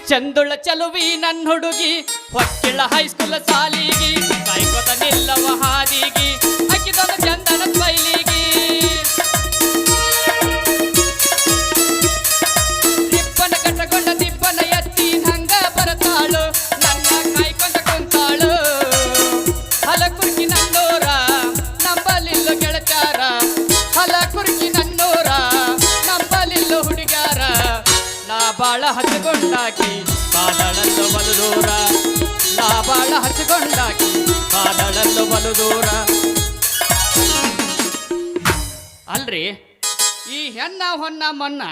ಚಂದುಳ ಚಲುವಿ ನನ್ನ ಹುಡುಗಿ ಹೊಕ್ಕಿಳ ಹೈಸ್ಕೂಲ್ ಸಾಲಿಗಿ ಕಾಯ್ಕೊತ ನಿಲ್ಲವ ಹಾದಿಗಿ ಅಕ್ಕಿದೊಂದು ಚಂದನ ಸ್ಮೈಲಿಗಿ ದಿಪ್ಪನ ಕಟ್ಟಕೊಂಡ ದಿಪ್ಪನ ಎತ್ತಿ ಹಂಗ ಬರತಾಳು ನನ್ನ ಕಾಯ್ಕೊಂತ ಕುಂತಾಳು ಹಲ ಕುರ್ಕಿ ನನ್ನೋರ ನಂಬಲಿಲ್ಲ ಗೆಳಚಾರ ಹಲ ಕುರ್ಕಿ ನನ್ನೋರ ನಂಬಲಿಲ್ಲ ಹುಡುಗಾರ ನಾ ಬಾಳ ಹಚ್ಚಿಕೊಂಡಾಕಿ ಕಾದಳಲ್ಲು ಬಲು ದೂರ ನಾ ಬಾಳ ಹಚ್ಚಿಕೊಂಡಾಕಿ ಕಾದಳಲ್ಲು ಬಲು ದೂರ. ಅಲ್ರಿ ಈ ಹೆಣ್ಣ ಹೊನ್ನ ಮನ್ನ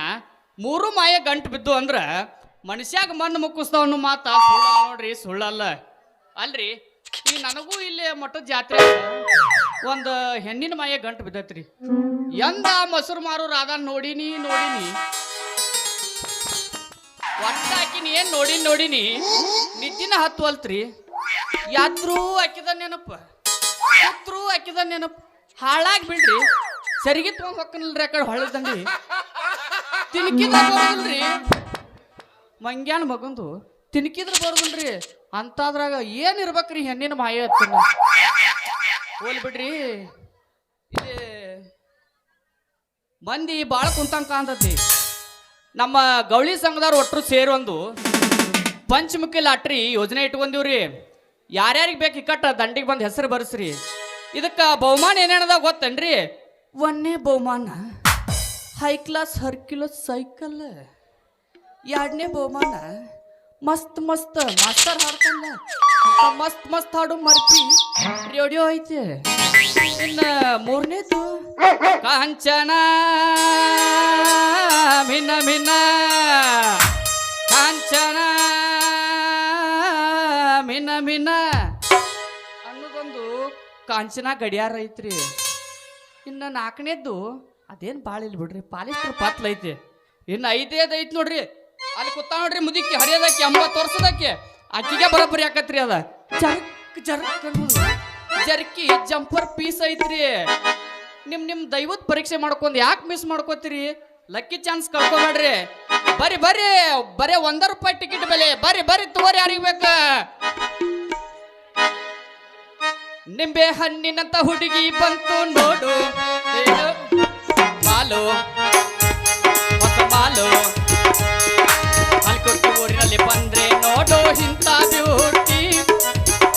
ಮೂರು ಮಾಯ ಗಂಟು ಬಿದ್ದು ಅಂದ್ರ ಮನುಷ್ಯಾಗ ಮಣ್ಣು ಮುಕ್ಕಿಸ್ತಾವನು ಮಾತ ಸುಳ್ಳಲ್ಲ ನೋಡ್ರಿ, ಸುಳ್ಳಲ್ಲ. ಅಲ್ರಿ ಈ ನನಗೂ ಇಲ್ಲಿ ಮಠದ ಜಾತ್ರೆ ಒಂದು ಹೆಣ್ಣಿನ ಮಾಯ ಗಂಟು ಬಿದ್ದೈತ್ರಿ. ಎಂದ ಮೊಸರು ಮಾರೋರು ಅದ ನೋಡಿನಿ ಒಟ್ಟಾಕಿನಿ ಏನ್ ನೋಡಿನಿ ನಿದ್ದಿನ ಹತ್ತುವಲ್ತ್ರಿ. ಯಾತ್ರೂ ಹಾಕಿದ ನೆನಪು ಹಾಳಾಗಿ ಬಿಡ್ರಿ. ಸರಿಗೆ ತೊಗೊಂಡ್ ಹೊಕ್ಕನಲ್ರಿ ಆ ಕಡೆ ಹೊಳದಂಡಿ ತಿನ್ಕಿದ್ರ ಬರೋದಿಲ್ರಿ. ಮಂಗ್ಯಾನ ಮಗಂದು ತಿನ್ಕಿದ್ರ ಬರೋದಿಲ್ರಿ. ಅಂತಾದ್ರಾಗ ಏನ್ ಇರ್ಬೇಕ್ರಿ ಹೆಣ್ಣಿನ ಮಾಯ ಹತ್ತಿನ ಹೋಲ್ ಬಿಡ್ರಿ. ಇಲ್ಲಿ ಮಂದಿ ಬಾಳ ಕುಂತಂಕ ಅಂತತಿ. ನಮ್ಮ ಗೌಳಿ ಸಂಘದವ್ರು ಒಟ್ಟರು ಸೇರೊಂದು ಪಂಚಮುಖಿ ಲಾಟ್ರಿ ಯೋಜನೆ ಇಟ್ಕೊಂಡಿವ್ರಿ. ಯಾರ್ಯಾರಿಗೆ ಬೇಕು ಇಕ್ಕಟ್ಟ ದಂಡಿಗೆ ಬಂದು ಹೆಸರು ಬರ್ಸ್ರಿ. ಇದಕ್ಕೆ ಬಹುಮಾನ ಏನೇನದ ಗೊತ್ತೇನ್ರಿ? 1ನೇ ಬಹುಮಾನ ಹೈ ಕ್ಲಾಸ್ ಹರ್ಕ್ಯುಲಸ್ ಸೈಕಲ್. 2ನೇ ಬಹುಮಾನ ಮಸ್ತ್ ಮಾಸ್ಟರ್ ಹಾಡ್ತಲ್ಲ ಮಸ್ತ್ ಹಾಡು ಮರ್ತಿ ರೇಡಿಯೋ ಐತೆ. ಇನ್ನು 3ನೇದು ಕಾಂಚನ ಭಿನ್ನ ಕಾಂಚನ ಮಿನ ಅನ್ನೋದೊಂದು ಕಾಂಚನ ಗಡಿಯಾರ ಐತ್ರಿ. ಇನ್ನು 4ನೇದ್ದು ಅದೇನು ಭಾಳ ಇಲ್ಲಿ ಬಿಡ್ರಿ, ಪಾಲಿಸ್ಟರ್ ಪಾತ್ಲ ಐತಿ. ಇನ್ನು 5ನೇದು ಐತಿ ನೋಡ್ರಿ, ಅಲ್ಲಿ ಕೂತಾ ನೋಡ್ರಿ ಮುದುಕಿ ಹರಿಯೋದಕ್ಕೆ 80 ವರ್ಷದಕ್ಕೆ ಅಕ್ಕಿಗೆ ಬರೋಬ್ಬರಿ ಆಕತ್ರಿ. ಅದ ಜರ್ಕ್ ಅನ್ನೋದು ಜರ್ಕಿ ಜಂಪರ್ ಪೀಸ್ ಐತ್ರಿ. ನಿಮ್ ದೈವದ ಪರೀಕ್ಷೆ ಮಾಡ್ಕೊಂಡು ಯಾಕೆ ಮಿಸ್ ಮಾಡ್ಕೋತೀರಿ? ಲಕ್ಕಿ ಚಾನ್ಸ್ ಕಳ್ಕೊಬೇಡ್ರಿ. ಬರ್ರಿ ಬರೇ ₹1 ಟಿಕೆಟ್ ಬೆಲೆ. ಬರ್ರಿ ತಗೋರಿ ಯಾರಿಗೆ ಬೇಕ. ನಿಂಬೆ ಹಣ್ಣಿನಂತ ಹುಡುಗಿ ಬಂತು ನೋಡು ಮಾಲು ಹೊಸ ಮಾಲು ಅಲ್ಕೊಟ್ಟು ಊರಿನಲ್ಲಿ ಬಂದ್ರೆ ನೋಡು ಇಂಥ ಬ್ಯೂಟಿ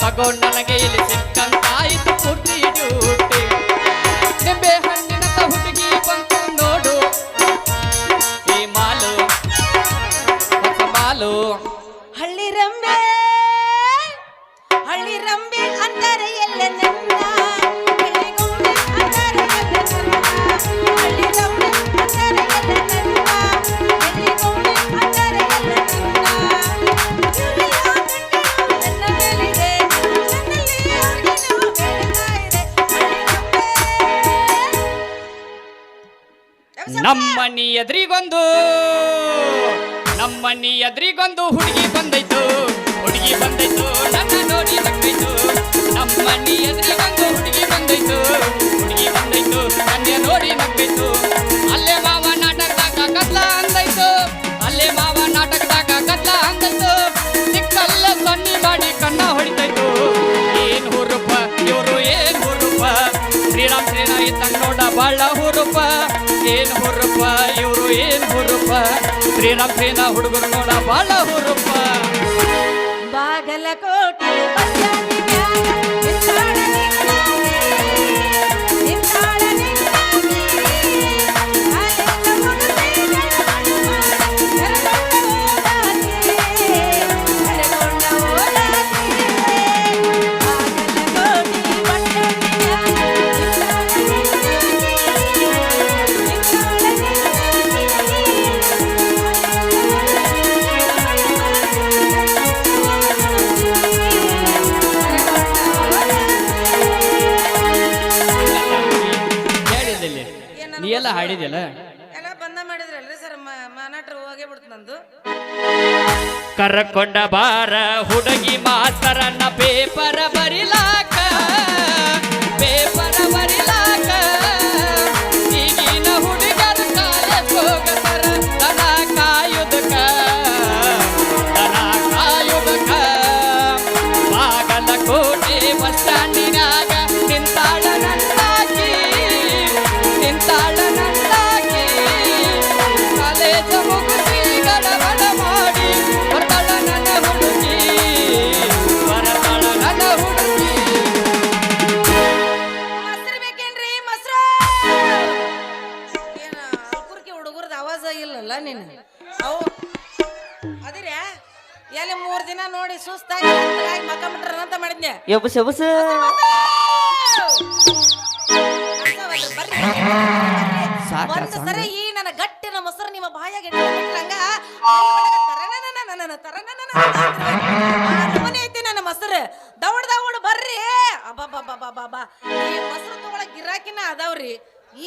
ತಗೊಂಡು ನನಗೆ ಇಲ್ಲಿ ಸಿಕ್ಕಂತಾಯ್ತು ಪೂರ್ತಿ ಡ್ಯೂಟಿ. ನಿಂಬೆ ಹಣ್ಣಿನಂತ ಹುಡುಗಿ ಬಂತು ನೋಡು ಈ ಮಾಲು ಹೊಸ ಮಾಲು. ಹಳ್ಳಿ ರಂಬೆ ಅಂತಾರೆ ಎಲ್ಲ ನನ್ನ ಹಳ್ಳಿಗೊಂಬೆ ಅಂತಾರೆ ಎಲ್ಲ ನನ್ನ ಹಳ್ಳಿ ರಂಬೆ ಅಂತಾರೆ ಎಲ್ಲ ನನ್ನ ಹಳ್ಳಿಗೊಂಬೆ ಅಂತಾರೆ ಎಲ್ಲ ನನ್ನ ಮೇಲಿದೆ ನನ್ನಲ್ಲಿ ಅವ್ರಿಗೇನೋ ಬೆಳೀತಾ ಇದೆ ಹಳ್ಳಿ ರಂಬೆ. ನಮ್ಮನಿ ಎದ್ರಿಗೊಂದು ಹುಡುಗಿ ಬಂದೈತು ನನ್ನ ನೋಡಿ ನಕ್ಕೈತು. ನಮ್ಮನಿ ಎದ್ರಿಗೊಂದು ಹುಡುಗಿ ಬಂದೈತು ನನ್ನ ನೋಡಿ ನಕ್ಕೈತು. ಅಲ್ಲೇ ಮಾವ ನಾಟಕದಾಗ ಕತ್ಲ ಅಂದೈತು ಸಿಕ್ಕಲ್ಲ ಸನ್ನಿ ಮಾಡಿ ಕಣ್ಣ ಹೊಡಿತೈತು. ಏನ್ ಹುರುಪ ಇವರು ಏನ್ ಹುರುಪ ಶ್ರೀರಾಮ್ ಇದ್ದಂಗ ನೋಡ ಬಾಳ ಹುರುಪ. ಏನ್ ಹುರುಪ ಇವರು ಏನ್ ಹುರುಪ ಶ್ರೀರಾಮ್ ಹುಡುಗರು ನೋಡ ಬಾಳ ಹುರುಪ. ಬಾಗಲಕೋಟೆ ಬಸ್ಟಾಂಡಿ ಮ್ಯಾಗ ನಿಂತಾಳ ನಿಂತಾಗಿ ಅಲೆಲ್ಲ ಮುಡುತ್ತೆ ಕರಗೊಂಡ ಓಡಾತಿ ಬಾಗಲಕೋಟೆ ಬಸ್ಟಾಂಡಿ ಮ್ಯಾಗ ನೀ ಎಲ್ಲ ಹಾಡಿದ್ಯಲ್ಲ ಎಲ್ಲ ಬಂದ ಮಾಡಿದ್ರಲ್ರಿ ಸರ್ ಮಾನಾಟ್ರು ಹೋಗೇ ಬಿಡ್ತು ನಂದು. ಕರ್ಕೊಂಡ ಬಾರ ಹುಡುಗಿ ಮಾಸ್ತರನ್ನ ಪೇಪರ ಬರಿಲಾಕ ಈಗಿನ ಹುಡುಗರ ಕಾಲೇಜ್ ಹೋಗತಾರ ದನ ಕಾಲೇಜ ಮುಗಿಸಿ ಗಡಬಡ ಮಾಡಿ ಬರ್ತಾಳ ನನ್ನ ಹುಡುಗಿ ಬರ್ತಾಳ ನನ್ನ ಹುಡುಗಿ. ಮೊಸರು ಬೇಕೇನ್ರಿ ಮೊಸರು? ಏನ ಅಲ್ಕುರ್ಕಿ ಹುಡುಗರದ ಆವಾಜ ಇಲ್ಲಲ್ಲ ನೀನು ಅವು ಅದಿರ ಎಲ್ಲಿ 3 ದಿನ ನೋಡಿ ಸುಸ್ತಾಗಿ ಮಕ್ಕ ಬಿಟ್ರ ಅಂತ ಮಾಡಿದ್ನೆ. ಎಬ್ಬಸ್ ಎಬ್ಬಸ್ ಒಂದು ಸರಿ ಈ ನನ್ನ ಗಟ್ಟಿನ ಮೊಸರು ನಿಮ್ಮ ಬಾಯಾಗ ಮನೆ ಐತಿ ನನ್ನ ಮೊಸರು ದೌಡ್ ದೌಡ್ ಬರ್ರಿ. ಅಬ್ಬಾ ಈ ಮೊಸರು ತಗೊಳಕ್ ಗಿರಾಕಿನ ಅದಾವ್ರಿ.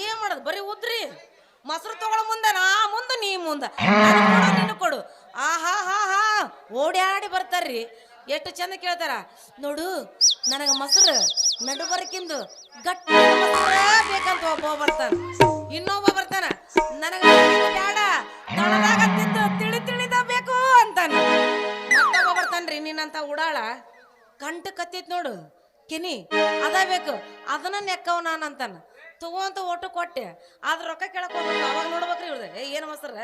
ಏನ್ ಮಾಡೋದು ಬರೀ ಉದ್ರಿ ಮೊಸರು ತಗೊಳ ಮುಂದ ನಾ ಮುಂದ ನೀ ಮುಂದ ನೀನು ಕೊಡು. ಆಹಾ ಹಾ ಹಾ ಓಡ್ಯಾಡಿ ಬರ್ತಾರ್ರಿ. ಎಷ್ಟು ಚಂದ ಕೇಳ್ತಾರ ನೋಡು ನನಗ ಮೊಸರು ನಡು ಬರಕಿಂದು ಗಟ್ಟಿ ಬೇಕಂತ ಒಬ್ಬ ಬರ್ತಾನ. ಇನ್ನೊಬ್ಬ ಬರ್ತಾನ ನನಗ ಬೇಡ ತೊಳದಾಗ ತಿಳಿ ತಿಳಿದ ಬೇಕು ಅಂತಾನ. ಮತ್ತೊಬ್ಬ ಬರ್ತಾನ್ರಿ ನೀನಂತ ಉಡಾಳ ಕಂಟ ಕತ್ತಿತ್ ನೋಡು ಕೆನಿ ಅದ ಬೇಕು ಅದನ್ನ ನೆಕ್ಕವ ನಾನು ಅಂತಾನ. ತಗೋಂತ ಒಟ್ಟು ಕೊಟ್ಟೆ ಆದ್ರ ರೊಕ್ಕ ಕೇಳಕ್ ಹೋಗ್ಬೇಕು. ಅವಾಗ ನೋಡ್ಬೇಕ್ರಿ ಇವ್ರದೆ ಏನು ಮೊಸರ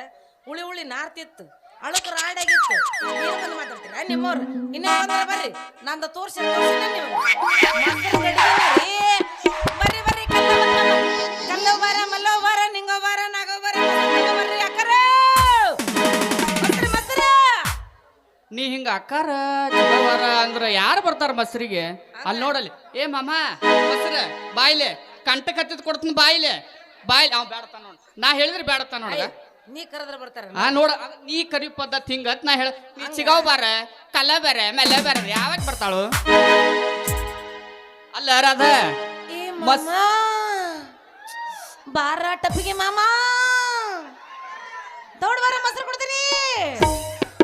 ಉಳಿ ಉಳಿ ನಾರ್ತಿತ್ತು ಅಳಕ್ ರಾಡಾಗಿತ್ತು. ನೀವು ಬಂದು ಮಾತಾಡ್ತೀರಾ ನಿಮ್ಮವ್ರು ಇನ್ನೇ ಬರ್ರಿ ನಂದು ತೋರ್ಸಿ ನೀವು ಬರ್ರಿ ಬರ್ರಿ ಕಲ್ಲೋ ಬಾರ ಮಲ್ಲೋ ಬಾರ ನಿಂಗೋ ಬಾರ ನಾಗೋ ಬಾರ ಬರ್ರಿ ಅಕ್ಕರ ಮೊಸರ. ನೀ ಹಿಂಗ ಅಕ್ಕಾರ ಚಿಕ್ಕವರ ಅಂದ್ರ ಯಾರು ಬರ್ತಾರ ಮೊಸರಿಗೆ? ಅಲ್ಲಿ ನೋಡಲ್ಲಿ ಏ ಮಾಮ ಮೊಸರ ಬಾಯ್ಲೆ ಕಂಟ ಕತ್ತಿದ್ ಕೊಡ್ತೀನಿ ಬಾಯ್ಲೆ ಬಾಯ್ಲೆ ಅವ್ ಬೇಡತಾನ ನೋಡ್. ನಾ ಹೇಳಿದ್ರೆ ಬೇಡತಾನ ನೋಡ. ನೀ ಕರೆದ್ರೆ ಬರ್ತಾರ ನೋಡ ನೀ ಕರಿ ಪದ್ಧತಿ ಹಿಂಗತ್ ನಾ ಹೇಳ. ನೀ ಚಿಗಾವ್ ಬಾರ ಕಲ್ಲ ಬೇರೆ ಮೆಲ್ಲ ಬೇರೆ ಯಾವಾಗ ಬರ್ತಾಳು ಅಲ್ಲ ರಾಧ ಬಾರ ಟಪ್ಪಿಗೆ ಮಾಮ ದೌಡ್ ಬಾರ ಮೊಸರು ಕೊಡ್ತೀನಿ.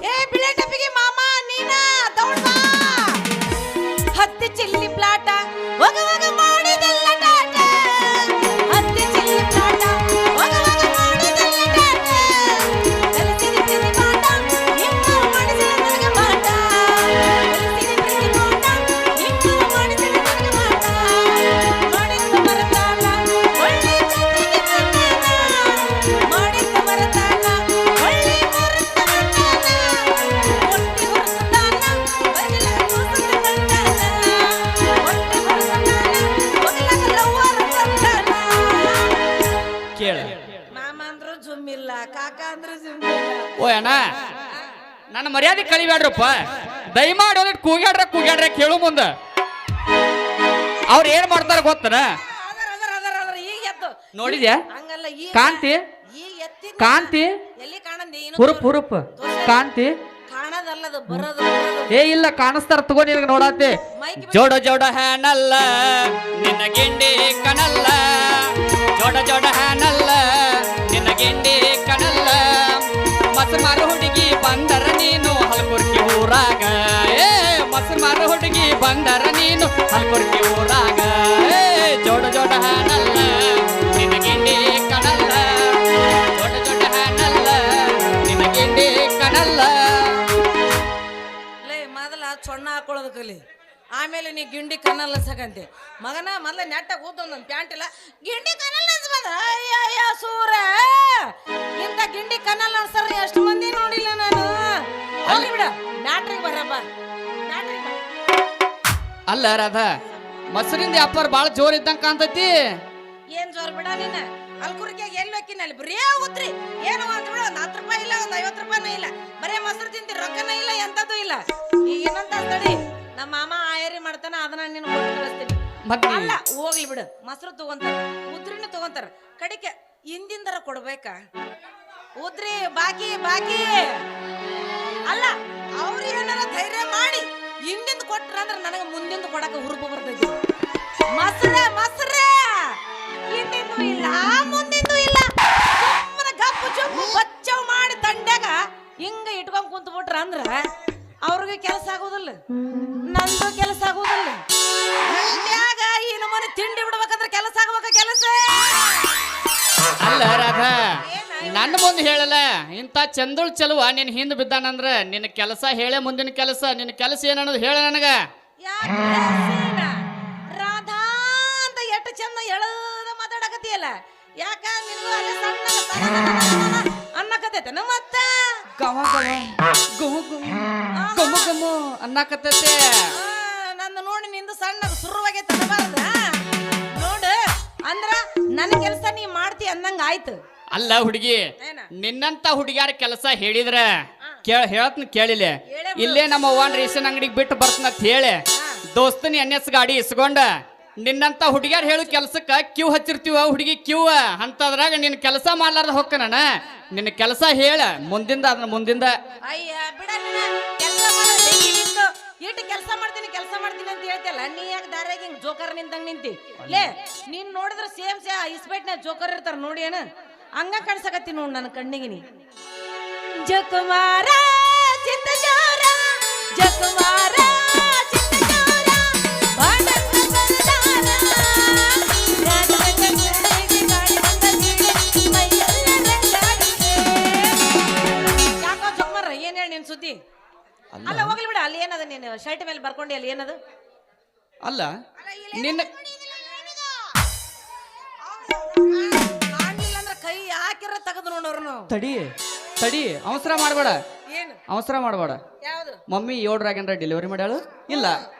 ಏ ಬಿಳೆ ಟಪ್ಪಿಗೆ ಮಾಮ ನೀನ ದೌಡ್ ಬಾ. ಹತ್ತಿ ಚಿಲ್ಲಿ ಪ್ಲಾಟ ಹೋಗ ಹೋಗ ಮಾಡಿದೆಲ್ಲ ಟಾಟ. ಹತ್ತಿ ಚಿಲ್ಲಿ ಪ್ಲಾಟ ಹೋಗ ಹೋಗ ಮಾಡಿದೆಲ್ಲ ಟಾಟ. ಕಲಿಸಿರಿ ತಿಂದಿ ಮಾಟ ನಿಮ್ಮು ಮಾಡಿಸಿದ ನನಗೆ ಮಾಟ. ಕಲಿಸಿರಿ ತಿಂದಿ ಮಾಟ ನಿಮ್ಮು ಮಾಡಿಸಿದ ನನಗೆ ಮಾಟ. ಮಾಡಿದ್ದು ಮರತಾಳ ಒಳ್ಳೆ ಚಂದಿಗೆ ಬಂದಾನ. ಮಾಡಿದ್ದು ಮರತಾಳ ಒಳ್ಳೆ ಮರತ ಬಂದಾನ. ಒಟ್ಟಿ ಹೊರಸದಾನ ಬಗಿಲ ಕೂಸದ ಬಂದಾನ. ಒಟ್ಟಿ ಹೊರಸದಾನ ಬಗಿಲ ಲವ್ವರ ಬಂದಾನ. ಕೇಳ ಮಾಮ ಅಂದ್ರು ಜುಮ್ಮಿಲ್ಲ ಕಾಕ ಅಂದ್ರು ಜುಮ್ಮಿಲ್ಲ. ಓ ಅಣ್ಣ ನನ್ನ ಮರ್ಯಾದೆ ಕಳಿಬ್ಯಾಡ್ರಪ್ಪ. ದಯಮಾಡಿ ಒಂದಿಟ್ಟು ಕೂಗ್ಯಾಡ್ರ ಕೇಳು ಮುಂದ ಅವ್ರ ಏನ್ ಮಾಡ್ತಾರ ಗೊತ್ತನ? ಅದರ ಈಗ ಎತ್ತು ನೋಡಿದ್ಯಾ ಹಂಗಲ್ಲ ಈಗ ಕಾಂತಿ ಈಗ ಎತ್ತಿನ ಕಾಂತಿ ಎಲ್ಲಿ ಕಾಣಂದಿ ಹುರುಪ್ ಹುರುಪ್ ಕಾಂತಿ ಕಾಣದಲ್ಲದು ಬರೋದು ಏ ಇಲ್ಲ ಕಾಣಿಸ್ತಾರ ತಗೋ ನಿನಗೆ ನೋಡತ್ತೆ. ಮೈಕ್ ಜೋಡ ಜೋಡ ಹ್ಯಾನಲ್ಲ ನಿನ್ನ ಗಿಂಡಿ ಕಣಲ್ಲ. ಜೋಡ ಜೋಡ ಹ್ಯಾನಲ್ಲ ನಿನ್ನ ಗಿಂಡಿ ಕಣಲ್ಲ. ಮೊಸರು ಮಾರು ಹುಡುಗಿ ಬಂದರ ನೀನು ಹಲ್ಕುರ್ಕಿ ಊರಾಗ. ಏ ಮೊಸರು ಮಾರು ಹುಡುಗಿ ಬಂದರ ನೀನು ಹಲ್ಕುರ್ಕಿ ಊರಾಗ. ಏ ಜೋಡ ಜೋಡ ಹ್ಯಾನಲ್ಲ ನಿನ್ನ ಗಿಂಡಿ ಕಣಲ್ಲ. ಜೋಡ ಜೋಡ ಹ್ಯಾನಲ್ಲ ನಿನ್ನ ಗಿಂಡಿ ಕಣಲ್ಲ. ಲೇ ಮೊದಲ ಚೊಣ್ಣ ಹಾಕೊಳ್ಳೋದು ಕಲಿ ಆಮೇಲೆ ನೀ ಗಿಂಡಿ ಕನ್ನಲ್ಲ ಸಕಂತೆ ಮಗನ ಮೊದಲ ನೆಟ್ಟಾಗ ಓದ್ ನನ್ನ ಪ್ಯಾಂಟ್ ಇಲ್ಲ ಗಿಂಡಿ ಕನ್ನಲ್ಲ ಬಂದ. ಅಯ್ಯ ಸೂರ ಇಂಥ ಗಿಂಡಿ ಕನ್ನಲ್ಲ ಸರ್ ಎಷ್ಟು ಮಂದಿ ನೋಡಿಲ್ಲ ನಾನು. ಹೋಗ್ಲಿ ಬಿಡ ಮ್ಯಾಟ್ರಿಗೆ ಬರಪ್ಪ ಮ್ಯಾಟ್ರಿಗೆ ಬರ. ಅಲ್ಲ ರಾಧಾ ಮೊಸರಿಂದ ವ್ಯಾಪಾರ ಭಾಳ ಜೋರ್ ಇದ್ದಂಗ ಕಾಣ್ತೈತಿ. ಏನ್ ಜೋರ್ ಬಿಡ ನೀನ ಅಲ್ಕುರ್ಗೆ ಎಲ್ಲಿ ಹೋಕಿನಲ್ಲಿ ಬರೀ ಉದ್ರಿ ಏನು ಅಂತ ಬಿಡ. ಒಂದು 10 ರೂಪಾಯಿ ಇಲ್ಲ ಒಂದು 50 ರೂಪಾಯಿನೂ ಇಲ್ಲ. ಬರೇ ಮೊಸರು ತಿಂತಿ ರೊಕ್ಕನೂ ಇಲ್ಲ ಎಂತದ್ದು ಇಲ್ಲ. ಈಗ ಏನಂತ ತಡಿ ನಮ್ಮ ಮಾಮ ಆಯರಿ ಮಾಡ್ತಾನ ಅದನ್ನ ನೀನು ಕೊಟ್ಟು ಕಳಿಸ್ತೀನಿ. ಅಲ್ಲ ಹೋಗ್ಲಿ ಬಿಡು ಮೊಸರು ತಗೊಂತಾರ ಉದ್ರಿನ ತಗೊಂತಾರ ಕಡಿಕೆ ಹಿಂದಿಂದರ ಕೊಡ್ಬೇಕಾ ಉದ್ರಿ ಬಾಕಿ ಬಾಕಿ ಅಲ್ಲ ಅವ್ರು ಏನಾರ ಧೈರ್ಯ ಮಾಡಿ ಹಿಂದಿಂದ ಕೊಟ್ರ ಅಂದ್ರೆ ನನಗೆ ಮುಂದಿಂದ ಕೊಡಕ ಹುರುಪು ಬರ್ತೈತಿ. ಮೊಸರೇ ಹಿಂದಿಂದು ಇಲ್ಲ ಮುಂದಿಂದು ಇಲ್ಲ. ಸುಮ್ಮನೆ ಗಪ್ಪು ಚುಪ್ಪು ಬಚ್ಚವ್ ಮಾಡಿ ತಂಡ್ಯಾಗ ಹಿಂಗ ಇಟ್ಕೊಂಡ್ ಕುಂತ ಬಿಟ್ರ ಅಂದ್ರ ಅವ್ರಿಗೆ ಕೆಲಸ ಆಗೋದಿಲ್ಲ ನಂದು ಕೆಲಸ ಆಗೋದಿಲ್ಲ. ಹಂಡ್ಯಾಗ ಈ ನಮ್ಮನೆ ತಿಂಡಿ ಬಿಡ್ಬೇಕಂದ್ರೆ ಕೆಲಸ ಆಗ್ಬೇಕ ಕೆಲಸ. ಅಲ್ಲ ರಾಧಾ ನನ್ನ ಮುಂದೆ ಹೇಳಲ್ಲ ಇಂಥ ಚಂದುಳ್ ಚಲುವ ನಿನ್ ಹಿಂದ್ ಬಿದ್ದಾನಂದ್ರ ನಿನ್ನ ಕೆಲಸ ಹೇಳೇ ಮುಂದಿನ ಕೆಲಸ. ನಿನ್ನ ಕೆಲಸ ಏನನ್ನೋದು ಹೇಳ ನನಗ. ರಾಧಾ ಅಂತ ಎಷ್ಟು ಚಂದ ಎಳದ ಮಾತಾಡಕತ್ತಿಯಲ್ಲ ಯಾಕ ನಿನಗೂ ಅಲ್ಲೇ ಸಣ್ಣ ಅನ್ನಕತ್ತೈತನ ಗವ ಗವ ಗುಮು ಗುಮು ಗುಮು ಗುಮು ಅನ್ನಕತ್ತೈತೆ. ನಂದು ನೋಡಿ ನಿಂದು ಸಣ್ಣ ಸುರುವಾಗೆ ತಡಬಾರ್ದ ನೋಡು ಅಂದ್ರ ನನ್ನ ಕೆಲಸ ನೀ ಮಾಡ್ತಿ ಅಂದಂಗ ಆಯ್ತು. ಅಲ್ಲ ಹುಡುಗಿ, ಏನ? ನಿನ್ನಂತ ಹುಡುಗಿಯಾರ ಕೆಲಸ ಹೇಳಿದ್ರ ಹೇಳತ್ನ ಕೇಳಿಲ್ಲ. ಇಲ್ಲೇ ನಮ್ಮ ಅವ್ವನ್ ರೇಷನ್ ಅಂಗಡಿಗೆ ಬಿಟ್ಟು ಬರ್ತನಂತ ಹೇಳಿ ದೋಸ್ತನಿ NS ಗಾಡಿ ಇಸ್ಕೊಂಡ ನಿನ್ನಂತ ಹುಡುಗಿಯಾರ ಹೇಳು ಕೆಲ್ಸಕ್ಕ ಕ್ಯೂ ಹಚ್ಚಿರ್ತೀವ ಹುಡುಗಿ ಕ್ಯೂ ಅಂತದ್ರಾಗ ನಿನ್ನ ಕೆಲಸ ಮಾಡ್ಲಾರ್ದ ಹೊಕ್ಕನ. ನಿನ್ನ ಕೆಲಸ ಹೇಳ ಮುಂದಿಂದ ಅದನ್ನ ಮುಂದಿಂದ. ಅಯ್ಯ ಬಿಡ ಕೆಲಸ ಮಾಡೋದು ಬೆಂಕಿ ನಿಂತು ಇಟ್ಟು ಕೆಲಸ ಮಾಡ್ತೀನಿ ಅಂತ ಹೇಳ್ತಿಯಲ್ಲ, ನೀ ಯಾಕೆ ದಾರ್ಯಾಗ ಹಿಂಗ್ ಜೋಕರ್ ನಿಂತಂಗ್ ನಿಂತಿ ಲೇ? ನೀನ್ ನೋಡಿದ್ರೆ ಸೇಮ್ ಇಸ್ಪೇಟ್ನ ಜೋಕರ್ ಇರ್ತಾರ ನೋಡಿ ಏನ ಹಂಗ ಕಾಣಿಸಕತ್ತಿ ನೋಡ್ ನನ್ನ ಕಣ್ಣಿಗೆ ನೀ. ಜಕುಮಾರ ಚಿತ್ತ ಜೋರ ಜಕುಮಾರ ಚಿತ್ತ ಜೋರ ಬಾಡಂಗ ಬರದಾರ ರಾಜರಂಗ ಗುಡಿಗೆ ಗಾಳಿ ಬಂದ ಬೀಳೆ ಮೈಯೆಲ್ಲ ರಂಗಾಡಿಗೆ. ಯಾಕೋ ಜಕುಮಾರ ಏನ್ ಹೇಳಿ ನಿನ್ ಸುದ್ದಿ? ಅಲ್ಲ ಹೋಗ್ಲಿ ಬಿಡ, ಅಲ್ಲಿ ಏನದ ನೀನು ಶರ್ಟ್ ಮೇಲೆ ಬರ್ಕೊಂಡಿ, ಅಲ್ಲಿ ಏನದು? ಅಲ್ಲ ನಿನ್ನ ಆಗ್ಲಿಲ್ಲ ಅಂದ್ರೆ ಕೈ ಯಾಕಿರ ತೆಗೆದು ನೋಡೋರು ನಾವು. ತಡಿ ತಡಿ, ಅವಸರ ಮಾಡಬೇಡ, ಏನು ಅವಸರ ಮಾಡಬೇಡ. ಯಾವುದು? ಮಮ್ಮಿ 7 ಡೆಲಿವರಿ ಮಾಡ್ಯಾಳು. ಇಲ್ಲ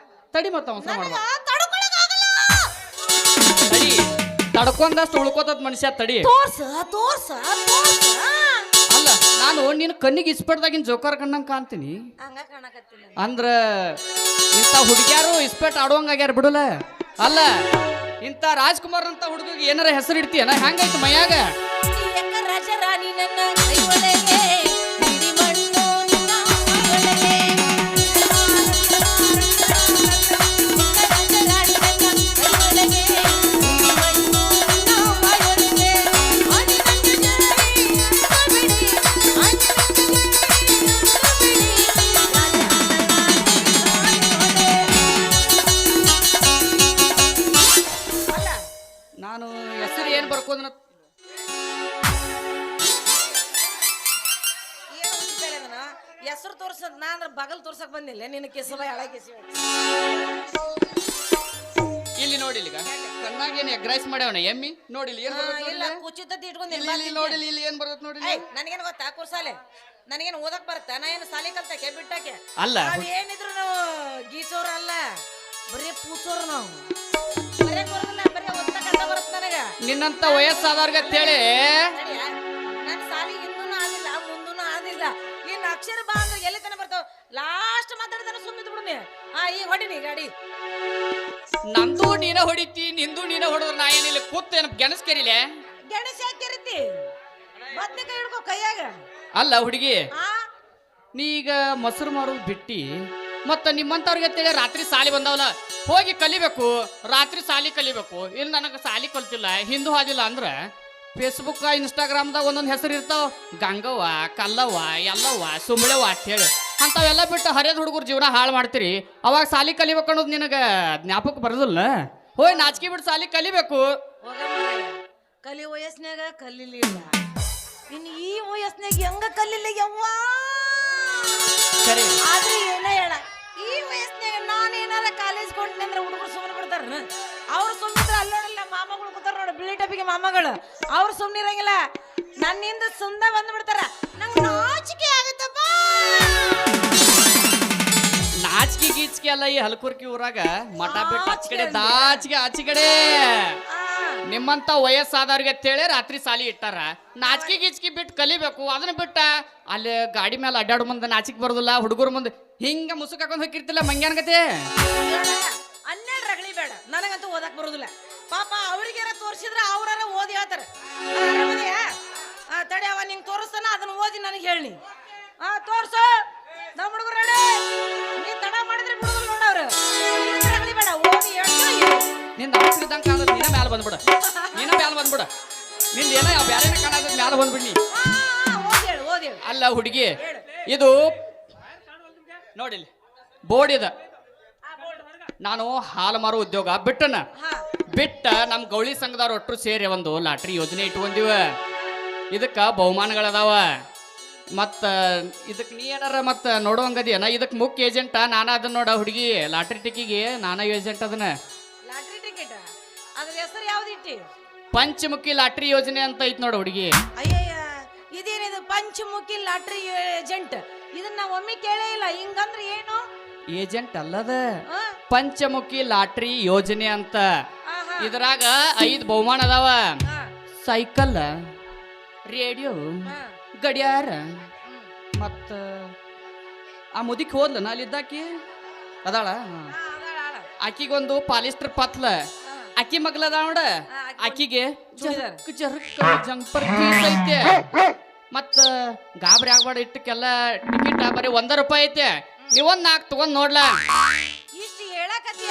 ತಡಿ, ಮತ್ತೆ ಅವಸರ ಮಾಡಬೇಡ. ತಡಿ, ತಡ್ಕೊಂಡಷ್ಟು ಉಳ್ಕೋತದ ಮನುಷ್ಯ. ತಡಿ, ತೋರ್ಸ ತೋರ್ಸ ತೋರ್ಸ. ಅಲ್ಲ ನಾನು ನಿನ್ನ ಕಣ್ಣಿಗೆ ಇಸ್ಪೆಟ್ದಾಗಿನ ಜೋಕರ್ ಕಣ್ಣಂಗೆ ಕಾಣ್ತೀನಿ ಹಂಗ ಕಾಣಕತ್ತೀನಿ ಅಂದ್ರ ಇಂಥ ಹುಡುಗ್ಯಾರು ಇಸ್ಪೆಟ್ ಆಡುವಂಗಾಗ್ಯಾರ ಬಿಡಲ್ಲ. ಅಲ್ಲ ಇಂಥ ರಾಜ್ಕುಮಾರ್ ಅಂತ ಹುಡುಗಿಗೆ ಏನಾರ ಹೆಸರು ಇಡ್ತೀಯನ? ಹ್ಯಾಂಗಾಯ್ತು ಮೈಯಾಗ? ರಾಜ ರಾಣಿ ನನ್ನ ಕೈ ಒಳಗೆ ಹಿಡಿ ಮಣ್ಣು ನಿನ್ನ ಒಳಗೆ. ರಾಜ ರಾಣಿ ನನ್ನ ಕೈ ಒಳಗೆ ಹಿಡಿ ಮಣ್ಣು ನಿನ್ನ ಒಳಗೆ. ಆದಿ ನನ್ನ ಜರಿ ಬಿಡಿ ಆದಿ ನನ್ನ ಜರಿ ಬಿಡಿ ಅಲ್ಲ ನಾನು ಹೆಸರು ಏನು ಬರ್ಕೋದನ್ನ ಹೆಸರು ತೋರ್ಸದ್ ನಾ ಅಂದ್ರೆ ಬಗಲ್ ತೋರ್ಸಕ್ ಬಂದಿಲ್ಲ. ನಿನ್ನ ಕೆಸವ ಎಳ ಕೆಸವ ಇಲ್ಲಿ ನೋಡಿಲ್ಲ, ಈಗ ಕಣ್ಣಾಗ ಏನು ಎಗ್ರೈಸ್ ಮಾಡ್ಯಾವನ ಎಮ್ಮಿ ನೋಡಿಲ್ಲ ಏನ್ ಇಲ್ಲ ಕುಚಿತದ್ದು ಇಟ್ಕೊಂಡಿಲ್ಲ. ನೋಡಿಲ್ಲ ಇಲ್ಲಿ ಏನ್ ಬರ್ತೈತೆ ನೋಡಿಲ್ಲ. ನನಗೇನು ಗೊತ್ತಾ ಕುರ್ಸಾಲೆ, ನನಗೇನು ಓದಕ್ ಬರುತ್ತಾ? ನಾ ಏನು ಸಾಲಿ ಕಲ್ತಕ್ಕೆ ಬಿಟ್ಟಾಕೆ ಅಲ್ಲ ಏನಿದ್ರು ನಾವು ಗೀಚೋರ ಅಲ್ಲ, ಬರೀ ಪೂಚೋರು ನಾವು. ಬರೀ ಬರೋದಿಲ್ಲ, ಬರೀ ಓದ್ತಕ್ಕ ಬರುತ್ತೆ ನನಗ. ನಿನ್ನಂತ ವಯಸ್ಸಾದವ್ರಿಗೆ ಅಂತೇಳಿ ನನ್ನ ಸಾಲಿ ಹಿಂದೂನು ಆದಿಲ್ಲ ಮುಂದೂನು ಆದಿಲ್ಲ. ಇನ್ನು ಅಕ್ಷರ ಬಾ ಅಂದ್ರೆ ಎಲ್ಲಿ ತನ ಬರ್ತಾವ? ಲಾಸ್ಟ್ ಮಾತಾಡಿದಾನ ಸುಮ್ಮಿದ್ ಬಿಡುನಿ. ಈಗ ಹೊಡಿನಿ ಗಾಡಿ. ನಂದು ನೀನ ಹೊಡಿತಿ, ನಿಂದು ನೀನ ಹೊಡೆದ್ರ ನಾ ಏನಿಲ್ಲ ಕೂತೇನ ಗೆಣಸ್ಕೇರಿಲೆ. ಗೆಣಸ ಹಾಕಿರ್ತಿ ಬದ್ನಿಕಾಯಿ ಹಿಡ್ಕೋ ಕೈಯಾಗ. ಅಲ್ಲ ಹುಡುಗಿ, ನೀ ಈಗ ಮೊಸರು ಮಾರೋದು ಬಿಟ್ಟಿ ಮತ್ತ ನಿಮ್ಮಂತವ್ರಿಗೆ ಅಂತೇಳಿ ರಾತ್ರಿ ಸಾಲಿ ಬಂದಾವಲ್ಲ, ಹೋಗಿ ಕಲಿಬೇಕು, ರಾತ್ರಿ ಸಾಲಿ ಕಲಿಬೇಕು. ಇಲ್ಲಿ ನನಗೆ ಸಾಲಿ ಕಲ್ತಿಲ್ಲ, ಹಿಂದೂ ಹಾದಿಲ್ಲ ಅಂದ್ರ ಫೇಸ್ಬುಕ್ ಇನ್ಸ್ಟಾಗ್ರಾಮ್ದಾಗ ಒಂದೊಂದು ಹೆಸರು ಇರ್ತಾವ, ಗಂಗವ್ವ ಕಲ್ಲವ್ವ ಎಲ್ಲವ್ವ ಸುಂಬಳವ್ವ ಅಂತ ಹೇಳಿ. ಅಂಥವೆಲ್ಲ ಬಿಟ್ಟು ಹರಿಯದ ಹುಡುಗರು ಜೀವನ ಹಾಳು ಮಾಡ್ತೀರಿ. ಅವಾಗ ಸಾಲಿ ಕಲಿಬೇಕು ಅನ್ನೋದು ನಿನಗೆ ಜ್ಞಾಪಕ ಬರೋದಿಲ್ಲ. ಹೋಯ್ ನಾಚಿಕೆ ಬಿಟ್ಟು ಸಾಲಿ ಕಲಿಬೇಕು. ಕಲಿ ವಯಸ್ನ್ಯಾಗ ಕಲಿಲಿಲ್ಲ, ಇನ್ನು ಈ ವಯಸ್ನ್ಯಾಗ ಹೆಂಗ ಕಲಿಲ್ಲ ಯವ್ವ. ಸರಿ, ಆದ್ರೆ ಏನ ಹೇಳ, ಈ ವಯಸ್ನ್ಯಾಗ ನಾನು ಏನಾರ ಕಾಲೇಜ್ ಕೊಂಡ್ನಿ ಅಂದ್ರೆ ಹುಡುಗರು ಸುಮ್ಮನೆ ಬಿಡ್ತಾರ. ಅವ್ರು ಸುಮ್ಮನಿದ್ರೆ ಅಲ್ಲೋಡಿಲ್ಲ ಮಾಮಗಳು ಕೂತಾರ ನೋಡು, ಬಿಳಿ ಟಪಿಗೆ ಮಾಮಗಳು. ಅವ್ರು ಸುಮ್ಮನಿರಂಗಿಲ್ಲ, ನನ್ನಿಂದ ಸುಂದ ಬಂದು ಬಿಡ್ತಾರ. ನಂಗೆ ನಾಚಿಕೆ ಆಗುತ್ತಪ್ಪ. ನಾಚಿಕೆ ಗೀಚಿಕೆ ಅಲ್ಲ ಈ ಹಲ್ಕುರ್ಕಿ ಊರಾಗ ಮಠ ಬಿಟ್ಟು ಆಚೆ ಕಡೆ ದಾಚಿಗೆ ಆಚೆ ಕಡೆ. ನಿಮ್ಮಂತ ವಯಸ್ಸಾದವ್ರಿಗೆ ಅಂತೇಳಿ ರಾತ್ರಿ ಸಾಲಿ ಇಟ್ಟಾರ. ನಾಚಿಕೆ ಗೀಚಿಕೆ ಬಿಟ್ಟು ಕಲಿಬೇಕು. ಅದನ್ನ ಬಿಟ್ಟ ಅಲ್ಲಿ ಗಾಡಿ ಮೇಲೆ ಅಡ್ಡಾಡು ಮುಂದೆ ನಾಚಿಕೆ ಬರೋದಿಲ್ಲ. ಹುಡುಗರ ಮುಂದೆ ಹಿಂಗ ಮುಸುಕ್ ಹಾಕೊಂಡ್ ಹೋಗಿರ್ತಿಲ್ಲ ಮಂಗ್ಯಾನ್ಗತೆ. ಹನ್ನೆರಡು ರಗಳಿ ಬೇಡ, ನನಗಂತೂ ಓದಕ್ ಬರೋದಿಲ್ಲ. ಪಾಪ ಅವ್ರಿಗಾರ ತೋರಿಸಿದ್ರ ಅವ್ರಾರ ಓದಿ ಹೇಳ್ತಾರೆ. ತಡಿ ಅವ ನಿಂಗೆ ತೋರಿಸ್ತಾನ, ಅದನ್ನ ಓದಿ ನನಗೆ ಹೇಳಿ. ತೋರ್ಸು ನಮ್ಮ ಹುಡುಗರು ರೆಡಿ. ನೀ ತಡ ಮಾಡಿದ್ರೆ ಬಿಡುದಿಲ್ಲ ನೋಡವ್ರು. ರಗಳಿ ಬೇಡ, ಓದಿ ಹೇಳ್ತು. ನಿಂದ ಅವಸರದಂಗ ಕಾಣೋದು ನೀನ ಮ್ಯಾಲ ಬಂದ್ಬಿಡ, ನೀನ ಮ್ಯಾಲ ಬಂದ್ಬಿಡ. ನಿಂದ ಏನೋ ಬ್ಯಾರೆ ಕಾಣೋದ್ ಮ್ಯಾಲ ಬಂದ್ಬಿಡ್ನಿ. ಓದಿ ಹೇಳು ಓದಿ ಹೇಳು. ಅಲ್ಲ ಹುಡುಗಿ, ಇದು ನೋಡಿಲ್ಲ ಬೋರ್ಡ್ ಇದ. ನಾನು ಹಾಲು ಮಾರೋ ಉದ್ಯೋಗ ಬಿಟ್ಟನ ಬಿಟ್ಟ ನಮ್ಮ ಗೌಳಿ ಸಂಘದವ್ರು ಒಟ್ಟರು ಸೇರಿ ಒಂದು ಲಾಟ್ರಿ ಯೋಜನೆ ಇಟ್ಕೊಂಡಿವ. ಇದಕ್ಕ ಬಹುಮಾನಗಳದಾವ. ಮತ್ತ ಇದಕ್ಕೆ ನೀ ಏನಾರ ಮತ್ತ ನೋಡುವಂಗದಿಯನ? ಇದಕ್ಕೆ ಮುಖ್ಯ ಏಜೆಂಟ ನಾನ ಅದನ್ನ ನೋಡ ಹುಡುಗಿ. ಲಾಟ್ರಿ ಟಿಕಿಗೆ ನಾನ ಏಜೆಂಟ್ ಅದನ್ನ. ಲಾಟ್ರಿ ಟಿಕೆಟ್ ಅದ್ರ ಹೆಸರು ಯಾವ್ದು ಇಟ್ಟಿ? ಪಂಚಮುಖಿ ಲಾಟ್ರಿ ಯೋಜನೆ ಅಂತ ಐತ್ ನೋಡ ಹುಡುಗಿ. ಅಯ್ಯಯ್ಯ ಇದೇನಿದು ಪಂಚಮುಖಿ ಲಾಟ್ರಿ ಏಜೆಂಟ್ ಇದನ್ನ ನಾವು ಒಮ್ಮೆ ಕೇಳೇ ಇಲ್ಲ ಹಿಂಗಂದ್ರೆ ಏನು ಏಜೆಂಟ್ ಅಲ್ಲದ ಆ? ಪಂಚಮುಖಿ ಲಾಟ್ರಿ ಯೋಜನೆ ಅಂತ. ಆಹಾ. ಇದ್ರಾಗ 5 ಬಹುಮಾನ ಅದಾವ. ಆ, ಸೈಕಲ್, ರೇಡಿಯೋ, ಆ, ಗಡಿಯಾರ, ಹ್ಮ್. ಮತ್ತ ಆ ಮುದಿಕ್ ಹೋದ್ಲ ಅಲ್ಲಿದ್ದಾಕಿ ಅದಾಳ. ಆ, ಅದಾಳ, ಆಳ. ಆಕಿಗೊಂದು ಪಾಲಿಸ್ಟರ್ ಪತ್ಲ. ಆ, ಆಕಿ ಮಗ್ಲದ ನೋಡ. ಆಕಿಗೆ ಚೂಡಿದಾರ್. ಜಂಪರ್ ಪೀಸ್ ಐತೆ. ಮತ್ತ ಗಾಬರಿ ಆಗ್ಬೇಡ, ಇಟ್ಟಕ್ಕೆಲ್ಲ ಟಿಕೆಟ್ ಬರೀ ₹1 ಐತೆ. ನೀವೊಂದ್ 4 ತಗೊಂಡ್ ನೋಡ್ಲಾ. ಇಷ್ಟು ಹೇಳಕತ್ತಿ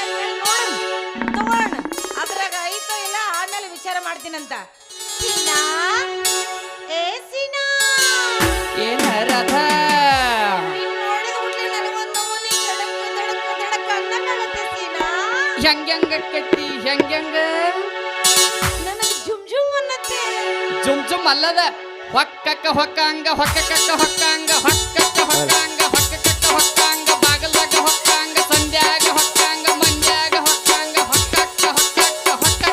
ತಗೋಣ. ಅದ್ರಾಗ ಐತೋ ಇಲ್ಲ ಆಮೇಲೆ ವಿಚಾರ ಮಾಡ್ತೀನಂತ. ಸೀನಾ, ಏ ಸೀನಾ, ಏನ ರಥ ನೀನ್ ನೋಡಿದ ಕೂಡ್ಲೇ ನನಗೊಂದು ನಮೂನಿ ದಡಕ್ ಅನ್ನಕ್ಕಾಗತ್ತೆ ಸೀನಾ. ಹೆಂಗ ಕಟ್ಟಿ ಹೆಂಗ ನನಗೆ ಜುಮ್ ಜುಮ್ ಅನ್ನತ್ತೆ. ಜುಮ್ ಜುಮ್ ಅಲ್ಲದ ಹೊಕ್ಕಕ್ಕ ಹೊಕ್ಕಂಗ ಹೊಕ್ಕಕ್ಕ ಹೊಕ್ಕಂಗ ಹೊಕ್ಕಕ್ಕ ಹೊಕ್ಕಂಗ ಹೊಕ್ಕಕ್ಕ ಹೊಕ್ಕಂಗ ಬಾಗಲ್ದಾಗ ಹೊಕ್ಕಂಗ ಸಂಧ್ಯಾಗ ಹೊಕ್ಕಂಗ ಮಂಡ್ಯಾಗ ಹೊಕ್ಕಂಗ ಹೊಕ್ಕಕ್ಕ ಹೊಕ್ಕಕ್ಕ ಹೊಕ್ಕ.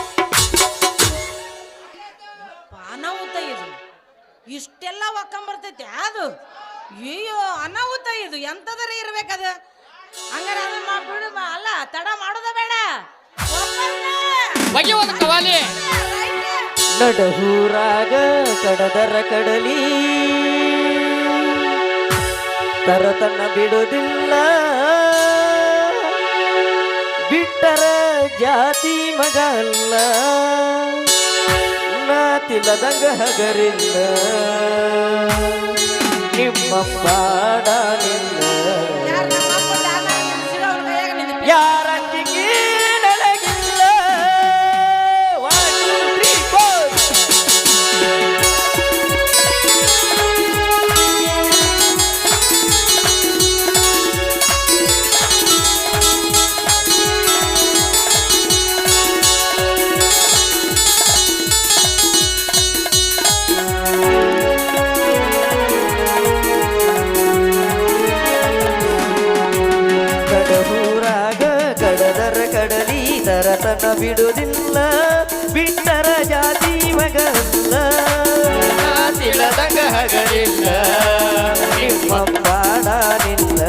ಅನಾಹುತ ಇದು, ಇಷ್ಟೆಲ್ಲ ಒಕ್ಕಂಬರ್ತೈತಿ ಅದು. ಅಯ್ಯೋ ಅನಾಹುತ ಇದು, ಎಂತದರ ಇರ್ಬೇಕದ. ಹಂಗಾರ ಅದನ್ನ ಮಾಡ್ಬಿಡು. ಅಲ್ಲ ತಡ ಮಾಡೋದ ಬೇಡ. ಬಗೆ ಒಂದು ಕವಾಲಿ ನಡಹೂರಾಗ ಕಡದರ ಕಡಲಿ ತರತನ ಬಿಡುವುದಿಲ್ಲ, ಬಿಟ್ಟರ ಜಾತಿ ಮಗ ಅಲ್ಲ, ನಾ ತಿಲದಂಗ ಹಗರಿಲ್ಲ, ನಿಮ್ಮ ಪಾಡಲಿಲ್ಲ ಯಾರಂಜಿಗೆ ನನಗಿಲ್ಲ. ತರತನ ಬಿಡುವುದಿಲ್ಲ, ಬಿಟ್ಟರ ಜಾತಿ ಮಗಲ್ಲ, ತಿಳದಂಗ ಹಗಲಿಲ್ಲ, ನಿಮ್ಮ ಪಾಡಲಿಲ್ಲ,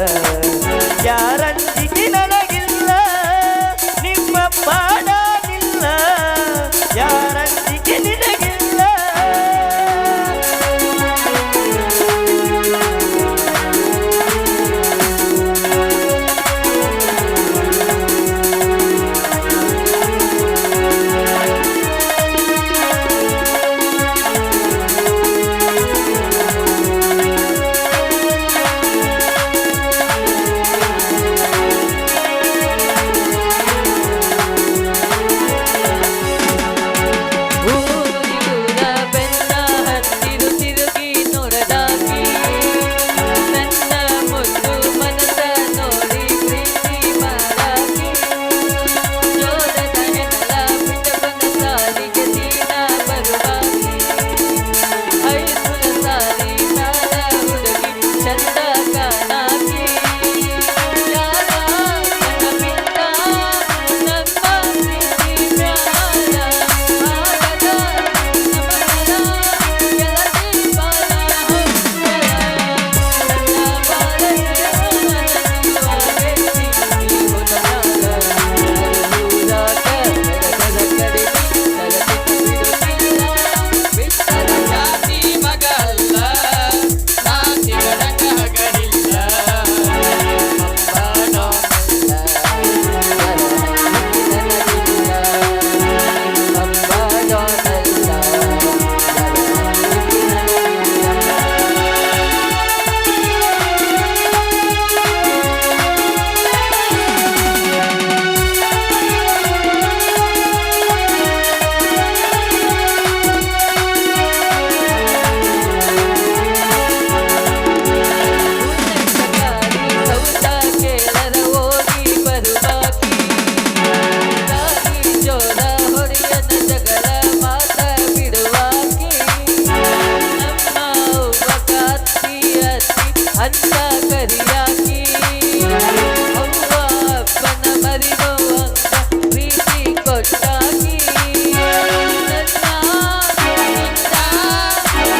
ಯಾರಂಜಿಗೆ ನನಗಿಲ್ಲ, ನಿಮ್ಮ ಪಾಡಲಿಲ್ಲ, ಯಾರಂಜಿಗೆ ನಿನಗಿಲ್ಲ.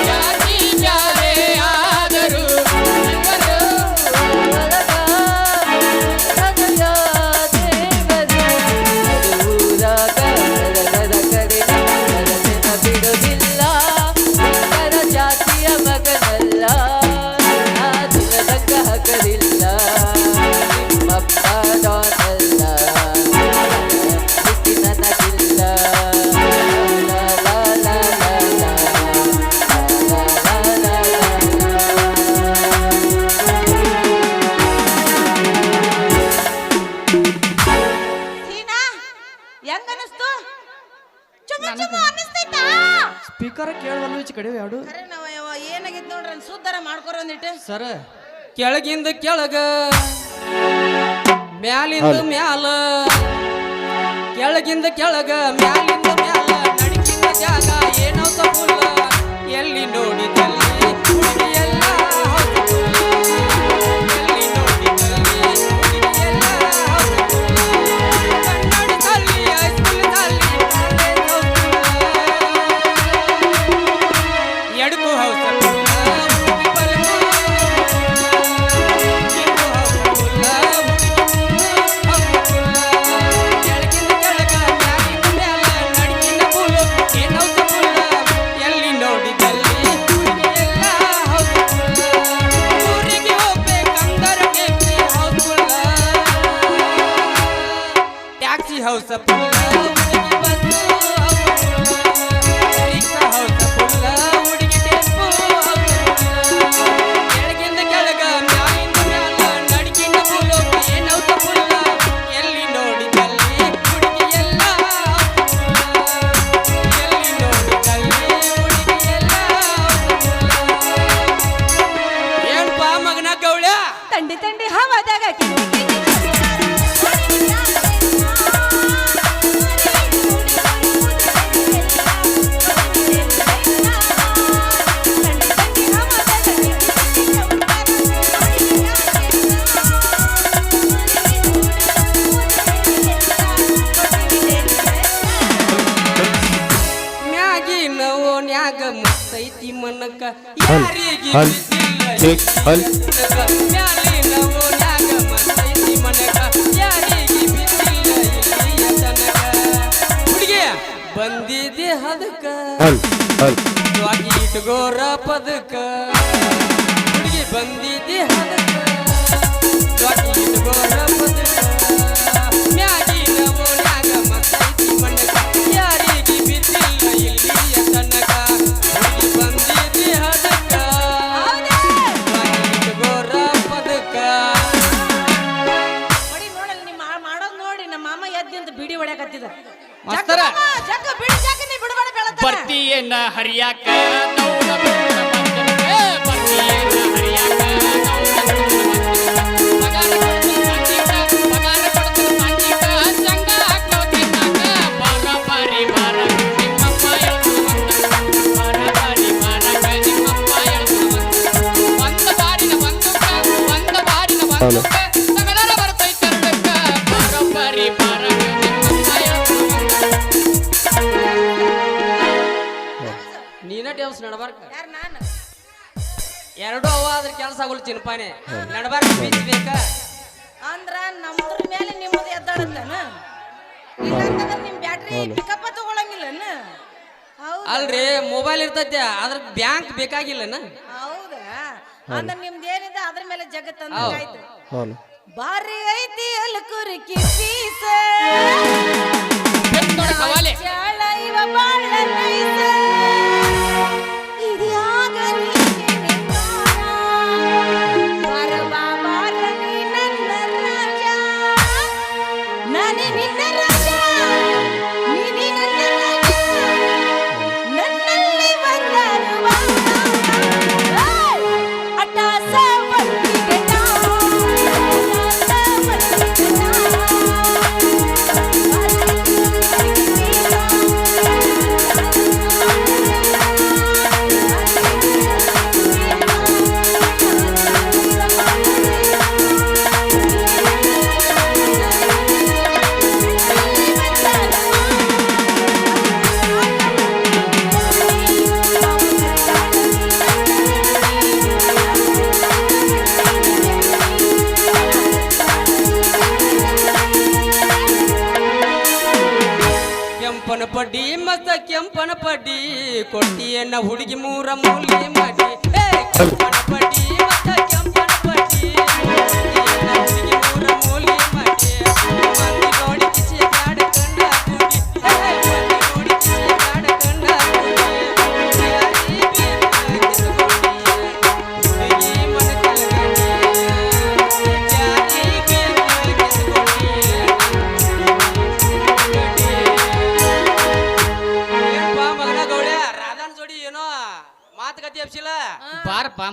ಜಾತಿ ಈಚೆ ಕಡೆ ಎರಡು ಖರೆ ನಾವ ಏನಾಗಿತ್ತು ನೋಡ್ರಿ ಸುದ್ದಾರ ಮಾಡ್ಕೊರ ಒಂದಿಟ್ಟು ಸರ ಕೆಳಗಿಂದ ಕೆಳಗ ಮ್ಯಾಲಿಂದ ಮ್ಯಾಲ ಕೆಳಗಿಂದ ಕೆಳಗ ಮ್ಯಾಲಿಂದ ಮ್ಯಾಲ ನಡಿಕಿಂದ ಜಾಗ ಏನೋ ತಪ್ಪುಲ್ಲ ಎಲ್ಲಿ ನೋಡಿದಲ್ಲಿ ಹುಡುಗಿ ಎಲ್ಲ ಹೌದುಲ್ಲ. ಎಲ್ಲಿ ನೋಡಿದಲ್ಲಿ ಹುಡುಗಿ ಎಲ್ಲ ಹೌದುಲ್ಲ. ಕನ್ನಡದಲ್ಲಿ ಹೈಸ್ಕೂಲ್ನಲ್ಲಿ ಕಾಲೇಜ್ ಹೌದುಲ್ಲ. ಎಡಕು ಹೌದುಲ್ಲ ಹೌಸ ಪುಲ್ಲ ಹುಡುಗಿ ಬಸ್ಸು ರಿಕ್ಷಾ ಹೌಸ ಪುಲ್ಲ ಹುಡುಗಿ ಟೆಂಪು ಕೆಳಗಿಂದ ಕೆಳಗ ಮ್ಯಾಲಿಂದ ಮ್ಯಾಲ ನಡಿಕಿಂದ ಪುಲ್ಲ ಏನೌಸ ಪುಲ್ಲ ಎಲ್ಲಿ ನೋಡಿದಲ್ಲಿ ಹುಡುಗಿ ಎಲ್ಲ ಎಲ್ಲಿ ನೋಡಿದಲ್ಲಿ ಹುಡುಗಿ ಎಲ್ಲ ಏನ್ಪಾ ಮಗನ ಗೌಳ ತಂಡಿ ತಂಡಿ ಹವಾದಾಗ ಕಿಂಡಿ ಕಿಂಡಿ ಓನ್ಯಾಗ ಮತ್ತೈತಿ ಮನಕ ಯಾರಿಗೆ ಮ್ಯಾಲಿನ ಓನ್ಯಾಗ ಮತ್ತೈತಿ ಮನಕ ಯಾರಿಗೆ ಬಿದ್ದಿಲ್ಲ ಇಲ್ಲಿಯ ತನಕ ಹುಡುಗಿ ಬಂದಿದೆ ಹದಕ ಸ್ವಾಗಿ ಇಟ್ಗೋರ ಪದಕ ಹುಡುಗಿ ಬಂದಿದೆ ಹದಕ ಸ್ವಾಗಿ ಇಟ್ಗೋರ ಪದಕ ಮ್ಯಾಲಿನ ಓನ್ಯಾಗ ಮತ್ತೈತಿ ಮನಕ ಯಾರಿಗೆ ಬಿದ್ದಿಲ್ಲ ಇಲ್ಲಿಯ ತನಕ ಹುಡುಗಿ ಬಂದಿದೆ ಹದಕ ಇಟ್ಗೋರ ಪದಕ ನೋಡಿ ನೋಡಲ್ಲ ನಿಮ್ಮ ಮಾಡೋದ್ ನೋಡಿ ನಮ್ಮ ಮಾಮ ಎದ್ದಿಂತ ಬಿಡಿ ಹೊಡ್ಯಾಕತ್ತಿದ ಮಾಸ್ತರ ಜಗ್ಗ ಬಿಡಿ ಜಗ್ಗ ನೀ ಬಿಡಬೇಡ ಬೆಳತಾನ ಬರ್ತೀಯೇನ ಹರಿಯಾಕ ದೌಡ ದೌಡ ಬಂದನಿಗೆ ಬರ್ತೀಯೇನ ಹರಿಯಾಕ ದೌಡ ದೌಡ ಬಂದನಿಗೆ ಪಗಾರ ಕೊಡ್ತೀನಿ ಸಂಜೀಕ ಸಂಗ ಹಾಕೋ ತಿನ್ನಾಕ ಬಾರ ಬಾರಿ ಬಾರ ನಿಮ್ಮಪ್ಪ ಎಳ್ದು ಬಾರ ಬಾರಿ ಬಾರಕ ನಿಮ್ಮಪ್ಪ ಎಳ್ದು ಒಂದ ಬಾರಿನ ಬಂದುಕ ತಗಡರ ಬರ್ತೈತೆ ಎರಡಕ್ಕ ಬಾರ ಬಾರಿ ಬಾರಕ ನಿಮ್ಮಪ್ಪ ಎಳ್ದು ನೀನ ಟೇವ್ಸ್ ನಡಬಾರ್ಕ ಯಾರು ನಾನು ಎರಡು ಅವ ಆದ್ರೆ ಕೆಲಸ ಆಗೋಲ್ಲ ಚಿನ್ಪಾನೆ ನಡಬಾರ್ಕ ಬೀಚ್ ಬೇಕ ಅಂದ್ರ ನಮ್ದ್ರ ಮೇಲೆ ನಿಮ್ಮದು ಎದ್ದಾಡತ್ತನ ಇಲ್ಲಾಂತಂದ್ರ ನಿಮ್ ಬ್ಯಾಟ್ರಿ ಪಿಕಪ್ ತಗೊಳಂಗಿಲ್ಲನ ಹೌದಾ ಅಲ್ರಿ ಮೊಬೈಲ್ ಇರ್ತೈತೆ ಅದ್ರ ಬ್ಯಾಂಕ್ ಬೇಕಾಗಿಲ್ಲನ ಹೌದಾ ಅಂದ್ರ ನಿಮ್ದು ಏನಿದೆ ಅದ್ರ ಮೇಲೆ ಜಗತ್ತಂದ ಹೌದು. ಆಯ್ತು ಬಾರಿ ಐತಿ ಅಲ್ಕುರಿಕಿ ಪೀಸ ಕವಾಲೆ ಚಾಳ ಇವ ಬಾಳ ನೈಸ ಇದ್ಯಾಗ ನೀನೆ ನಿನ್ನಾಣ ಬರವಾ ಬಾರ ನೀ ನನ್ನ ರಾಜ ನಾನೇ ನಿನ್ನ ರಾಜ ನೀನೇ ನನ್ನ ರಾಜ ನನ್ನಲ್ಲಿ ಬಂದರು ಅಟ್ಟಾಸ ಬಂದಿಗೆಟ ಅಟ್ಟಾಸ ಬಂದಿಗೆಟ ಕೆಂಪನ ಪಡ್ಡಿ ಮಸ್ತ ಕೆಂಪನ ಪಡ್ಡಿ ಕೊಟ್ಟಿಯನ್ನ ಹುಡುಗಿ ಮೂರ ಮೂಲಿ ಮಾಡಿ ಏ, ಕೆಂಪನ ಪಡ್ಡಿ ಮಸ್ತ ಕೆಂಪನ ಪಡ್ಡಿ ಕೊಟ್ಟಿಯನ್ನ ಹುಡುಗಿ ಮೂರ ಮೂಲಿ ಮಾಡಿ ಮಂದಿ ನೋಡಿ ಕಿಸಿಯ ಕಾಡ ಕಂಡ ಕೂಡಿ ಏ, ಮಂದಿ ನೋಡಿ ಕಿಸಿಯ ಕಾಡ ಕಂಡ ಕೂಡಿ ಯಾರಿಗೆ ಕಿಸ್ಕೊಂಡಿ ಹುಡುಗಿ ಮನ ಕಲಗಂಡಿ ಯಾರಿಗೆ ಕಿಸ್ಕೊಂಡಿ ಏನಪ್ಪಾ ಮಗನ ಗೌಡ ರಾಧಾನ್ ಜೋಡಿ ಏನೋ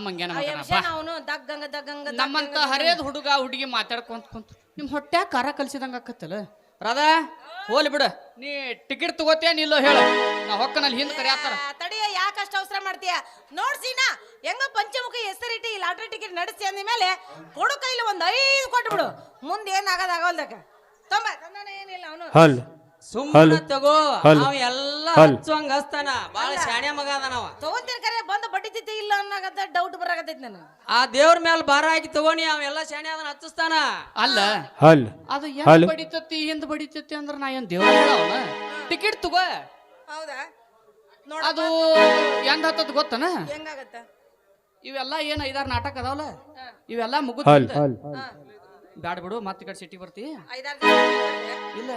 ಮಂಗ್ಯಾನ ಮಗನ ಬಾ. ಅವನು ದಗ್ಗಂಗ ದಗ್ಗಂಗ ನಮ್ಮಂತ ಹರಿಯದ ಹುಡುಗ ಹುಡುಗಿ ಮಾತಾಡ್ಕೊಂತ ಕುಂತ ನಿಮ್ ಹೊಟ್ಟ್ಯಾಗ ಖಾರ ಕಲ್ಸಿದಂಗ ಆಕತ್ತಲ್ಲ ರಾಧಾ ಹೋಲಿ ಬಿಡ ನೀ ಟಿಕೆಟ್ ತಗೋತೇನಿಲ್ಲೋ ಹೇಳು ನಾ ಹೊಕ್ಕನಲ್ಲಿ ಹಿಂದ್ ಕರಿಯಾತಾರ ತಡಿಯ ಯಾಕಷ್ಟು ಅವಸರ ಮಾಡ್ತೀಯ ನೋಡ್ಸಿನ ಹೆಂಗ ಪಂಚಮುಖಿ ಹೆಸರಿಟ್ಟು ಈ ಲಾಟ್ರಿ ಟಿಕೆಟ್ ನಡೆಸಿ ಅಂದ ಮೇಲೆ ಕೊಡು ಕೈಲಿ ಒಂದ್ 5 ಕೊಟ್ಟು ಬಿಡು ಮುಂದೆ ಏನ್ ಆಗೋದಾಗಲ್ದಕ್ಕ ತಂದಾನೆ ಏನಿಲ್ಲ ಅವನು ಸುಮ್ಮನೆ ತಗೋ ನಾವ್ ಎಲ್ಲ ಹಚ್ಚುವಂಗ ಹಸ್ತಾನ ಬಾಳ ಶಾಣ್ಯ ಮಗ ಅದ ನಾವ ತಗೊಂತೀರ ಕರೆ ಬಂದು ಬಡ್ಡಿತಿದ್ದೆ ಇಲ್ಲ ಅನ್ನಗತ್ತ ಡೌಟ್ ಬರಾಕತೈತಿ ನನಗೆ ಆ ದೇವ್ರ ಮೇಲೆ ಭಾರ ಹಾಕಿ ತಗೋನಿ ಅವೆಲ್ಲ ಶಾಣ್ಯ ಅದನ್ನ ಹಚ್ಚಿಸ್ತಾನ ಅಲ್ಲ ಅದು ಎಂದ್ ಬಡಿತತಿ ಹಿಂದ್ ಬಡಿತತಿ ಅಂದ್ರ ನಾ ಏನ್ ದೇವ್ರ ಹೇಳವನ ಟಿಕೆಟ್ ತಗೋ ಹೌದಾ ಅದು ಎಂದ ಹತ್ತದ ಗೊತ್ತನ ಹೆಂಗಾಗತ್ತ ಇವೆಲ್ಲ ಏನ್ 5-6 ನಾಟಕ ಅದಾವಲ್ಲ ಇವೆಲ್ಲ ಮುಗುದ್ ಬ್ಯಾಡ ಬಿಡು ಮತ್ತೆ ಈ ಕಡೆ ಸಿಟಿ ಬರ್ತಿ 5-6 ಇಲ್ಲ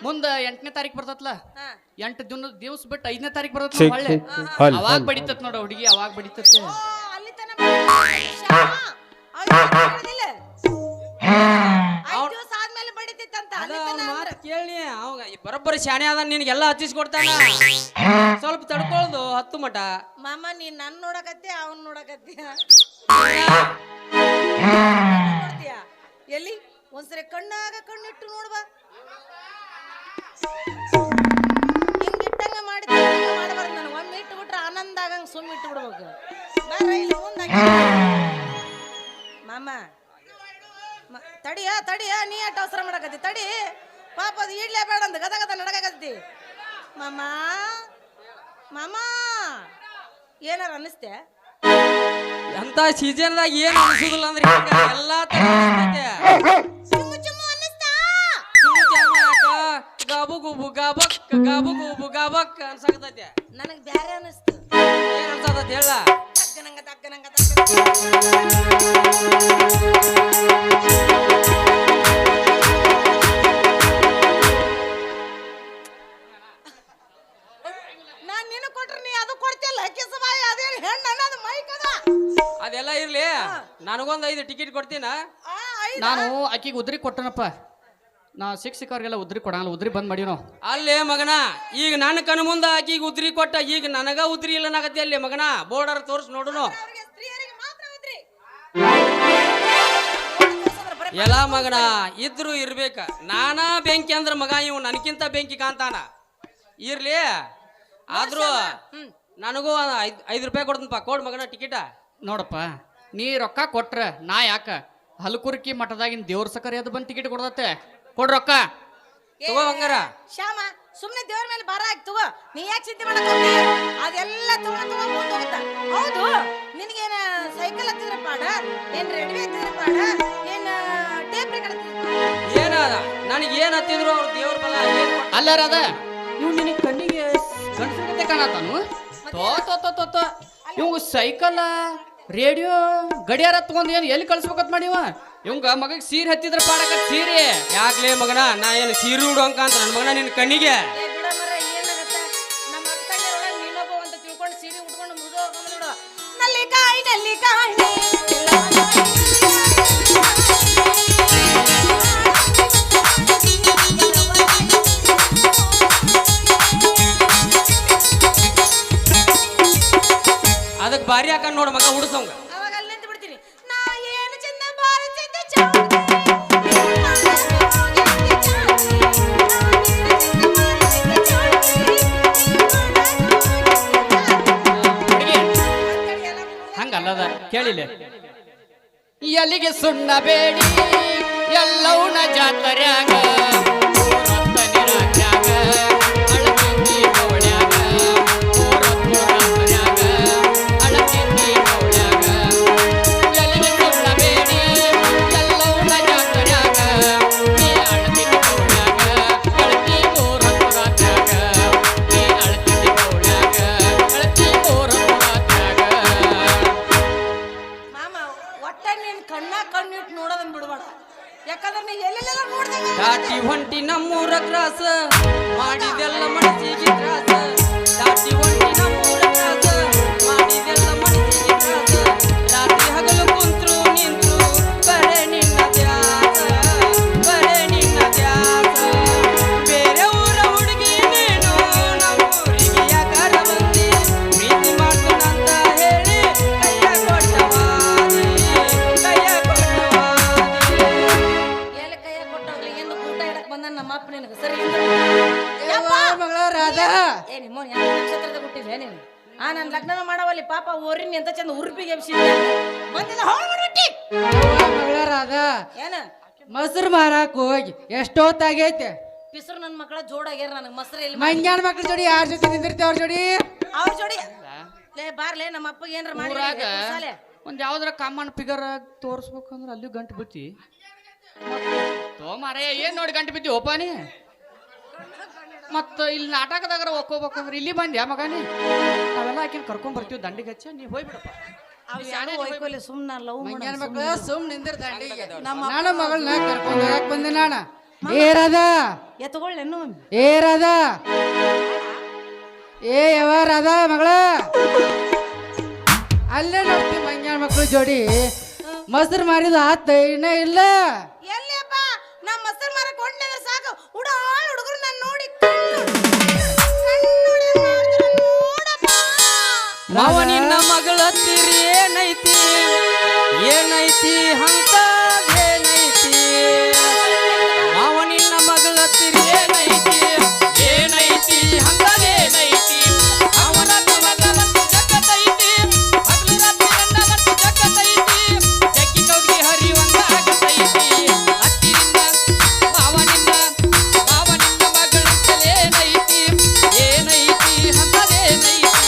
ಮುಂದ 8ನೇ ತಾರೀಕು ಬರ್ತತ್ಲ 8 ದಿವಸ ಬಿಟ್ಟು 5ನೇ ತಾರೀಕು ಬರ್ತತ್ ಒಳ್ಳೆ ಅವಾಗ ಬಡಿತತ್ ನೋಡ ಹುಡುಗಿ ಅವಾಗ ಬಡಿತತ್ ಅಲ್ಲಿ ತನ ದಿವಸ ಆದ್ಮೇಲೆ ಬಡಿತಿತ್ತಂತ ಕೇಳಿ ಅವಾಗ ಬರೋಬ್ಬರಿ ಶಾಣೆ ಅದ ನಿನ್ಗೆಲ್ಲ ಹಚ್ಚಿಸ್ಕೊಡ್ತಾನ ಸ್ವಲ್ಪ ತಡ್ಕೊಳ್ದು 10 ಮಟ ಮಾಮ ನೀನ್ ನನ್ ನೋಡಕತ್ತಿ ಅವನ್ ನೋಡಕತ್ತೀಯ ಎಲ್ಲಿ ಒಂದ್ಸರಿ ಕಣ್ಣಾಗ ಕಣ್ಣಿಟ್ಟು ನೋಡ್ಬಾ ಹಿಂಗಿಟ್ಟಂಗ ಮಾಡಬಾರ್ದು ನಾನು ಒಮ್ಮೆ ಇಟ್ಟು ಬಿಟ್ರೆ ಆನಂದ ಆಗಂಗ ಸುಮ್ಮ ಇಟ್ಟು ಬಿಡ್ಬೇಕು ಮಾಮ ತಡಿಯ ನೀ ಅಟ್ಟ ಅವಸರ ಮಾಡಕತ್ತಿ ತಡಿ ಪಾಪ ಅದು ಇಡ್ಲೇ ಬೇಡ ಅಂದ ಗದ ಗದ ನಡಕತ್ತಿ ಮಾಮ ಮಾಮ ಏನಾರ ಅನ್ನಿಸ್ತೆ ಅಂತ ಸೀಸನ್ದಾಗ ಏನ್ ಅನ್ಸುದಿಲ್ಲ ಅಂದ್ರೆ ಎಲ್ಲಾ ತರ ಚುಮ್ಮು ಚುಮ್ಮು ಅನ್ನಿಸ್ತಾ ಗಾಬು ಗುಬು ಗಾಬಕ್ ಗಾಬು ಗುಬು ಗಾಬಕ್ ಅನ್ಸಕತೈತೆ ನನಗ್ ಬ್ಯಾರೆ ಅನ್ನಿಸ್ತು ಏನ್ ಅನ್ಸತೈತಿ ಹೇಳ ತಗ್ಗನಂಗ ತಗ್ಗನಂಗ ನಾನ್ ನಿನ್ನ ಕೊಟ್ರೆ ನೀ ಅದು ಕೊಡ್ತಿಯಲ್ಲ ಕಿಸಬಾಯಿ ಅದೇನು ಹೆಣ್ಣು ಅನ್ನೋದು ಮೈಕದ ಅದೆಲ್ಲ ಇರ್ಲಿ ನನಗೊಂದ್ 5 ಟಿಕೆಟ್ ಕೊಡ್ತೀನ ನಾನು ಆಕಿಗೆ ಉದ್ರಿ ಕೊಟ್ಟನಪ್ಪ ನಾ ಶಿಕ್ಷಕರಿಗೆಲ್ಲ ಉದ್ರಿ ಕೊಡಂಗಿಲ್ಲ ಉದ್ರಿ ಬಂದ್ ಮಾಡಿನೋ ಅಲ್ಲೇ ಮಗನ ಈಗ ನನ್ನ ಕಣ್ಣು ಮುಂದ ಆಕಿಗೆ ಉದ್ರಿ ಕೊಟ್ಟ ಈಗ ನನಗ ಉದ್ರಿ ಇಲ್ಲ ನಾಗತ್ತೆ ಅಲ್ಲಿ ಮಗನ ಬೋರ್ಡರ್ ತೋರ್ಸ್ ನೋಡುನು ಎಲ್ಲ ಮಗನ ಇದ್ರು ಇರ್ಬೇಕ ನಾನಾ ಬೆಂಕಿ ಅಂದ್ರ ಮಗ ಇವ್ ನನಗಿಂತ ಬೆಂಕಿ ಕಾಂತಾನ ಇರ್ಲಿ ಆದ್ರೂ ನನಗೂ 5 ರೂಪಾಯಿ ಕೊಡ್ತನಪ್ಪ ಕೊಡ್ ಮಗನ ಟಿಕೆಟ ನೋಡಪ್ಪ ನೀ ರೊಕ್ಕ ಕೊಟ್ರ ನಾ ಯಾಕ ಹಲಕುರ್ಕಿ ಮಠದಾಗಿನ ದೇವ್ರ ಸಕರಿ ಅದು ಬಂದ್ ಟಿಕೆಟ್ ಕೊಡದತ್ತೆ ಕೊಡ್ ರೊಕ್ಕ ತಗೋ ಹಂಗಾರ ಶ್ಯಾಮ ಸುಮ್ನೆ ದೇವ್ರ ಮೇಲೆ ಭಾರ ಹಾಕಿ ತಗೋ ನೀ ಯಾಕೆ ಚಿಂತೆ ಮಾಡಕ್ ಹೋಗ್ತಿ ಅದೆಲ್ಲ ತಗೊಂಡ್ ಮುಂದೆ ಹೋಗುತ್ತ ಹೌದು ನಿನಗೇನ ಸೈಕಲ್ ಹತ್ತಿದ್ರ ಪಾಡ ಏನ್ ರೆಡ್ವಿ ಹತ್ತಿದ್ರ ಪಾಡ ಏನ್ ಟೇಪ್ ರೆಕಾರ್ಡ್ ಏನ ನನಗೆ ಏನ್ ಹತ್ತಿದ್ರು ಅವ್ರ ದೇವ್ರ ಬಲ ಅಲ್ಲಾರ ಅದ ಇವ್ ನಿನಗೆ ಕಣ್ಣಿಗೆ ಗಂಡಸಂಗತೆ ಕಾಣತಾನು ತೋ ಇವ್ ಸೈಕಲ್ ರೇಡಿಯೋ ಗಡಿಯಾರ ತಗೊಂಡ್ ಏನ್ ಎಲ್ಲಿ ಕಳ್ಸ್ಬೇಕತ್ ಮಾಡಿವ ಇವಂಗ ಮಗಗ್ ಸೀರೆ ಹತ್ತಿದ್ರ ಪಾಡಕತ್ ಸೀರೆ ಯಾಕ್ಲೇ ಮಗನ ನಾ ಏನು ಸೀರೆ ಉಡು ಅಂಕ ಅಂತ ನನ್ನ ಮಗನ ನಿನ್ ಕಣ್ಣಿಗೆ ನಮ್ಮ ಅಕ್ಕಯ್ಯರೊಳಗೆ ನೀನೊಬ್ಬ ಅಂತ ತಿಳ್ಕೊಂಡು ಸೀರೆ ಉಟ್ಕೊಂಡು ಮುಗಿದು ಹೋಗ್ಬಿಡು ನಲ್ಲಿ ಕಾಯಿ ಅದಕ್ಕೆ ಬಾರಿ ಹಾಕೊಂಡ್ ನೋಡ ಮಗ ಹುಡ್ಸಂಗ ಅವಾಗ ಅಲ್ಲಿ ನಿಂತು ಬಿಡ್ತೀನಿ ನಾ ಏನು ಚಂದ ಹಂಗಲ್ಲದ ಕೇಳಿಲ್ಲ ಎಲ್ಲಿಗೆ ಸುಣ್ಣ ಬೇಡಿ ಎಲ್ಲವನ ಜಾತರ್ಯಾಗ ದಾಟಿ ಹೊಂಟಿ ನಮ್ಮೂರ ಕ್ರಾಸ ಮಾಡಿದೆಲ್ಲ ಮನಸ್ಸಿಗೆ ತ್ರಾಸ ದಾಟಿ ಹೊಂಟಿ ನಮ್ಮೂರ ಕ್ರಾಸ ಮಾಡಿದೆಲ್ಲ ಮನಸ್ಸಿಗೆ ತ್ರಾಸ ರಾತ್ರಿ ಹಗಲು ಕುಂತ್ರು ನಿಂತು ಬರೇ ನಿನ್ನ ದ್ಯಾಸ ಬೇರೆ ಊರ ಹುಡುಗಿ ನೀನು ನಮ್ಮೂರಿಗೆ ಯಾಕಾರ ಬಂದಿ ಪ್ರೀತಿ ಮಾಡ್ಕೊಂಡಂತ ಹೇಳಿ ಕೈಯ ಕೊಟ್ಟವ ನಿನಗೆ ಸರಿ ಮಗಳ ರಾಧಾ ಏ ನಿಮ್ಮ ಯಾವ ನಕ್ಷತ್ರದ ಹುಟ್ಟಿದ್ದೆ ನೀನು ನನ್ನ ಲಗ್ನ ಮಾಡವಲ್ಲಿ ಪಾಪ ಓರಿನಿ ಅಂತ ಚಂದ ಉರುಪಿಗೆ ಎಬ್ಸಿದ್ದೆ ಬಂದಿಲ್ಲ ಹಾಳು ಮಾಡ್ಬಿಟ್ಟಿ ಮಗಳ ರಾಧಾ ಏನ ಮೊಸರು ಮಾರಾಕ್ ಹೋಗಿ ಎಷ್ಟೊತ್ತಾಗೈತೆ ಪಿಸ್ರು ನನ್ನ ಮಕ್ಕಳ ಜೋಡಾಗ್ಯಾರ ನನಗೆ ಮೊಸರು ಎಲ್ಲಿ ಮಂಗ್ಯಾನ ಮಕ್ಳ ಜೋಡಿ ಯಾರ ಜೊತೆ ನಿಂದಿರ್ತಿ ಅವ್ರ ಜೋಡಿ ಅವ್ರ ಜೋಡಿ ಲೇ ಬಾರ್ಲೆ ನಮ್ಮ ಅಪ್ಪಗೆ ಏನಾರ ಮಾಡಿ ಊರಾಗ ಒಂದ್ ಯಾವ್ದಾರ ಕಾಮನ್ ಫಿಗರ್ ತೋರ್ಸ್ಬೇಕಂದ್ರ ಅಲ್ಲಿ ಗಂಟು ಬಿತ್ತಿ ಮಾರೇ ಏನ್ ನೋಡಿ ಗಂಟು ಬಿತ್ತಿ ಓಪಾನಿ ಮತ್ತ ಇಲ್ಲಿ ನಾಟಕದಾಗರ ಒಕ್ಕೋಬೇಕಂದ್ರ ಇಲ್ಲಿ ಬಂದ್ಯಾ ಮಗನಿ ನಾವೆಲ್ಲ ಆಕಿನ ಕರ್ಕೊಂಡ್ ಬರ್ತೀವಿ ದಂಡಿಗೆ ಹಚ್ಚ ನೀ ಹೋಗ್ಬಿಡಪ್ಪ ಸುಮ್ಮನೆ ಲವ್ ಮಂಗ್ಯಾನ ಮಕ್ಳು ಸುಮ್ ನಿಂದಿರ್ ದಂಡಿಗೆ ನಾನು ಮಗಳನ್ನ ಕರ್ಕೊಂಡು ಹೋಗಕ್ ಬಂದೆ ನಾನ ಏ ರಾಧಾ ಎತ್ಕೊಳ್ಳೇನು ಏ ರಾಧಾ ಏ ಯಾವ ರಾಧಾ ಮಗಳ ಅಲ್ಲೇ ನೋಡ್ತೀವಿ ಮಂಗ್ಯಾನ ಮಕ್ಳು ಜೋಡಿ ಮೊಸರು ಮಾರಿದ ಆತ ಇನ್ನ ಇಲ್ಲ ಎಲ್ಲಿಯಪ್ಪ ನಾ ಮೊಸರು ಮಾರಕ್ ಕೊಂಡ್ರೆ ಸಾಕು ಹುಡುಗರು ನಾನು ನೋಡಿ ಮಾವ ನಿನ್ನ ಮಗಳ ಹತ್ತಿರ ಏನೈತಿ ಏನೈತಿ ಅಂತ ಏನೈತಿ ಮಾವ ನಿನ್ನ ಮಗಳ ಹತ್ತಿರ ಏನೈತಿ ಏನೈತಿ ಅಂತ ಏನೈತಿ ಅವನ ಮಗಳಂತೂ ಜಗತ್ತೈತಿ ಹಗಲು ರಾತ್ರಿ ಗಂಡನಂತೂ ಜಗತ್ತೈತಿ ಜಗ್ಗಿ ಕೌಗಿ ಹರಿಯುವಂಗ ಆಗತೈತಿ ಹತ್ತಿರಿಂದ ಮಾವನಿಂದ ಮಗಳ ಏನೈತಿ ಏನೈತಿ ಅಂತದೇನೈತಿ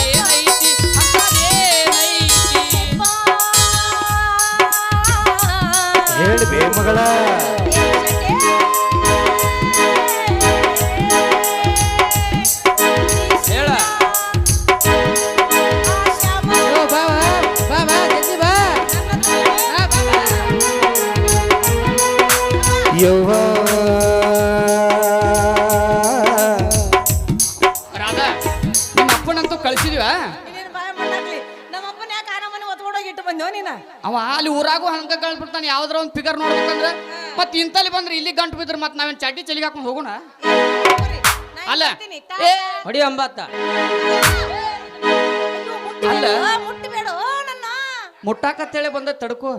ಏನೈತಿ ಅಂತದೇನೈತಿ ಹೇಳ್ಬೇ ಮಗಳ ಹೇಳ ಓ ಬಾ ಬಾ ಬಾ ಜಲ್ದಿ ಬಾ ಯವ್ವ ರಾಧಾ ನಿಮ್ಮ ಅಪ್ಪನಂತೂ ಕಳ್ಸಿದ್ವ ನೀನು ಬಾಯ ಮಾಡಾಕ್ಲಿ ನಮ್ಮ ಅಪ್ಪನ ಯಾಕೆ ಆನ ಮನೆ ಒತ್ಕೊಂಡೋಗಿ ಇಟ್ಟು ಬಂದೋ ನೀನ ಅವ ಅಲ್ಲಿ ಊರಾಗೂ ಹಂಗ ಕಳ್ಬಿಡ್ತಾನೆ ಯಾವ್ದಾರ ಒಂದು ಫಿಗರ್ ನೋಡ್ಬೇಕಂದ್ರ ಮತ್ ಇಂತಲ್ಲಿ ಬಂದ್ರೆ ಇಲ್ಲಿ ಗಂಟು ಬಿದ್ರೆ ಮತ್ ನಾವೇನ್ ಚಡ್ಡಿ ಚಲಿಗೆ ಹಾಕೊಂಡು ಹೋಗೋಣ ಅಲ್ಲ ಏ ಹೊಡಿ ಅಂಬತ್ತ ಅಲ್ಲ ಮುಟ್ಟಬೇಡ ನನ್ನ ಮುಟ್ಟಾಕತ್ತೇಳಿ ಬಂದ ತಡ್ಕೋ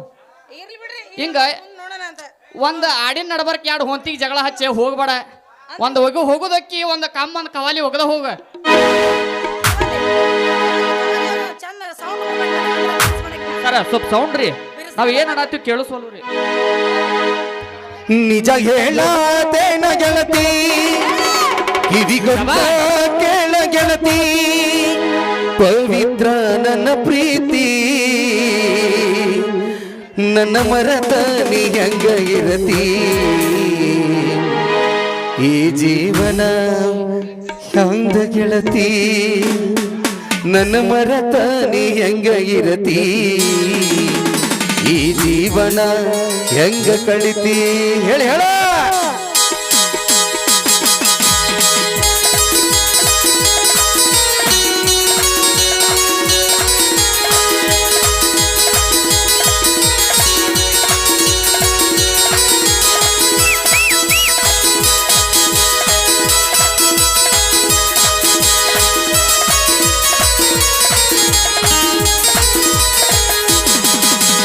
ಇರ್ಲಿ ಬಿಡ್ರಿ ಹಿಂಗ ನೋಡೋಣ ಅಂತ ಒಂದ್ ಆಡಿನ ನಡಬರ್ಕ್ ಎರಡು ಹೊಂತಿಗೆ ಜಗಳ ಹಚ್ಚೆ ಹೋಗ್ಬೇಡ ಒಂದ್ ಹೋಗೋದಕ್ಕಿ ಒಂದ್ ಕಮ್ಮಂದ್ ಕವಾಲಿ ಒಗದ ಹೋಗ ಚಂದ ಸೌಂಡ್ ಸರ ಸ್ವಲ್ಪ ಸೌಂಡ್ ರೀ ನಾವ್ ಏನ್ ಆಡತ್ತೀವಿ ಕೇಳಿಸೋಲ್ರಿ ನಿಜ ಹೇಳತೇನ ಗೆಳತಿ ಕಿವಿಗೊಂಡ ಕೇಳ ಗೆಳತಿ ಪವಿತ್ರ ನನ್ನ ಪ್ರೀತಿ ನನ್ನ ಮರತ ನೀ ಹೆಂಗ ಇರತಿ ಈ ಜೀವನ ಹೆಂಗ ಗೆಳತಿ ನನ್ನ ಮರತ ನೀ ಹೆಂಗ ಇರತಿ ಈ ಜೀವನ ಹೆಂಗ ಕಳಿತಿ ಹೇಳಿ ಹೇಳ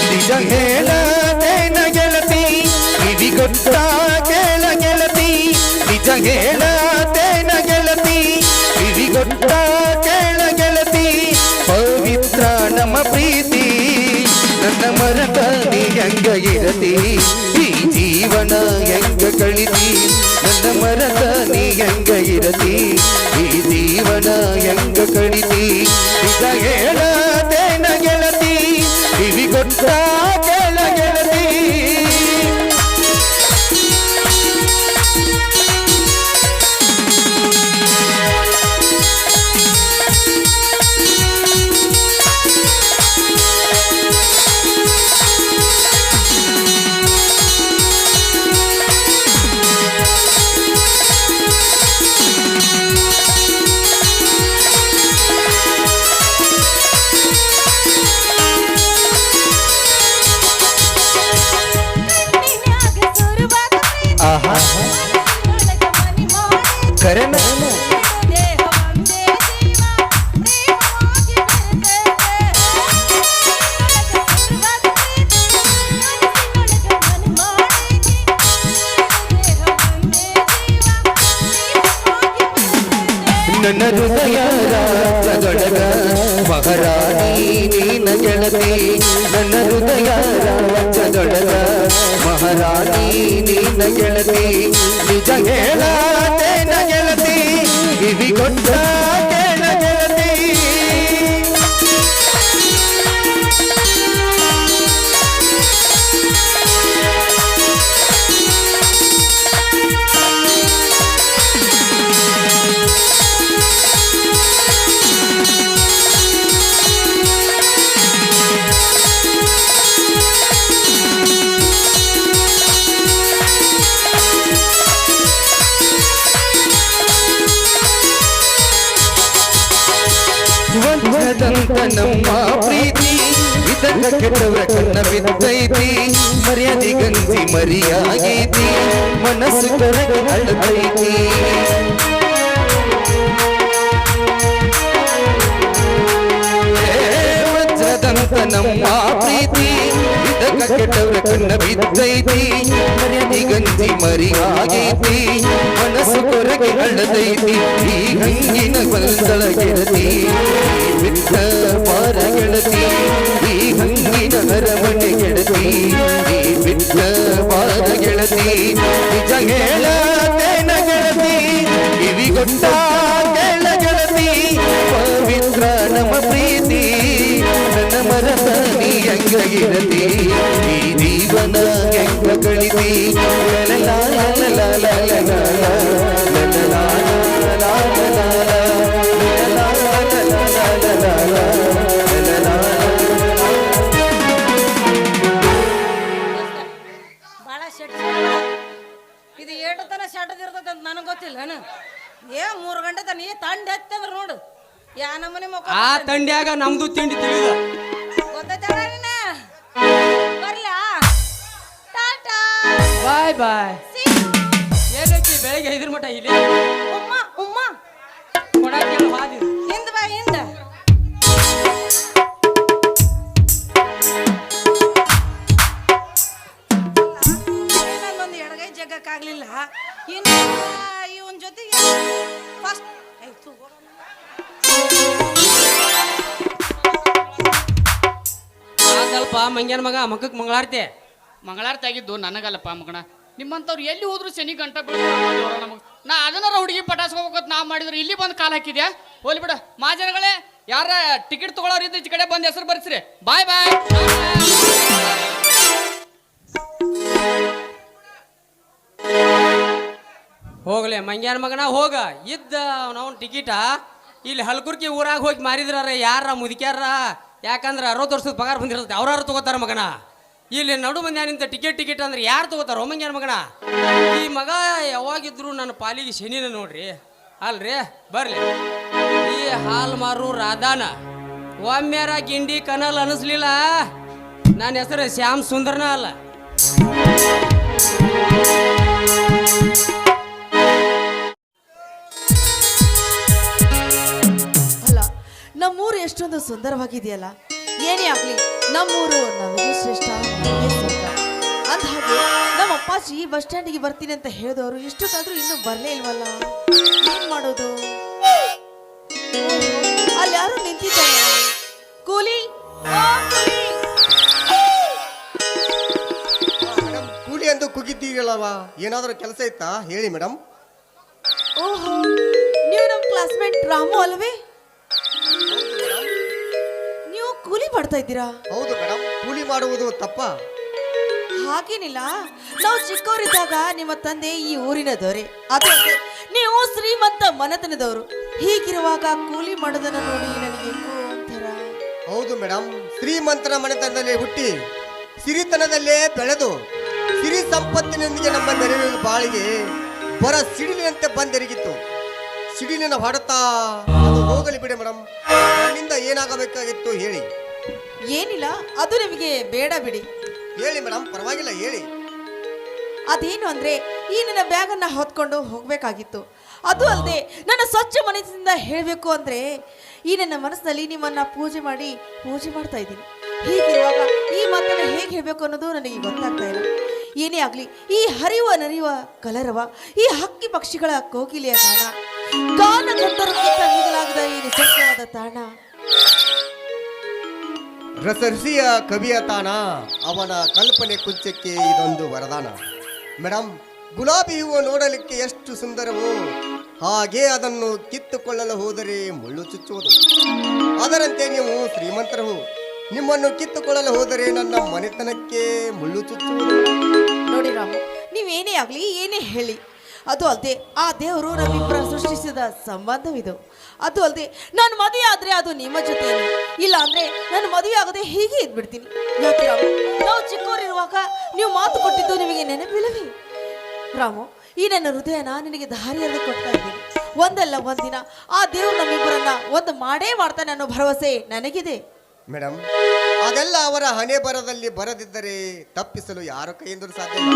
ನಿಜ ಹೇಳತೇನ ಗೆಳತಿ ಕಿವಿಗೊತ್ತ ಕೇಳ ಗೆಳತಿ ನಿಜ ಹೇಳತೇನ ಗೆಳತಿ ಕಿವಿಗೊತ್ತ ಕೇಳ ಗೆಳತಿ ಪವಿತ್ರ ನಮ್ಮ ಪ್ರೀತಿ ನನ್ನ ಮರತ ನೀ ಹೆಂಗ ಇರತಿ ಈ ಜೀವನ ಹೆಂಗ ಕಳಿತಿ ನನ್ನ ಮರತ ನೀ ಹೆಂಗ ಇರತಿ ಈ ಜೀವನ ಹೆಂಗ ಕಳಿತಿ ನಿಜ ಹೇಳತೇನ ಗೆಳತಿ ಕಿವಿಗೊತ್ತ ಕೇಳ ಗೆಳತಿ ಆಹಾ ಕರೆನ ನನ್ನ ಹೃದಯ ರಾಗದೊಳಗ ಮಹಾರಾಣಿ ನೀನ ಗೆಳತಿ ನನ್ನ ಹೃದಯ ರಾಗದೊಳಗ ಮಹಾರಾಣಿ ನೀನ ಗೆಳತಿ ನಿಜ ಹೇಳತೇನ ಗೆಳತಿ ಕಿವಿಗೊಟ್ಟ ಕೇಳ ಗೆಳತಿ ವಂಚದಂತ ನಮ್ಮ ಪ್ರೀತಿ ಇದಕ್ಕ ಕೆಟ್ಟವರ ಕಣ್ಣ ಬಿದ್ದೈತಿ ಮರ್ಯಾದೆ ಗಂಜಿ ಮರಿಯಾಗೈತಿ ಮನಸ್ಸು ಕರಗಿ ಅಳತೈತಿ ವಜ್ರದಂತ ನಮ್ಮ ಪ್ರೀತಿ ಇದಕ್ಕ ಕೆಟ್ಟವರ ಕಣ್ಣ ಬಿದ್ದೈತಿ ಮರ್ಯಾದೆ ಗಂಜಿ ಮರಿಯಾಗೈತಿ ಮನಸ್ಸು ಕೊರಗೆ ಅಳದೈತಿ ಈ ಹಂಗಿನ ಬಲ್ದಳ ಗೆಳತಿ ಬಿಟ್ಟ ಪಾರ ಗೆಳತಿ ಈ ಹಂಗಿನ ಅರಮನೆ ಗೆಳತಿ ಈ ಬಿಟ್ಟ ಪಾರ ಗೆಳತಿ ನಿಜ ಹೇಳತೇನ ಗೆಳತಿ ಕಿವಿಗೊಟ್ಟ ಕೇಳ ಗೆಳತಿ ಪವಿತ್ರ ನಮ್ಮ ಪ್ರೀತಿ ನನ್ನ ಮರತ ನೀ ಹೆಂಗ ಗೆಳತಿ ಈ ಜೀವನ ಹೆಂಗ ಕಳಿತಿ ಲಲಲಾ ಲಲಲಾ ಲಲಲಾ ಲಲಲಾ ಲಲಲಾ ಬಾಳ ಶೆಟ್ ಇದು ಏಟು ತನ ಶೆಟ್ಟದಿರ್ತದ ಅಂತ ನನಗೆ ಗೊತ್ತಿಲ್ಲ ಏ 3 ಗಂಟೆ ತನ ಈ ತಂಡ ಎತ್ತಂದ್ರ ನೋಡು ಯಾ ನಮ್ಮನೆ ಮಕ್ಕ ಆ ತಂಡ್ಯಾಗ ನಮ್ದು ತಿಂಡಿ ತಿಳಿದ ಗೊತ್ತೈತಲ್ಲ ನಿನ್ನ ಬರ್ಲಾ ಟಾಟಾ ಬಾಯ್ ಬಾಯ್. ಏನೈತಿ ಬೆಳಗ್ಗೆ 5 ಮಟ ಇಲ್ಲಿ ಉಮ್ಮ ಉಮ್ಮ ಕೊಡಾಕೇಳು ಹಾದಿರು ಹಿಂದ ಬಾ ಹಿಂದ ನಂದೊಂದು ಎಡಗೈ ಜಗ್ಗಕ್ಕಾಗ್ಲಿಲ್ಲ ಇನ್ನು ಇವನ್ ಜೊತೆಗೆ ಫಸ್ಟ್ ಆಯ್ತು ಸ್ವಲ್ಪ ಮಂಗ್ಯಾನ ಮಗ ಮಕ್ಕಕ್ಕೆ ಮಂಗಳಾರತಿ ಮಂಗಳಾರತಿ ಆಗಿದ್ದು ನನಗಲ್ಲಪ್ಪ ಮಗಣ. ನಿಮ್ಮಂಥವ್ರು ಎಲ್ಲಿ ಹೋದ್ರು ಶನಿ ಗಂಟ ಬೀಳ್ತಾವ ನಮಗೆ. ನಾ ಅದನ್ನಾರ ಹುಡುಗಿ ಪಟಾಸ್ಕೋಬೇಕಂತ ನಾ ಮಾಡಿದ್ರೆ ಇಲ್ಲಿ ಬಂದು ಕಾಲು ಹಾಕಿದ್ಯಾ. ಹೋಲಿ ಬಿಡ ಮಾಜನಗಳೇ, ಯಾರ ಟಿಕೆಟ್ ತಗೊಳ್ಳೋರು ಇದ್ದು ಈ ಕಡೆ ಬಂದು ಹೆಸರು ಬರ್ಸ್ರಿ. ಬಾಯ್ ಬಾಯ್. ಹೋಗ್ಲೆ ಮಂಗ್ಯಾನ ಮಗನ ಹೋಗ ಇದ್ದ ನಾವು ಟಿಕೆಟ ಇಲ್ಲಿ ಹಲ್ಕುರ್ಕಿ ಊರಾಗ ಹೋಗಿ ಮಾರಿದ್ರಾರ ಯಾರ ಮುದುಕ್ಯಾರ. ಯಾಕಂದ್ರೆ 60 ವರ್ಷದ ಪಗಾರ ಬಂದಿರ್ತದೆ, ಅವ್ರಾರು ತಗೋತಾರ ಮಗನ. ಇಲ್ಲಿ ನಡು ಮಂದ್ಯಾನಿಂದ ಟಿಕೆಟ್ ಅಂದ್ರೆ ಯಾರು ತಗೋತಾರ ಮಂಗ್ಯಾನ ಮಗನ. ಈ ಮಗ ಯಾವಾಗಿದ್ರು ನನ್ನ ಪಾಲಿಗೆ ಶನಿನ ನೋಡ್ರಿ ಅಲ್ರಿ. ಬರ್ಲಿ ಈ ಹಾಲ್ ಮಾರು ರಾಧಾನ ಒಮ್ಮ್ಯಾರ ಗಿಂಡಿ ಕನಲ್ ಅನಿಸ್ಲಿಲ್ಲ. ನನ್ನ ಹೆಸರು ಶ್ಯಾಮ್ ಸುಂದರ್ನ ಅಲ್ಲ. ಅಲ್ಲ, ನಮ್ಮೂರು ಎಷ್ಟೊಂದು ಸುಂದರವಾಗಿದೆಯಲ್ಲ. ಏನೇ ಆಗ್ಲಿ ನಮ್ಮೂರು ನಮಗೆ ಶ್ರೇಷ್ಠ, ನಮಗೆ ಸ್ವರ್ಗ. ಅಂದಹಾಗೆ ನಮ್ಮ ಅಪ್ಪಾಜಿ ಬಸ್ ಸ್ಟ್ಯಾಂಡಿಗೆ ಬರ್ತೀನಿ ಅಂತ ಹೇಳಿದವರು ಇಷ್ಟೊತ್ತಾದ್ರೂ ಇನ್ನೂ ಬರಲೇ ಇಲ್ವಲ್ಲ. ಏನ್ ಮಾಡೋದು? ಅಲ್ಲಿ ಯಾರು ನಿಂತಿದ್ದಾರೆ. ಕೂಲಿ, ಓ ಕೂಲಿ. ಮೇಡಮ್, ಕೂಲಿ ಎಂದು ಕುಗಿದ್ದೀರಲ್ಲವಾ, ಏನಾದರೂ ಕೆಲಸ ಇತ್ತಾ ಹೇಳಿ ಮೇಡಮ್. ಓಹೋ, ನೀವು ನಮ್ಮ ಕ್ಲಾಸ್ಮೇಟ್ ರಾಮು ಅಲ್ವೇ? ನೀವು ಕೂಲಿ ಮಾಡ್ತಾ ಇದ್ದೀರಾ? ಹೌದು ಮೇಡಮ್, ಕೂಲಿ ಮಾಡುವುದು ತಪ್ಪ? ಹಾಗೇನಿಲ್ಲ, ನಾವು ಚಿಕ್ಕವರಿದ್ದಾಗ ನಿಮ್ಮ ತಂದೆ ಈ ಊರಿನ ದೊರೆ, ಅದೇ ನೀವು ಶ್ರೀಮಂತ ಮನೆತನದವರು. ಹೀಗಿರುವಾಗ ಕೂಲಿ ಮಾಡೋದನ್ನ ನೋಡಿ ನನಗೆ ಒಂಥರ. ಹೌದು ಮೇಡಮ್, ಶ್ರೀಮಂತರ ಮನೆತನದಲ್ಲಿ ಹುಟ್ಟಿ ಸಿರಿತನದಲ್ಲೇ ಬೆಳೆದು ಸಿರಿ ಸಂಪತ್ತಿನೊಂದಿಗೆ ನಮ್ಮ ನೆರವಿನ ಬಾಳಿಗೆ ಬರ ಸಿಡಿಲಿನಂತೆ ಬಂದೆರಗಿತ್ತು. ಸಿಡಿಲಿನ ಹೊಡೆತ ಅದು ಹೋಗಲಿ ಬಿಡಿ ಮೇಡಮ್, ನನ್ನಿಂದ ಏನಾಗಬೇಕಾಗಿತ್ತು ಹೇಳಿ. ಏನಿಲ್ಲ, ಅದು ನಿಮಗೆ ಬೇಡ ಬಿಡಿ. ಹೇಳಿ ಮೇಡಮ್, ಪರವಾಗಿಲ್ಲ ಹೇಳಿ. ಅದೇನು ಅಂದ್ರೆ, ಈ ನನ್ನ ಬ್ಯಾಗನ್ನ ಹೊತ್ಕೊಂಡು ಹೋಗ್ಬೇಕಾಗಿತ್ತು. ಅದು ಅಲ್ಲದೆ ನನ್ನ ಸ್ವಚ್ಛ ಮನಸ್ಸಿಂದ ಹೇಳಬೇಕು ಅಂದ್ರೆ, ಈ ನನ್ನ ಮನಸ್ಸಿನಲ್ಲಿ ನಿಮ್ಮನ್ನ ಪೂಜೆ ಮಾಡ್ತಾ ಇದ್ದೀನಿ. ಹೀಗಿರುವಾಗ ಈ ಮಾತನ್ನ ಹೇಗೆ ಹೇಳಬೇಕು ಅನ್ನೋದು ನನಗೆ ಗೊತ್ತಾಗ್ತಾ ಇಲ್ಲ. ಏನೇ ಆಗಲಿ, ಈ ಹರಿಯುವ ನರಿಯುವ ಕಲರವ, ಈ ಹಕ್ಕಿ ಪಕ್ಷಿಗಳ ಕೋಗಿಲೆಯ ಗಾನ, ಗಾನ ಗಂಧರ್ವಕ್ಕಿಂತ ಮಿಗಿಲಾಗದ ಈ ನಿಸರ್ಗವಾದ ತಾಣ. ರಸಋಷಿಯ ಕವಿಯ ತಾಣ, ಅವನ ಕಲ್ಪನೆ ಕುಂಚಕ್ಕೆ ಇದೊಂದು ವರದಾನ. ಮೇಡಮ್, ಗುಲಾಬಿ ಹೂವು ನೋಡಲಿಕ್ಕೆ ಎಷ್ಟು ಸುಂದರವೋ ಹಾಗೆ ಅದನ್ನು ಕಿತ್ತುಕೊಳ್ಳಲು ಹೋದರೆ ಮುಳ್ಳು ಚುಚ್ಚುವುದು. ಅದರಂತೆ ನೀವು ಶ್ರೀಮಂತರು, ನಿಮ್ಮನ್ನು ಕಿತ್ತುಕೊಳ್ಳಲು ಹೋದರೆ ನನ್ನ ಮನೆತನಕ್ಕೆ ಮುಳ್ಳು ಚುಚ್ಚುವುದು. ನೋಡಿ ರಾಮು, ನೀವೇನೇ ಆಗಲಿ ಏನೇ ಹೇಳಿ, ಅದು ಅಲ್ಲದೆ ಆ ದೇವರು ನಮ್ಮಿಬ್ಬರ ಸೃಷ್ಟಿಸಿದ ಸಂಬಂಧವಿದು. ಅದು ಅಲ್ಲದೆ ನಾನು ಮದುವೆ ಆದ್ರೆ ಅದು ನಿಮ್ಮ ಜೊತೆಯಲ್ಲಿ, ಇಲ್ಲ ಅಂದ್ರೆ ನಾನು ಮದುವೆ ಆಗದೆ ಹೀಗೆ ಇದ್ಬಿಡ್ತೀನಿ. ಯಾಕೆ ರಾಮು, ನಾವು ಚಿಕ್ಕವರಿರುವಾಗ ನೀವು ಮಾತು ಕೊಟ್ಟಿದ್ದು ನಿಮಗೆ ನೆನಪಿಲ್ಲವೇ? ರಾಮು, ಈ ನನ್ನ ಹೃದಯನ ನಿನಗೆ ದಾರಿಯಲ್ಲಿ ಕೊಡ್ತಾ ಇದ್ದೀನಿ. ಒಂದಲ್ಲ ಒಂದಿನ ಆ ದೇವರು ನಮ್ಮಿಬ್ಬರನ್ನ ಒಂದು ಮಾಡೇ ಮಾಡ್ತಾನೆ ಅನ್ನೋ ಭರವಸೆ ನನಗಿದೆ. ಮೇಡಮ್, ಅದೆಲ್ಲ ಅವರ ಹಣೆ ಬರದಲ್ಲಿ ಬರದಿದ್ದರೆ ತಪ್ಪಿಸಲು ಯಾರ ಕೈಯಿಂದಲೂ ಸಾಧ್ಯ ಇಲ್ಲ.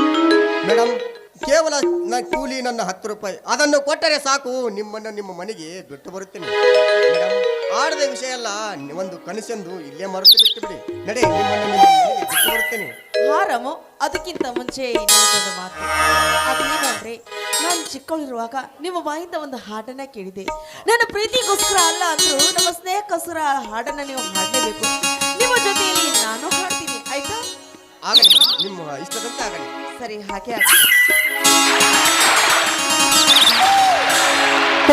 ಮೇಡಮ್, ಕೇವಲ ಕೂಲಿ ನನ್ನ 10 ರೂಪಾಯಿ, ಅದನ್ನು ಕೊಟ್ಟರೆ ಸಾಕು, ನಿಮ್ಮನ್ನು ನಿಮ್ಮ ಮನೆಗೆ ಬಿಟ್ಟು ಬರುತ್ತೇನೆ. ಮೇಡಮ್, ಆಡದ ವಿಷಯ ಅಲ್ಲ, ಒಂದು ಕನಸೆಂದು ಇಲ್ಲೇ ಮರೆತು ಬಿಟ್ಟು ಬಿಡಿ. ನಡೆ, ನಿಮ್ಮನ್ನು ನಿಮ್ಮ ಮನೆಗೆ ಬಿಟ್ಟು ಬರುತ್ತೇನೆ. ಹಾ ರಾಮು, ಅದಕ್ಕಿಂತ ಮುಂಚೆ ಇನ್ನೊಂದು ಮಾತು. ಅದೇನಂದ್ರೆ, ನಾನು ಚಿಕ್ಕವಳಿರುವಾಗ ನಿಮ್ಮ ಬಾಯಿಂದ ಒಂದು ಹಾಡನ್ನ ಕೇಳಿದೆ. ನನ್ನ ಪ್ರೀತಿಗೋಸ್ಕರ ಅಲ್ಲ ಅಂದ್ರೂ ನಮ್ಮ ಸ್ನೇಹಕ್ಕೋಸ್ಕರ ಆ ಹಾಡನ್ನ ನೀವು ಹಾಡಲೇಬೇಕು. ನಿಮ್ಮ ಜೊತೆಯಲ್ಲಿ ನಾನು ಹಾಡ್ತೀನಿ, ಆಯ್ತಾ? ಆಗಲಿ ಮೇಡಮ್, ನಿಮ್ಮ ಇಷ್ಟದಂತೆ ಆಗಲಿ. ಸರಿ, ಹಾಗೆ ಆಗಲಿ.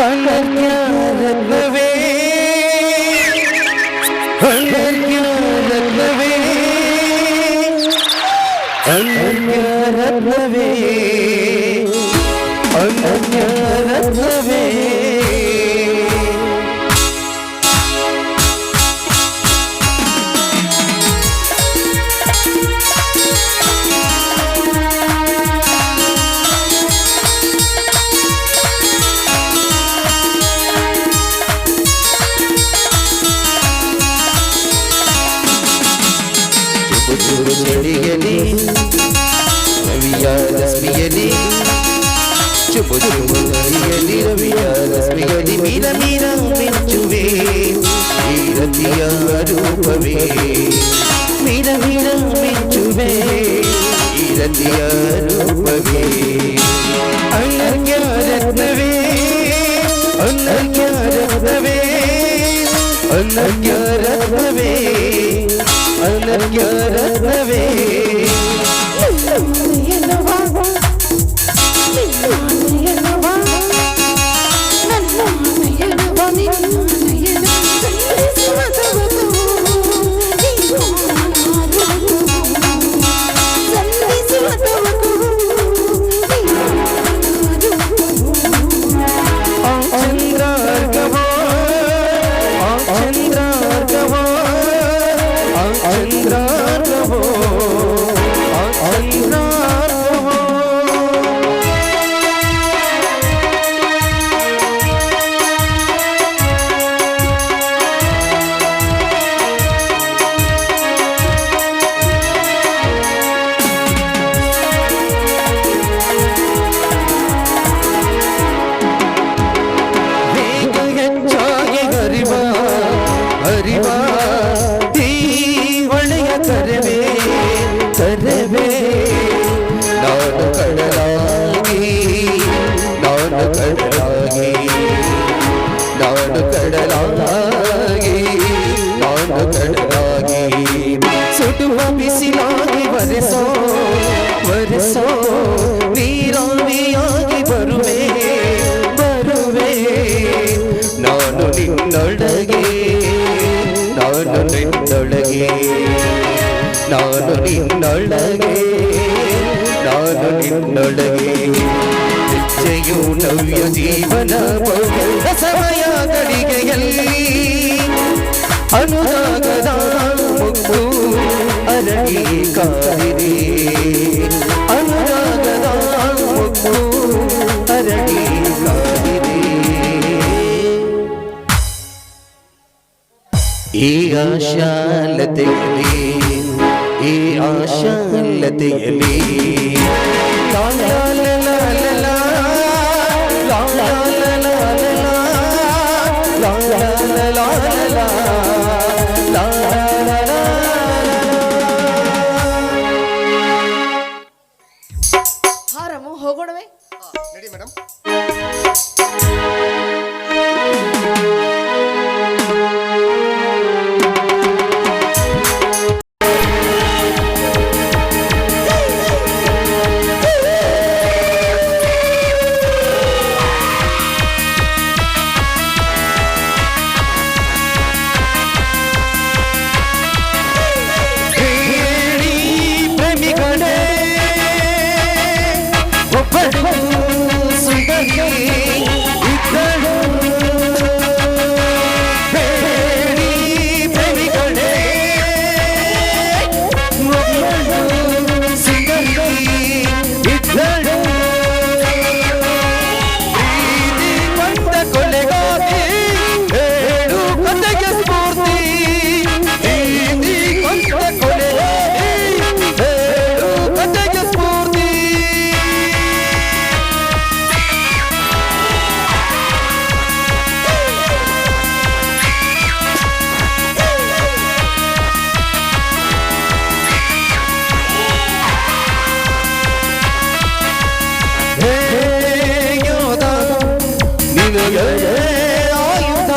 ಅನನ್ಯರತ್ನವೇ ಅನನ್ಯರತ್ನವೇ ಅನನ್ಯರತ್ನವೇ ಅನನ್ಯರತ್ನವೇ ಚಳಿಯಲಿ ರವಿಯ ರಶ್ಮಿಯಲಿ ಚುಬು ಚುಬು ಚಳಿಯಲಿ ರವಿಯ ರಶ್ಮಿಯಲಿ ಮೀರ ಮೀರ ಮಿಂಚುವೆ ಈ ರತಿಯ ರೂಪವೇ ಮೀರ ಮೀರ ಮಿಂಚುವೆ ಈ ರತಿಯ ರೂಪವೇ ಅನನ್ಯ ರತ್ನವೇ ಅನನ್ಯ ರತ್ನವೇ ಅನನ್ಯ ರತ್ನವೇ ಅನನ್ಯ ರತ್ನವೇ ಸುಡುವ ಬಿಸಿಲಾಗಿ ಬರೆಸೋ ಬರೆಸೋ ನೀರಾವಿಯಾಗಿ ಬರುವೆ ಬರುವೆ ನಾನು ನಿನ್ನೊಳಗೆ ನಾನು ನಿನ್ನೊಳಗೆ ನಾನು ನಿನ್ನೊಳಗೆ ನಾನು ನಿನ್ನೊಳಗೆ ನಿಶ್ಚಯೂ ನವ್ಯ ಜೀವನ ಸಮಯ ಗಳಿಗೆಯಲ್ಲಿ ಅನುರಾಗದ ಮುಗ್ಗು ಅರಳಿ ಕಾದಿದೆ ಅನುರಾಗದ ಮುಗ್ಗು ಅರಳಿ ಕಾದಿದೆ ಈ ಆಶಾಲತೆಯಲ್ಲಿ ಈ ಆಶಾಲತೆಯಲ್ಲಿ ಲಾ ಲಾ ಲಾ ಲಾ ಲಾ ಲಾ ಲಾ ಲಾ ಲಾ ಲಾ ಲಾ ಲಾ ಲಾ ಹಾ ರಾಮು, ಹೋಗೋಣವೇ? ನಡಿ ಮೇಡಮ್. ಕೈಗಳೇ ಆಯುಧ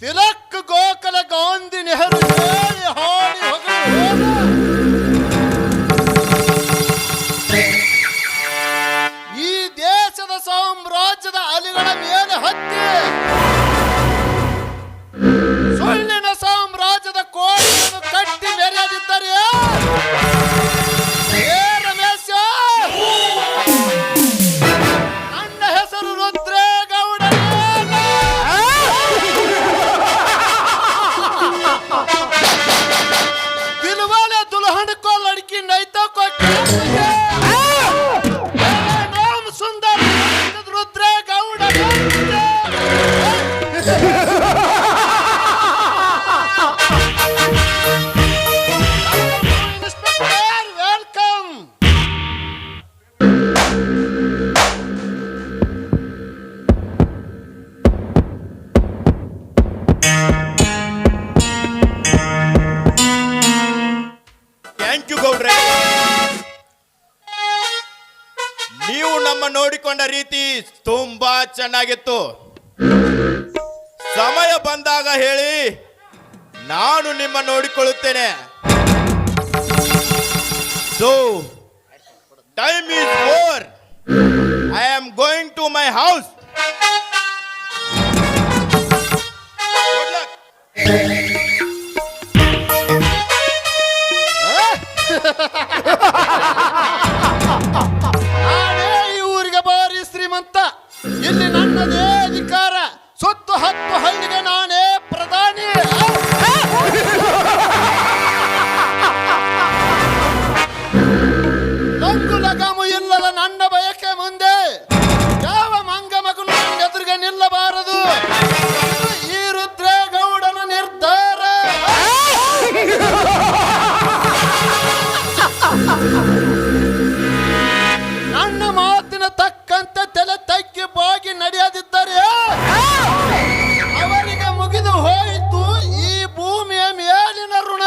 ತಿಲಕ್ ಗೋಕಲ ಗಾಂಧಿ ನೆಹರು ಹೇಳಿ ಹಾಡಿ ಹೊಗಳು ಈ ದೇಶದ ಸಾಮ್ರಾಜ್ಯದ ಅಲಿಗಳ ಮೇಲೆ ಹತ್ತಿ ಸುಳ್ಳಿನ ಸಾಮ್ರಾಜ್ಯದ ಕೋಟೆಯನ್ನು ಕಟ್ಟಿ ಮೆರೆಯದಿದ್ದರೆ ರಮೇಶ, ನನ್ನ ಹೆಸರು ರುದ್ರೇಗೌಡ. दिलवाले दुल्हन को लड़की नहीं तो कोई नाम सुंदर रुद्रेगौड़ इंस्पेक्टर वेलकम. ಥ್ಯಾಂಕ್ ಯು ಗೌಡ್ರೆ. ನೀವು ನಮ್ಮ ನೋಡಿಕೊಂಡ ರೀತಿ ತುಂಬಾ ಚೆನ್ನಾಗಿತ್ತು. ಸಮಯ ಬಂದಾಗ ಹೇಳಿ, ನಾನು ನಿಮ್ಮ ನೋಡಿಕೊಳ್ಳುತ್ತೇನೆ. So time is over. I am going to my house. Good luck. ನಾನೇ ಈ ಊರಿಗೆ ಬಾರಿ ಶ್ರೀಮಂತ. ಇಲ್ಲಿ ನನ್ನದೇ ಅಧಿಕಾರ. ಸುತ್ತು 10 ಹಳ್ಳಿಗೆ ನಾನೇ ಪ್ರಧಾನಿ. ಲಂಗು ಲಗಾಮು ಇಲ್ಲದ ನನ್ನ ಬಯಕೆ ಮುಂದೆ ಯಾವ ಮಂಗ ಮಗನು ನನ್ನ ಎದುರಿಗೆ ನಿಲ್ಲಬಾರದು. ಈ ರುದ್ರೇಗೌಡನ ನಿರ್ಧಾರ. ನನ್ನ ಮಾತಿನ ತಕ್ಕಂತೆ ತಲೆ ತಗ್ಗಿ ಬಾಗಿ ನಡೆಯದಿದ್ದರೆ ಅವರಿಗೆ ಮುಗಿದು ಹೋಯಿತು ಈ ಭೂಮಿಯ ಮೇಲಿನ ಋಣ.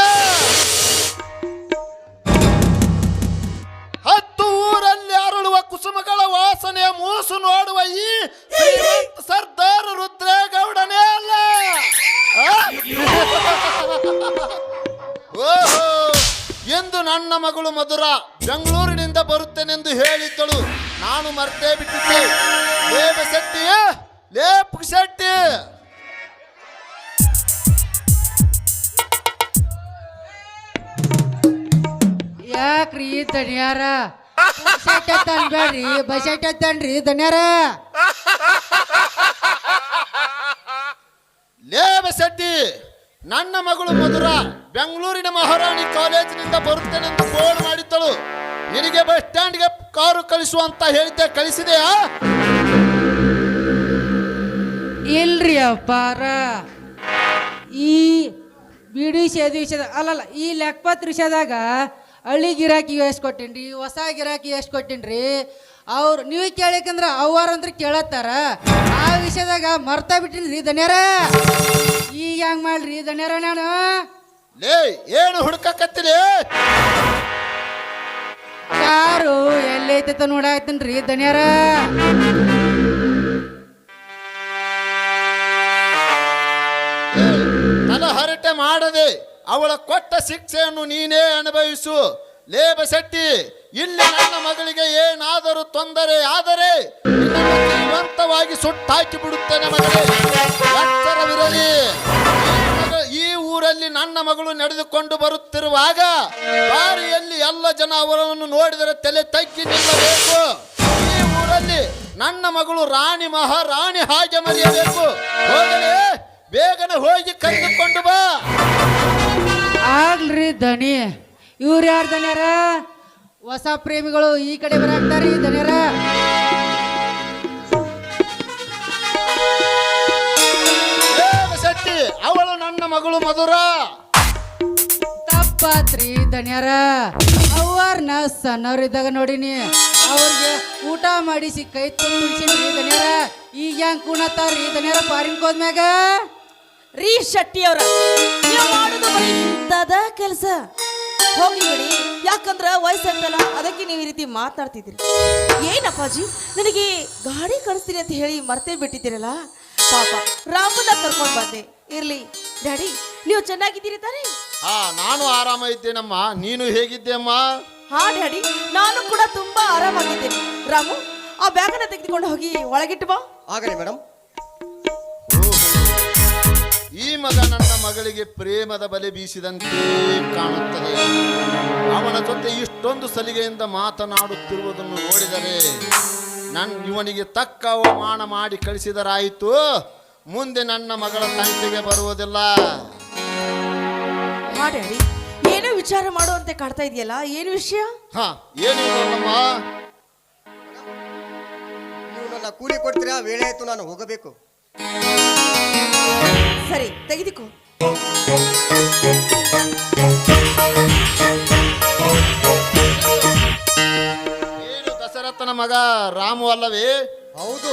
10 ಊರಲ್ಲಿ ಅರಳುವ ಕುಸುಮಗಳ ವಾಸನೆಯ ಮೂಸು ನೋಡುವ ಈ ಶ್ರೀಮಂತ ಸರ್ದಾರ್ ರುದ್ರೇಗೌಡನೇ ಅಲ್ಲ. ಓಹೋ, ಎಂದು ನನ್ನ ಮಗಳು ಮಧುರ ಬೆಂಗಳೂರಿನಿಂದ ಬರುತ್ತೇನೆಂದು ಹೇಳಿದ್ದಳು. ನಾನು ಮರ್ತೇ ಬಿಟ್ಟಿದ್ದೆ. ಲೇಪ ಶೆಟ್ಟಿ, ಲೇಪ್ ಶೆಟ್ಟಿ. ಯಾಕ್ರಿ ದನಿಯಾರ ಅನ್ಬೇಡ್ರಿ, ಬಸೆಟ್ ತನ್ರಿ ದನಿಯಾರ. ಲೇಪ ಶೆಟ್ಟಿ, ನನ್ನ ಮಗಳು ಮಧುರ ಬೆಂಗಳೂರಿನ ಮಹಾರಾಣಿ ಕಾಲೇಜಿನಿಂದ ಬರುತ್ತೇನೆಂದು ಫೋನ್ ಮಾಡಿದ್ದಳು. ನಿನಗೆ ಬಸ್ ಸ್ಟ್ಯಾಂಡ್ಗೆ ಕಾರು ಕಳಿಸುವಂತ ಹೇಳಿದ್ದೆ, ಕಳಿಸಿದೆಯಾ? ಇಲ್ರಿ ಅಪ್ಪಾರ, ಈ ಬಿಡಿ ವಿಷಯದ ಅಲ್ಲಲ್ಲ, ಈ ಲೆಕ್ಕಪತ್ರ ವಿಷಯದಾಗ ಹಳ್ಳಿ ಗಿರಾಕಿ ಎಷ್ಟು ಕೊಟ್ಟಿನ್ರಿ, ಹೊಸ ಗಿರಾಕಿ ಎಷ್ಟು ಕೊಟ್ಟಿನ್ರಿ. ಅವ್ರು ನೀವು ಕೇಳಕಂದ್ರೆ ಅವ್ವಾರಂದ್ರೆ ಕೇಳತ್ತಾರ. ಆ ವಿಷಯದಾಗ ಮರ್ತಾ ಬಿಟ್ಟಿನ್ರಿ ದನ್ಯಾರ. ಈಗ ಹೆಂಗ್ ಮಾಡ್ರಿ ದನ್ಯಾರ? ನಾನು ಲೇ, ಏನು ಹುಡುಕಕತ್ತಿಲಿ? ಕಾರು ಎಲ್ಲೈತ ನೋಡಾಯ್ತನ್ರಿ ದನ್ಯಾರ. ತಲೆ ಹರಟೆ ಮಾಡದೆ ಅವಳ ಕೊಟ್ಟ ಶಿಕ್ಷೆಯನ್ನು ನೀನೇ ಅನುಭವಿಸು. ಲೇಬ ಶೆಟ್ಟಿ, ಇಲ್ಲಿ ನನ್ನ ಮಗಳಿಗೆ ಏನಾದರೂ ತೊಂದರೆ ಆದರೆ ನಿನ್ನನ್ನು ಜೀವಂತವಾಗಿ ಸುಟ್ಟಾಕಿ ಬಿಡುತ್ತೇನೆ ಮಗಳೇ, ಎಚ್ಚರವಿರಲಿ. ಈ ಊರಲ್ಲಿ ನನ್ನ ಮಗಳು ನಡೆದುಕೊಂಡು ಬರುತ್ತಿರುವಾಗ ದಾರಿಯಲ್ಲಿ ಎಲ್ಲ ಜನ ಅವರನ್ನು ನೋಡಿದರೆ ತಲೆ ತಗ್ಗಿ ನಿಲ್ಲಬೇಕು. ಈ ಊರಲ್ಲಿ ನನ್ನ ಮಗಳು ರಾಣಿ ಮಹಾರಾಣಿ ಹಾಗೆ ಮರೆಯಬೇಕು. ಹೋಗಲೇ, ಬೇಗನೆ ಹೋಗಿ ಕರೆದುಕೊಂಡು ಬಾ. ಆಗ್ಲ್ರಿ ದನಿ ಇವ್ರು ಯಾರು ದನಿಯಾರ ಹೊಸ ಪ್ರೇಮಿಗಳು ಈ ಕಡೆ ಬರಾಕ್ತಾರಿ ದನಿಯಾರ ಶೆಟ್ಟಿ ಅವಳು ನನ್ನ ಮಗಳು ಮಧುರ. ತಪ್ಪಾತ್ರಿ ದನಿಯಾರ ಅವ್ವಾರ್ನ ಸಣ್ಣವ್ರಿದ್ದಾಗ ನೋಡಿನಿ ಅವ್ರಿಗೆ ಊಟ ಮಾಡಿಸಿ ಕೈ ತುಂಬಿಸಿನ್ರಿ ದನಿಯಾರ ಈಗ ಹೆಂಗ್ ಕುಣತಾರ್ರಿ ದನಿಯಾರ ಪಾರಿನ್ ಹೋದ್ಮ್ಯಾಗ ರೀ ಶೆಟ್ಟಿ ಅವ್ರ ನೀವು ಮಾಡುದು ಬರೀ ಇಂಥದ ಕೆಲಸ ಹೋಗಿ ಬಿಡಿ. ಯಾಕಂದ್ರ ವಯಸ್ಸಾಗ್ತಲ್ಲ ಅದಕ್ಕೆ ನೀವು ಈ ರೀತಿ ಮಾತಾಡ್ತಿದ್ರಿ. ಏನಪ್ಪಾಜಿ ನನಗೆ ಗಾಡಿ ಕಳಿಸ್ತೀನಿ ಅಂತ ಹೇಳಿ ಮರ್ತೇ ಬಿಟ್ಟಿದ್ದೀರಲ್ಲ. ಪಾಪ ರಾಮನ್ನ ಕರ್ಕೊಂಡು ಬಂದೆ. ಇರ್ಲಿ ಡ್ಯಾಡಿ, ನೀವು ಚೆನ್ನಾಗಿದ್ದೀರಿ ತಾನೇ? ಹಾ, ನಾನು ಆರಾಮ ಇದ್ದೇನಮ್ಮ. ನೀನು ಹೇಗಿದ್ದೆ ಅಮ್ಮ? ಹಾ ಡ್ಯಾಡಿ, ನಾನು ಕೂಡ ತುಂಬಾ ಆರಾಮಾಗಿದ್ದೇನೆ. ರಾಮು, ಆ ಬ್ಯಾಗನ್ನ ತೆಗೆದುಕೊಂಡು ಹೋಗಿ ಒಳಗಿಟ್ಟು ಬಾ. ಆಗಲಿ ಮೇಡಮ್. ಈ ಮಗ ನನ್ನ ಮಗಳಿಗೆ ಪ್ರೇಮದ ಬಲೆ ಬೀಸಿದಂತೆ ಕಾಣುತ್ತದೆ. ಅವನ ಜೊತೆ ಇಷ್ಟೊಂದು ಸಲಿಗೆಯಿಂದ ಮಾತನಾಡುತ್ತಿರುವುದನ್ನು ನೋಡಿದರೆ ಇವನಿಗೆ ತಕ್ಕ ಅವಮಾನ ಮಾಡಿ ಕಳಿಸಿದರಾಯಿತು. ಮುಂದೆ ನನ್ನ ಮಗಳ ತಂಟೆಗೆ ಬರುವುದಿಲ್ಲ. ಹಾ ಡ್ಯಾಡಿ, ಏನೋ ವಿಚಾರ ಮಾಡುವಂತೆ ಕಾಡ್ತಾ ಇದೆಯಲ್ಲ, ಏನು ವಿಷಯ? ಹಾ, ಏನಿಲ್ಲಮ್ಮ. ನೀವು ನನ್ನ ಕೂಲಿ ಕೊಡ್ತೀರಾ? ವೇಳೆ ಆಯ್ತು, ನಾನು ಹೋಗಬೇಕು. ಸರಿ, ತೆಗೆದುಕೋ. ಏನು ದಶರಥನ ಮಗ ರಾಮು ಅಲ್ಲವೇ? ಹೌದು.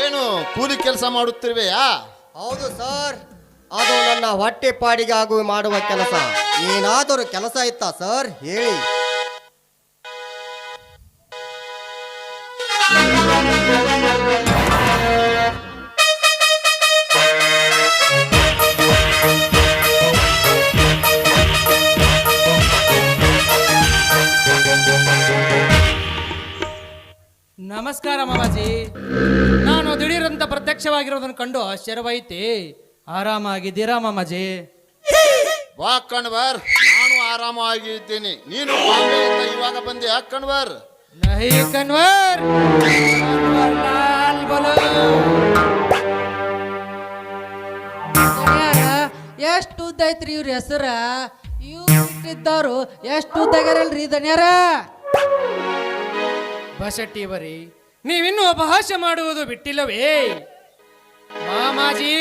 ಏನು ಕೂಲಿ ಕೆಲಸ ಮಾಡುತ್ತಿರುವೆಯಾ? ಹೌದು ಸರ್, ಅದು ನನ್ನ ಹೊಟ್ಟೆ ಪಾಡಿಗೆ ಮಾಡುವ ಕೆಲಸ. ಏನಾದರೂ ಕೆಲಸ ಇತ್ತಾ ಸರ್, ಹೇಳಿ. ನಮಸ್ಕಾರ ಮಾಮಾಜಿ. ನಾನು ದಿಢೀರಂತ ಪ್ರತ್ಯಕ್ಷವಾಗಿರೋದನ್ನು ಕಂಡು ಆಶ್ಚರ್ಯವಾಯಿತೆ. ಆರಾಮಾಗಿದ್ದೀರಾ ಮಾಮಾಜಿ? ವಾ ಕಣ್ವರ್, ನಾನು ಆರಾಮಾಗಿದ್ದೀನಿ. ನೀನು ಬಾಂಬೆಯಿಂದ ಇವಾಗ ಬಂದೆ ಕಣ್ವರ್? ನಹಿ ಕನ್ವರ್, ಕನ್ವರ್ ಲಾಲ್ ಬೋಲೋ. ದನಿಯಾರ ಎಷ್ಟು ಉದ್ದ ಐತ್ರಿ ಇವ್ರ ಹೆಸರ? ಇವ್ರು ಎಷ್ಟು ಉದ್ದಾಗ್ಯಾರಲ್ರಿ ದನಿಯಾರ? ಬಸಟ್ಟಿ ಬರಿ, ನೀವಿನ್ನೂ ಅಪಹಾಸ್ಯ ಮಾಡುವುದು ಬಿಟ್ಟಿಲ್ಲವೇ? ಮಾಮಾಜಿ,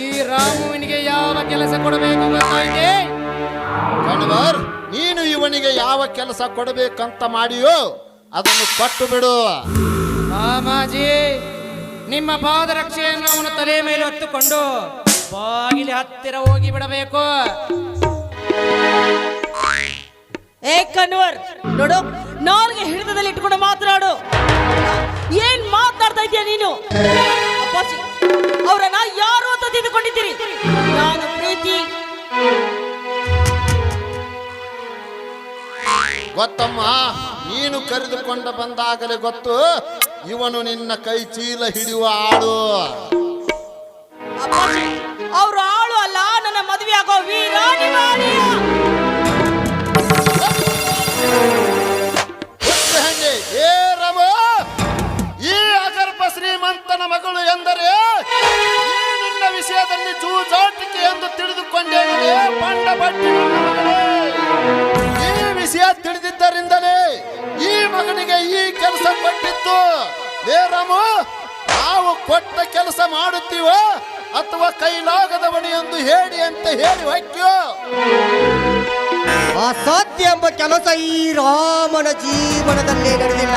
ಈ ರಾಮುವಿನಿಗೆ ಯಾವ ಕೆಲಸ ಕೊಡಬೇಕು ಗೊತ್ತಾಯಿತೆ? ಕಣ್ವರ್, ನೀನು ಇವನಿಗೆ ಯಾವ ಕೆಲಸ ಕೊಡಬೇಕಂತ ಮಾಡಿಯೋ ಅದನ್ನು ಕೊಟ್ಟು ಬಿಡು. ಮಾಮಾಜಿ, ನಿಮ್ಮ ಪಾದರಕ್ಷೆಯನ್ನು ಅವನ ತಲೆ ಮೇಲೆ ಹೊತ್ತುಕೊಂಡು ಬಾಗಿಲ ಹತ್ತಿರ ಹೋಗಿ ಬಿಡಬೇಕು. ಏ ಕನ್ವರ್, ನೋಡು, ನಾಲ್ಗೆ ಹಿಡಿತದಲ್ಲಿ ಇಟ್ಕೊಂಡು ಮಾತನಾಡು. ಏನ್ ಮಾತಾಡ್ತಾ ಇದೀಯ ನೀನು? ಅಪ್ಪಾಜಿ, ಅವರನ್ನ ಯಾರು ಅಂತ ತಿಳ್ಕೊಂಡಿದ್ದೀರಿ? ನಾನು ಪ್ರೀತಿ. ಗೊತ್ತಮ್ಮ, ನೀನು ಕರೆದುಕೊಂಡು ಬಂದಾಗಲೇ ಗೊತ್ತು ಇವನು ನಿನ್ನ ಕೈ ಚೀಲ ಹಿಡಿಯುವ ಆಳು. ಅಪ್ಪಾಜಿ, ಅವರು ಆಳು ಅಲ್ಲ, ನನ್ನ ಮದುವೆ ಆಗೋ ವೀರಾಣಿಮಾಣಿಯ. ಹೆಂಗೆ ಏ ರಮ, ಈ ಅಗರ್ಭ ಶ್ರೀಮಂತನ ಮಗಳು ಎಂದರೆ ಈ ನಿನ್ನ ವಿಷಯದಲ್ಲಿ ಜೂಜಾಟಿಕೆ ಎಂದು ತಿಳಿದುಕೊಂಡೇನೆ. ಪಂಡ ಬಟ್ಟಿ ಈ ವಿಷಯ ತಿಳಿದಿದ್ದರಿಂದಲೇ ಈ ಮಗನಿಗೆ ಈ ಕೆಲಸ ಕೊಟ್ಟಿತ್ತು. ಏ ರಮ, ನಾವು ಕೊಟ್ಟ ಕೆಲಸ ಮಾಡುತ್ತೀವೋ ಅಥವಾ ಕೈಲಾಗದವನು ಎಂದು ಹೇಳಿ ಅಂತ ಹೇಳಿ ಹೊಕ್ಕ್ಯೋ? ಅಸಾಧ್ಯ ಎಂಬ ಕೆಲಸ ಈ ರಾಮನ ಜೀವನದಲ್ಲೇ ನಡೆದಿಲ್ಲ.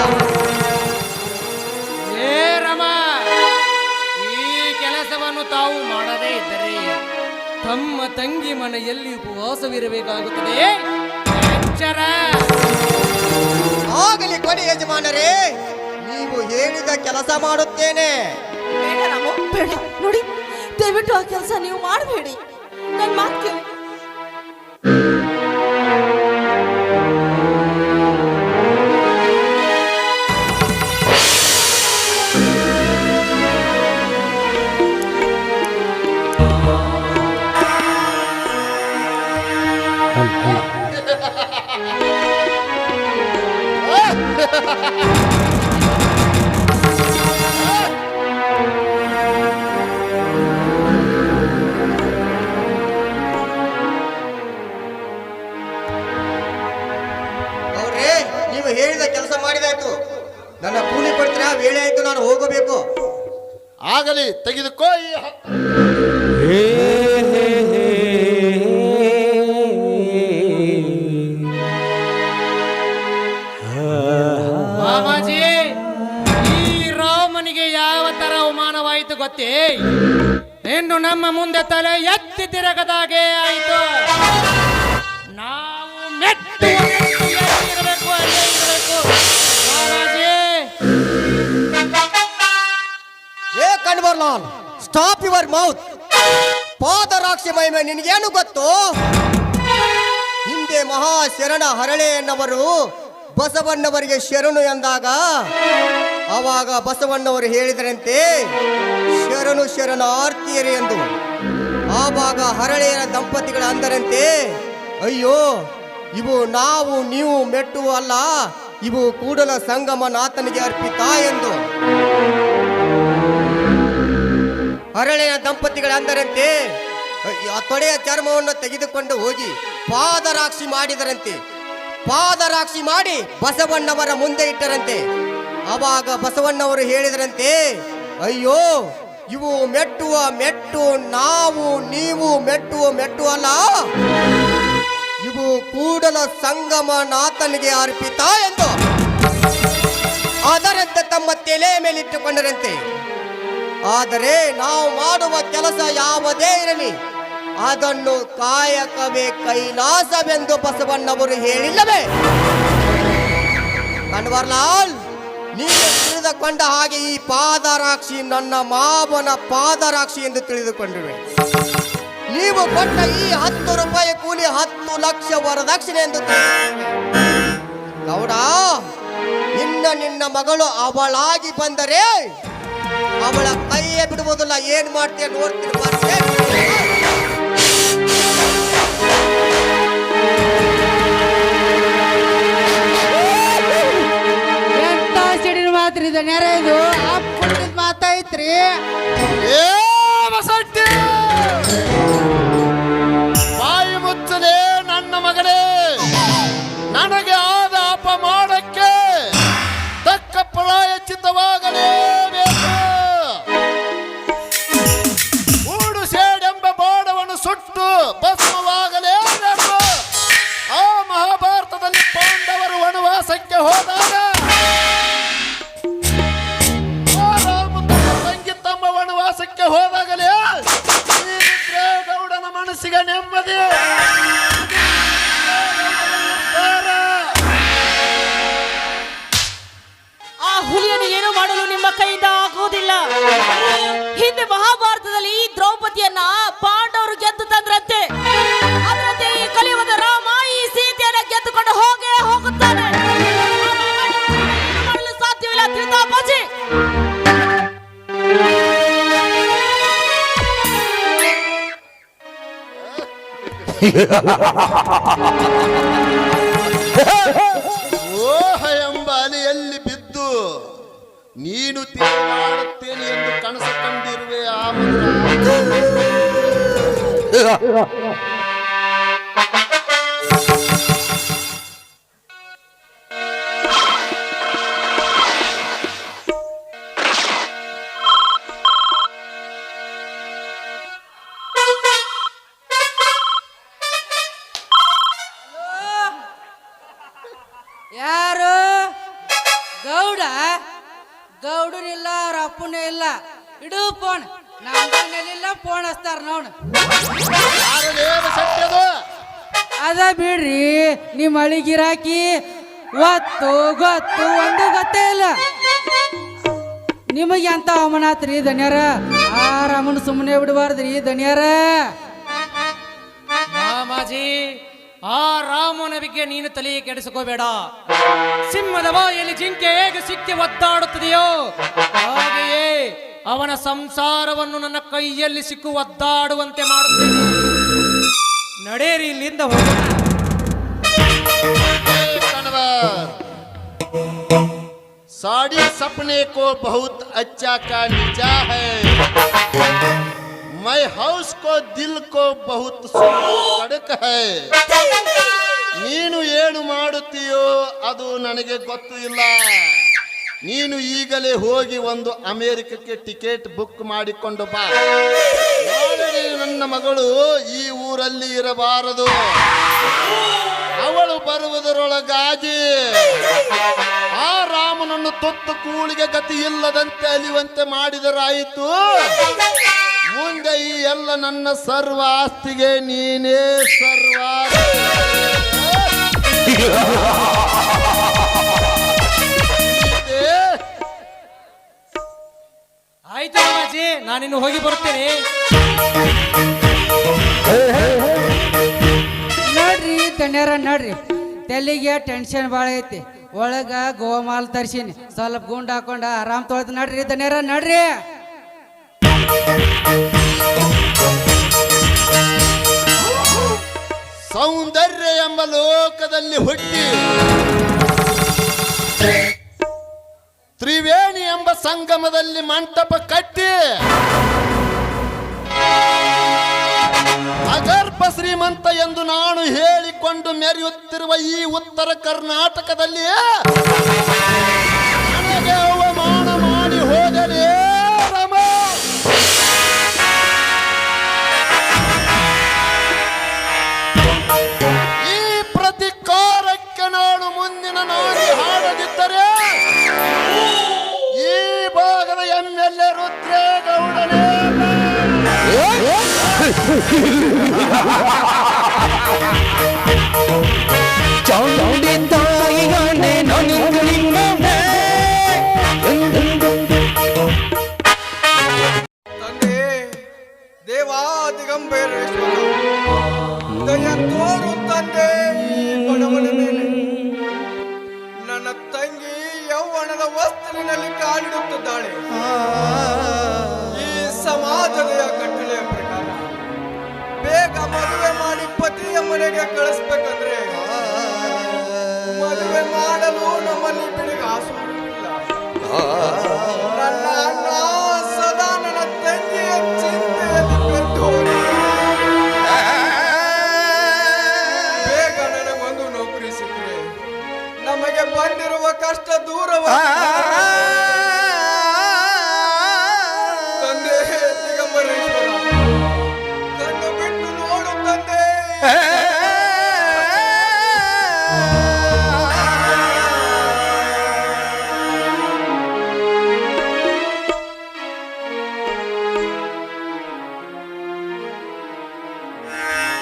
ಏ ರಮ, ಈ ಕೆಲಸವನ್ನು ತಾವು ಮಾಡದೇ ಇದ್ದರೆ ತಮ್ಮ ತಂಗಿ ಮನೆಯಲ್ಲಿ ಉಪವಾಸವಿರಬೇಕಾಗುತ್ತದೆ. ಎಚ್ಚರ. ಆಗಲಿ ಕೊಡಿ ಯಜಮಾನರೇ, ನೀವು ಹೇಳಿದ ಕೆಲಸ ಮಾಡುತ್ತೇನೆ. ಬೇಡ ರಾಮು, ಬೇಡ. ನೋಡಿ, ದಯವಿಟ್ಟು ಆ ಕೆಲಸ ನೀವು ಮಾಡಬೇಡಿ. ನನ್ನ ಮಾತು ಕೇಳಿ. ಆಗಲಿ, ತೆಗೆದುಕೋ ಈ ಮಾಮಾಜಿ, ಈ ರಾಮನಿಗೆ ಯಾವ ತರ ಅವಮಾನವಾಯಿತು ಗೊತ್ತೇ? ಇನ್ನು ನಮ್ಮ ಮುಂದೆ ತಲೆ ಎತ್ತಿ ತಿರಗದಾಗೆ ಆಯಿತು. ನಾವು ಮೆಟ್ಟು ಇರಬೇಕು, ಅಲ್ಲೇ ಇರಬೇಕು. ಮಾಮಾಜಿ, ಏ ಕಣ್ವರ್ಲಾಲ್, ಸ್ಟಾಪ್ ಯುವರ್ ಮೌತ್. ಪಾದರಾಕ್ಷಿ ಮಹಿಮೆ ನಿನಗೇನು ಗೊತ್ತು? ಹಿಂದೆ ಮಹಾಶರಣ ಹರಳೆ ಎನ್ನವರು ಬಸವಣ್ಣವರಿಗೆ ಶರಣು ಎಂದಾಗ ಆವಾಗ ಬಸವಣ್ಣವರು ಹೇಳಿದರಂತೆ, ಶರಣು ಶರಣಾರ್ಥಿಯರೇ ಎಂದು. ಆವಾಗ ಹರಳೆಯ ದಂಪತಿಗಳ ಅಂದರಂತೆ, ಅಯ್ಯೋ ಇವು ನಾವು ನೀವು ಮೆಟ್ಟುವ ಅಲ್ಲ, ಇವು ಕೂಡಲ ಸಂಗಮ ನಾಥನಿಗೆ ಅರ್ಪಿತ ಎಂದು. ಹರಳೆಯ ದಂಪತಿಗಳ ಅಂದರಂತೆ, ಆ ತೊಡೆಯ ಚರ್ಮವನ್ನು ತೆಗೆದುಕೊಂಡು ಹೋಗಿ ಪಾದರಾಕ್ಷಿ ಮಾಡಿದರಂತೆ. ಪಾದರಾಕ್ಷಿ ಮಾಡಿ ಬಸವಣ್ಣವರ ಮುಂದೆ ಇಟ್ಟರಂತೆ. ಆವಾಗ ಬಸವಣ್ಣವರು ಹೇಳಿದರಂತೆ, ಅಯ್ಯೋ ಇವು ಮೆಟ್ಟುವ ಮೆಟ್ಟು ನಾವು ನೀವು ಮೆಟ್ಟುವ ಮೆಟ್ಟು ಅಲ್ಲ, ಇವು ಕೂಡಲ ಸಂಗಮ ನಾಥನಿಗೆ ಅರ್ಪಿತ ಎಂದು. ಅದರಂತೆ ತಮ್ಮ ತಲೆ ಮೇಲಿಟ್ಟುಕೊಂಡರಂತೆ. ಆದರೆ ನಾವು ಮಾಡುವ ಕೆಲಸ ಯಾವುದೇ ಇರಲಿ, ಅದನ್ನು ಕಾಯಕವೇ ಕೈಲಾಸವೆಂದು ಬಸವಣ್ಣವರು ಹೇಳಿಲ್ಲವೇ? ಕಣ್ವರ್ಲಾಲ್, ನೀನು ತಿಳಿದುಕೊಂಡ ಹಾಗೆ ಈ ಪಾದರಾಕ್ಷಿ ನನ್ನ ಮಾವನ ಪಾದರಾಕ್ಷಿ ಎಂದು ತಿಳಿದುಕೊಂಡಿರುವೆ. ನೀವು ಕೊಟ್ಟ ಈ 10 ರೂಪಾಯಿ ಕೂಲಿ 10 ಲಕ್ಷ ವರದಕ್ಷಿಣೆ ಎಂದು ಗೌಡ, ನಿನ್ನ ಮಗಳು ಅವಳಾಗಿ ಬಂದರೆ ಅವಳ ಕೈಯೇ ಬಿಡುವುದಿಲ್ಲ. ಏನ್ ಮಾಡ್ತೀಯ ನೋಡ್ತೀನಿ ಬರ್ತೆ. ಎಂತ ಸಿಡಿನ ಮಾತ್ರ ಇದು ನೆರೆ, ಇದು ಮಾತಾಯ್ತ್ರಿ. ಬಾಯಿ ಮುಚ್ಚಲೇ ನನ್ನ ಮಗಳೇ, ನನಗೆ ಆದ ಅಪಮಾನಕ್ಕೆ ತಕ್ಕ ಪ್ರಾಯಚಿತವಾಗಲೇಬೇಕು. ಊಡು ಸೇಡೆಂಬ ಬಾಣವನ್ನು ಸುಟ್ಟು ಭಸ್ಮವಾಗಲೇಬೇಕು. ಆ ಮಹಾಭಾರತದಲ್ಲಿ ಪಾಂಡವರು ವನವಾಸಕ್ಕೆ ಹೋದಾಗ ರಾಮ ತಮ್ಮ ತಂಗಿ ತಮ್ಮ ವನವಾಸಕ್ಕೆ ಹೋದಾಗಲೇ ಗೌಡನ ಮನಸ್ಸಿಗೆ ನೆಮ್ಮದಿ. ಆ ಹುಲಿಯನ್ನು ಏನು ಮಾಡಲು ನಿಮ್ಮ ಕೈಯಿಂದ ಆಗುವುದಿಲ್ಲ. ಹಿಂದೆ ಮಹಾಭಾರತದಲ್ಲಿ ದ್ರೌಪದಿಯನ್ನ ಪಾಂಡವರು ಗೆದ್ದು ತಂದ್ರಂತೆ. ಅದರಂತೆ ಈ ಕಲಿಯುಗದ ರಾಮ ಈ ಸೀತೆಯನ್ನ ಗೆದ್ದುಕೊಂಡು ಹೋಗೇ ಹೋಗುತ್ತಾನೆ. ಮಾಡಲು ಸಾಧ್ಯವಿಲ್ಲ ತಿಳಿತಾ ಅಪ್ಪಾಜಿ. ಓಹ ಎಂಬ ಅಲೆಯಲ್ಲಿ ಬಿದ್ದು ನೀನು ತಿರುಗಾಡುತ್ತೇನೆ ಎಂದು ಕನಸು ಕಂಡಿರುವೆ. ಆ ಯಾರು? ಗೌಡ? ಗೌಡನಿಲ್ಲ, ಅವ್ರ ಅಪ್ಪನೇ ಇಲ್ಲ. ಇಡು ಫೋನ್. ನಮ್ದನೆಲ್ಲ ಫೋನ್ ಹಚ್ತಾರ ನೋಡು. ಸತ್ಯದು ಅದ ಬಿಡ್ರಿ, ನಿಮ್ಮ ಅಳಿಗಿರಾಕಿ ಒತ್ತು ಗೊತ್ತು ಒಂದು ಗೊತ್ತೇ ಇಲ್ಲ. ನಿಮಗೆ ಅಂತ ಅವಮಾನಾತ್ರಿ ದಣ್ಯಾರ. ಆ ರಾಮನ್ ಸುಮ್ಮನೆ ಬಿಡಬಾರ್ದ್ರಿ ದಣ್ಯಾರ. ಮಾಮಾಜಿ, ಆ ರಾಮನ ಬಗ್ಗೆ ನೀನು ತಲೆ ಕೆಡಿಸಿಕೋಬೇಡ. ಸಿಂಹದ ಬಾಯಲ್ಲಿ ಜಿಂಕೆ ಹೇಗೆ ಸಿಕ್ಕಿ ಒದ್ದಾಡುತ್ತದೆಯೋ ಹಾಗೆಯೇ ಅವನ ಸಂಸಾರವನ್ನು ನನ್ನ ಕೈಯಲ್ಲಿ ಸಿಕ್ಕು ಒದ್ದಾಡುವಂತೆ ಮಾಡುತ್ತೇನೆ. ನಡೆಯಿರಿ ಇಲ್ಲಿಂದ ಹೋಗೋಣ. साड़ी सपने को बहुत अच्छा का निजा है, मैं हाउस को दिल को बहुत ಕಡಕ है. ನೀನು ಏನು ಮಾಡುತ್ತೀಯೋ ಅದು ನನಗೆ ಗೊತ್ತು ಇಲ್ಲ. ನೀನು ಈಗಲೇ ಹೋಗಿ ಒಂದು ಅಮೇರಿಕಕ್ಕೆ ಟಿಕೆಟ್ ಬುಕ್ ಮಾಡಿಕೊಂಡು ಬಾ. ನಾಳೆ ನನ್ನ ಮಗಳು ಈ ಊರಲ್ಲಿ ಇರಬಾರದು. ಅವಳು ಬರುವುದರೊಳಗಾಗಿ ಆ ರಾಮನನ್ನು ತೊತ್ತು ಕೂಳಿಗೆ ಗತಿ ಇಲ್ಲದಂತೆ ಅಲಿಯುವಂತೆ ಮಾಡಿದರಾಯಿತು. ಮುಂದೆ ಈ ಎಲ್ಲ ನನ್ನ ಸರ್ವ ಆಸ್ತಿಗೆ ನೀನೇ ಸರ್ವ. ಆಯ್ತು ಮಾಮಾಜಿ, ನಾನಿನ್ನು ಹೋಗಿ ಬರುತ್ತೇನೆ. ನೋಡ್ರಿ ತಣ್ಯಾರ ನೋಡ್ರಿ, ತೆಲಿಗೆ ಟೆನ್ಷನ್ ಭಾಳ ಐತಿ. ಒಳಗ ಗೋಮಾಲ್ ತರ್ಸಿನಿ, ಸ್ವಲ್ಪ ಗುಂಡ್ ಹಾಕೊಂಡ ಆರಾಮ್ ತೊಳೆದು ನಡ್ರಿ ತಣ್ಯಾರ ನಡ್ರಿ. ಸೌಂದರ್ಯ ಎಂಬ ಲೋಕದಲ್ಲಿ ಹುಟ್ಟಿ ತ್ರಿವೇಣಿ ಎಂಬ ಸಂಗಮದಲ್ಲಿ ಮಂಟಪ ಕಟ್ಟಿ ಅಗರ್ಭ ಶ್ರೀಮಂತ ಎಂದು ನಾನು ಹೇಳಿಕೊಂಡು ಮೆರೆಯುತ್ತಿರುವ ಈ ಉತ್ತರ ಕರ್ನಾಟಕದಲ್ಲಿ ನನಗೆ ಅವಮಾನ ಮಾಡಿ ಹೋದರೆ ರಮ. ಈ ಪ್ರತಿಕಾರಕ್ಕೆ ನಾನು ಮುಂದಿನ ನಾಡಿ ಹಾಡದಿದ್ದರೆ ಈ ಭಾಗದ MLA ರುದ್ರೇಗೌಡನೇ ಚಾಮುಂಡಿ ತಾಯಿಗಾನೆ ನನಿಗಳಿಂಗನೆ. ತಂದೆ ದೇವಾದಿಗಂಬರೇಶ್ವರ ದಯ ತೋರು ತಂದೆ ಈ ಬಡವನ ಮೇಲೆ. ನನ್ನ ತಂಗಿ ಯೌವನದ ವಸ್ತಿನಲ್ಲಿ ಕಾಲಿಡುತ್ತಿದ್ದಾಳೆ. ಈ ಸಮಾಜದ ಕಟ್ಟಳೆಯ ಪ್ರಕಾರ ಬೇಗ ಮದುವೆ ಮಾಡಿ ಪತಿಯ ಮನೆಗೆ ಕಳಿಸ್ಬೇಕಂದ್ರೆ ಮದುವೆ ಮಾಡಲು ನಮ್ಮಲ್ಲಿ ಬಿಡಿಗೆ ಆಸೋದಿಲ್ಲ. ನನ್ನ ಅಣ್ಣ ಸದಾ ನನ್ನ ತಂಗಿಯ ಚಿಂತೆಯಲ್ಲಿ ಬೆಟ್ಟೋಡಿ ಬೇಗ ನನಗೊಂದು ನೌಕರಿ ಸಿಕ್ಕರೆ ನಮಗೆ ಬಂದಿರುವ ಕಷ್ಟ ದೂರವ. ತಂದೆ ದಿಗಂಬರೇಶ್ವರ ಕಣ್ಣು ಬಿಟ್ಟು ನೋಡು ತಂದೆ.